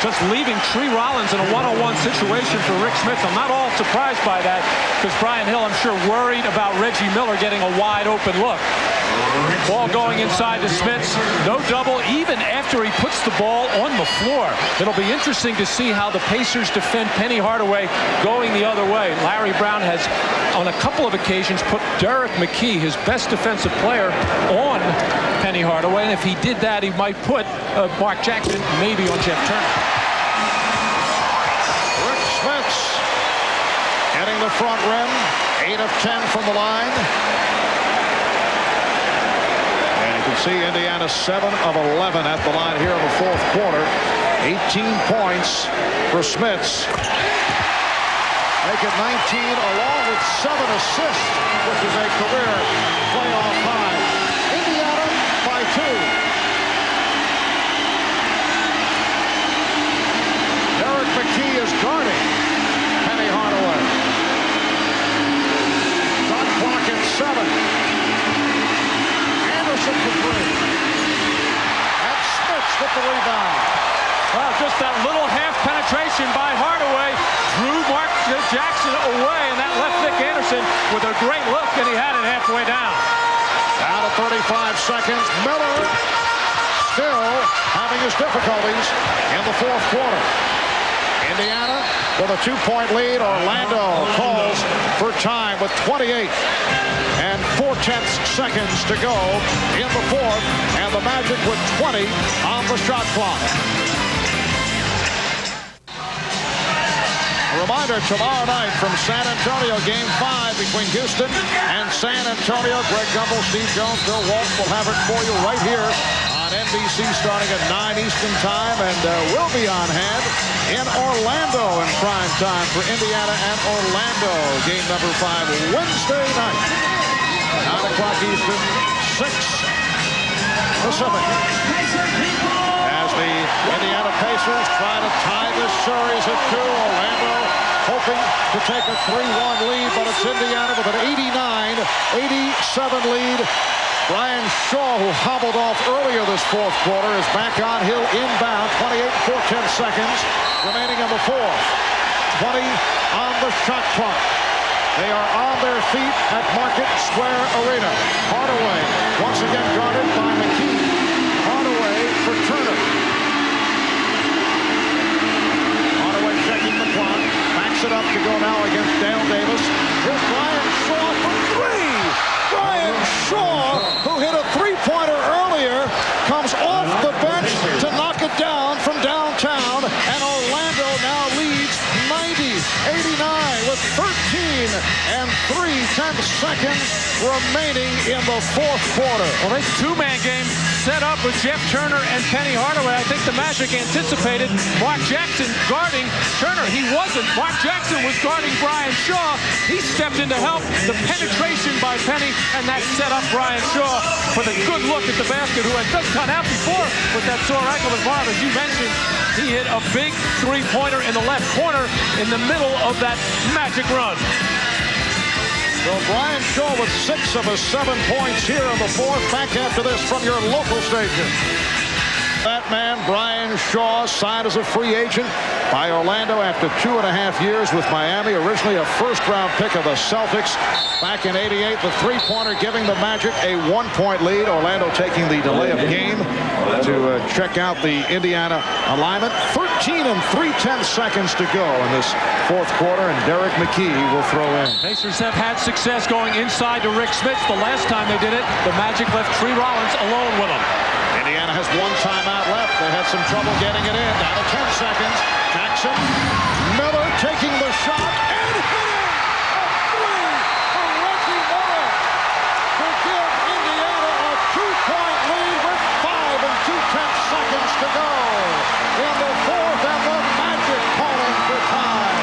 just leaving Tree Rollins in a one-on-one situation for Rick Smits. I'm not all surprised by that, because Brian Hill, I'm sure, worried about Reggie Miller getting a wide open look. Ball going inside to Smits. No double, even after he puts the ball on the floor. It'll be interesting to see how the Pacers defend Penny Hardaway going the other way. Larry Brown has, on a couple of occasions, put Derek McKee, his best defensive player, on Penny Hardaway. And if he did that, he might put Mark Jackson maybe on Jeff Turner. Rick Smits getting the front rim. 8 of 10 from the line. See Indiana 7 of 11 at the line here in the fourth quarter. 18 points for Smits. Make it 19 along with 7 assists, which is a career playoff high. Indiana by 2. Derek McKee is guarding Penny Hardaway. Shot clock at 7. just that little half penetration by Hardaway drew Mark Jackson away, and that left Nick Anderson with a great look, and he had it halfway down. Down to 35 seconds. Miller still having his difficulties in the fourth quarter. Indiana with a 2-point lead. Orlando calls for time with 28 and 4/10 seconds to go in the fourth, and the Magic with 20 on the shot clock. A reminder, tomorrow night from San Antonio, Game 5 between Houston and San Antonio. Greg Gumbel, Steve Jones, Bill Walsh will have it for you right here on NBC starting at 9 Eastern time, and we'll be on hand in Orlando in prime time for Indiana and Orlando. Game number 5 Wednesday night, 9 o'clock Eastern, 6 Pacific. As the Indiana Pacers try to tie this series at 2, Orlando hoping to take a 3-1 lead, but it's Indiana with an 89-87 lead. Brian Shaw, who hobbled off earlier this fourth quarter, is back on Hill inbound. 28 4/10 seconds remaining in the fourth. 20 on the shot clock. They are on their feet at Market Square Arena. Hardaway once again guarded by McKee. Hardaway for Turner. Hardaway checking the clock. Backs it up to go now against Dale Davis. Here's Brian Shaw for 3. Brian Shaw, who hit a three-pointer earlier, comes off the bench to knock it down from downtown, and Orlando now leads 90-89 with 13 and 3/10 seconds remaining in the fourth quarter. Well, this two-man game set up with Jeff Turner and Penny Hardaway. I think the Magic anticipated Mark Jackson guarding Turner. He wasn't. Mark Jackson was guarding Brian Shaw. He stepped in to help. The penetration by Penny, and that set up Brian Shaw for the good look at the basket, who had just gone out before with that sore ankle. As Marv, as you mentioned, he hit a big three-pointer in the left corner in the middle of that Magic run. So Brian Shaw with 6 of his 7 points here in the fourth. Back after this from your local station. That man, Brian Shaw, signed as a free agent by Orlando after 2.5 years with Miami. Originally a first-round pick of the Celtics back in '88. The three-pointer giving the Magic a 1-point lead. Orlando taking the delay of game to check out the Indiana alignment. 13 and 3/10 seconds to go in this fourth quarter, and Derek McKee will throw in. Pacers have had success going inside to Rick Smits. The last time they did it, the Magic left Tree Rollins alone with them. Indiana has 1 timeout left. They had some trouble getting it in. Down to 10 seconds. Jackson. Miller taking the shot and hitting a 3 for Reggie Miller to give Indiana a 2-point lead with 5 and 2/10 seconds to go in the fourth, and the Magic calling for time.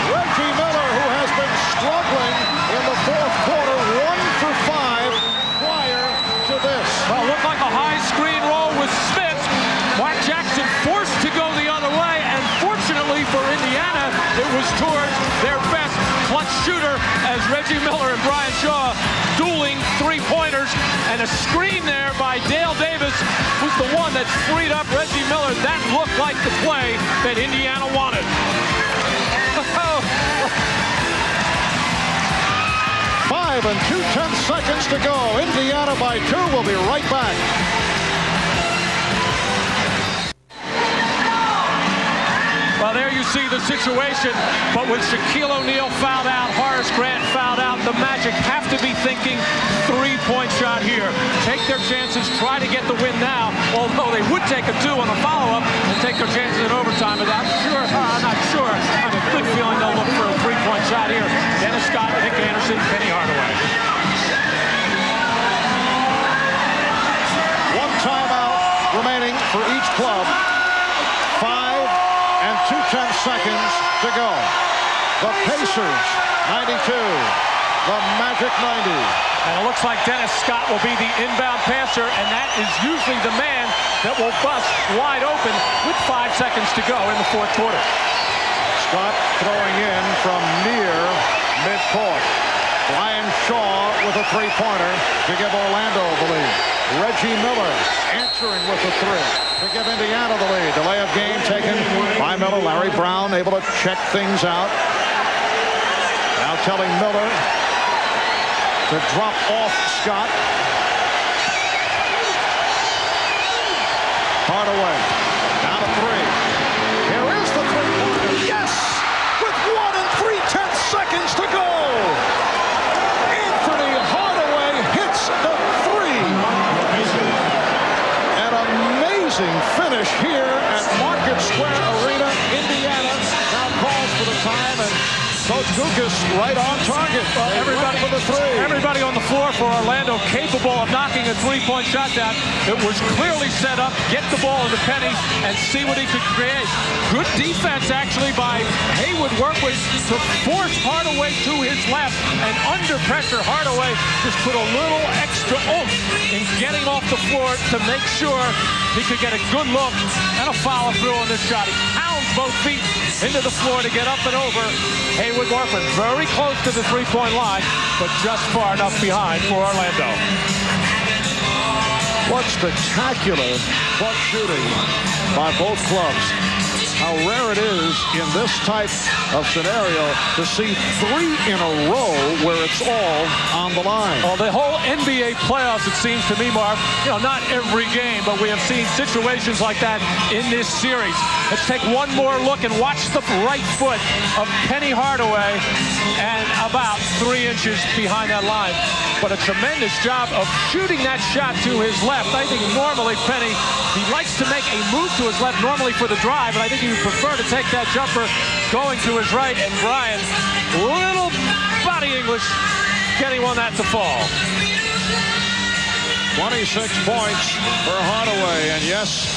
Reggie Miller, who has been struggling in the fourth quarter, 1 for 5 prior to this. Well, it looked like a high screen roll with Smits. Mark Jackson forced to go the other way, and fortunately for Indiana, it was towards their best clutch shooter as Reggie Miller and Brian Shaw dueling three-pointers, and a screen there by Dale Davis was the one that freed up Reggie Miller. That looked like the play that Indiana wanted. 5 and 2/10 seconds to go. Indiana by 2. We'll be right back. Well, there you see the situation, but with Shaquille O'Neal fouled out, Horace Grant fouled out, the Magic have to be thinking 3-point shot here. Take their chances, try to get the win now, although they would take a 2 on the follow-up and take their chances in overtime. But I'm not sure. I have a good feeling they'll look for a 3-point shot here. Dennis Scott, Nick Anderson, Penny Hardaway. 1 timeout remaining for each club. 5 and 2/10 seconds to go. The Pacers 92, the Magic 90. And it looks like Dennis Scott will be the inbound passer, and that is usually the man that will bust wide open with 5 seconds to go in the fourth quarter. Scott throwing in from near midcourt. Brian Shaw with a three-pointer to give Orlando the lead. Reggie Miller answering with the three to give Indiana the lead. Delay of game taken by Miller. Larry Brown able to check things out. Now telling Miller to drop off Scott. Hardaway down to three. Here is the three-pointer. Yes! With 1 3/10 seconds to go. Anthony Hardaway hits the three. An amazing finish here at Market Square Arena. Indiana now calls for the time, and Coach Guokas right on target. Everybody on the floor for Orlando capable of knocking a three-point shot down. It was clearly set up. Get the ball into Penny and see what he could create. Good defense actually by Haywood Workwood to force Hardaway to his left, and under pressure Hardaway just put a little extra oomph in getting off the floor to make sure he could get a good look and a follow through on this shot. He pounds both feet into the floor to get up and over Haywood Workwood. Very close to the three-point line, but just far enough behind for Orlando. What spectacular clutch shooting by both clubs. How rare it is in this type of scenario to see three in a row where it's all on the line. Well, the whole NBA playoffs, it seems to me, Marv, not every game, but we have seen situations like that in this series. Let's take one more look and watch the right foot of Penny Hardaway, and about 3 inches behind that line. But a tremendous job of shooting that shot to his left. I think normally Penny, he likes to make a move to his left normally for the drive, and I think he would prefer to take that jumper going to his right. And Brian, little body English, getting on that to fall. 26 points for Hardaway, and yes,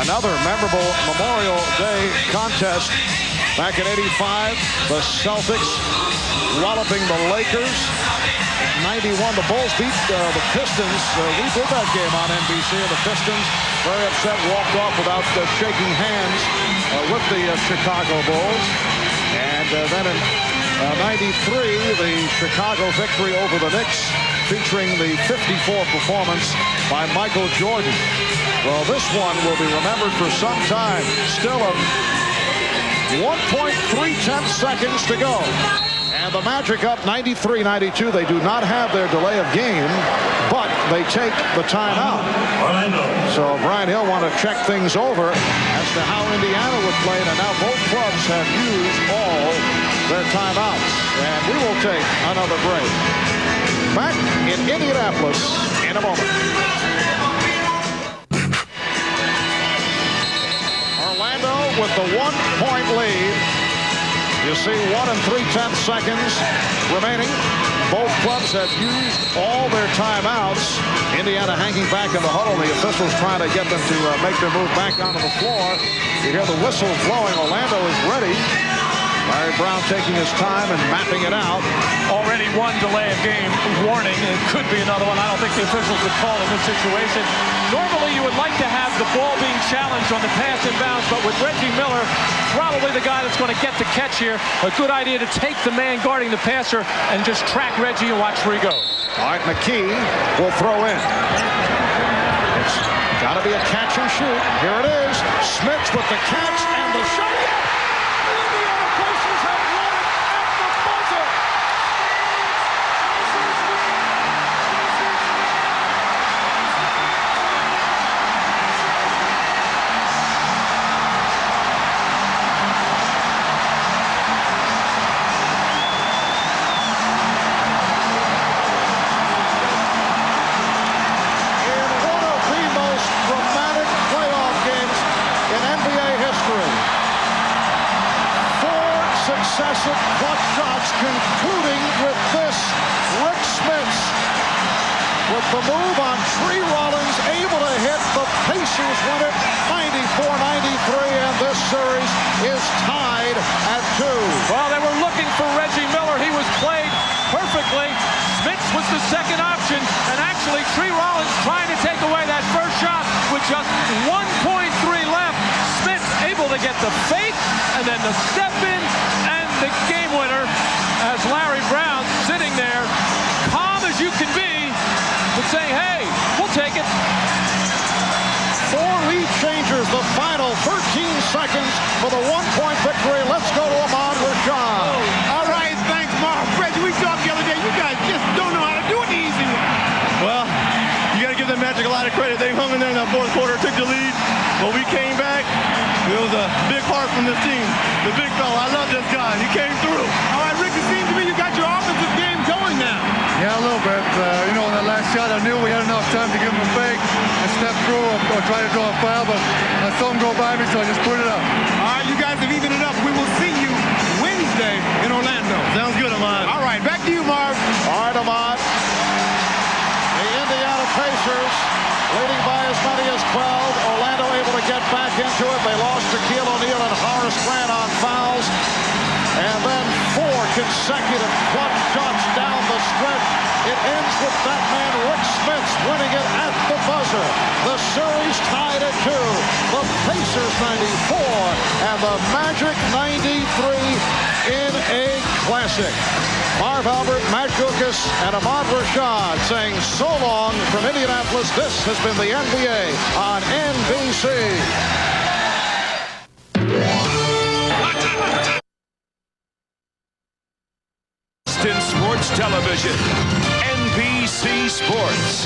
another memorable Memorial Day contest. Back in '85, the Celtics walloping the Lakers. 91, the Bulls beat the Pistons. We did that game on NBC, and the Pistons, very upset, walked off without shaking hands with the Chicago Bulls. And then in '93, the Chicago victory over the Knicks, featuring the 54 performance by Michael Jordan. Well, this one will be remembered for some time. Still a 1.3 seconds to go. And the Magic up 93-92. They do not have their delay of game, but they take the timeout. So Brian Hill want to check things over as to how Indiana would play. And now both clubs have used all their timeouts. And we will take another break. Back in Indianapolis in a moment. Orlando with the 1-point lead. You see 1 3/10 seconds remaining. Both clubs have used all their timeouts. Indiana hanging back in the huddle. The officials trying to get them to make their move back onto the floor. You hear the whistles blowing. Orlando is ready. Larry Brown taking his time and mapping it out. Already one delay of game warning. It could be another one. I don't think the officials would call in this situation. Normally you would like to have the ball being challenged on the pass inbounds, but with Reggie Miller, probably the guy that's going to get the catch here, a good idea to take the man guarding the passer and just track Reggie and watch where he goes. All right, McKee will throw in. It's got to be a catch and shoot. Here it is. Smith with the catch and the shot. Successive clutch shots, concluding with this. Rick Smith with the move on Tree Rollins, able to hit. The Pacers win it 94-93, and this series is tied at 2. Well, they were looking for Reggie Miller. He was played perfectly. Smith was the second option, and actually Tree Rollins trying to take away that first shot with just 1.3 left. Smith able to get the fake and then the step in and the game winner as Larry Brown sitting seconds for the one-point victory. Let's go to Ahmad Rashad. All right, thanks, Marv. Reggie, we talked the other day. You guys just don't know how to do it the easy way. Well, you got to give the Magic a lot of credit. They hung in there in that fourth quarter, took the lead. When we came back, it was a big heart from this team. The big fella, I love this guy. He came through. All right, Rick, it seems to me you got your offensive game going now. Yeah, a little bit. You know, in that last shot, I knew we had enough time to give him a fake and step through or try to draw a foul, but I saw him go by me, so I just put it up. All right, you guys have evened it up. We will see you Wednesday in Orlando. Sounds good, Ahmad. All right, back to you, Marv. All right, Ahmad. The Indiana Pacers leading by as many as 12. Orlando able to get back into it. They lost Shaquille O'Neal and Horace Grant on fouls. And then 4 consecutive clutch shots down the stretch. It ends with that man, Rick Smits, winning it at the buzzer. The series tied at 2. The Pacers 94 and the Magic 93 in a classic. Marv Albert, Matt Guokas, and Ahmad Rashad saying so long from Indianapolis. This has been the NBA on NBC. In sports television, NBC Sports.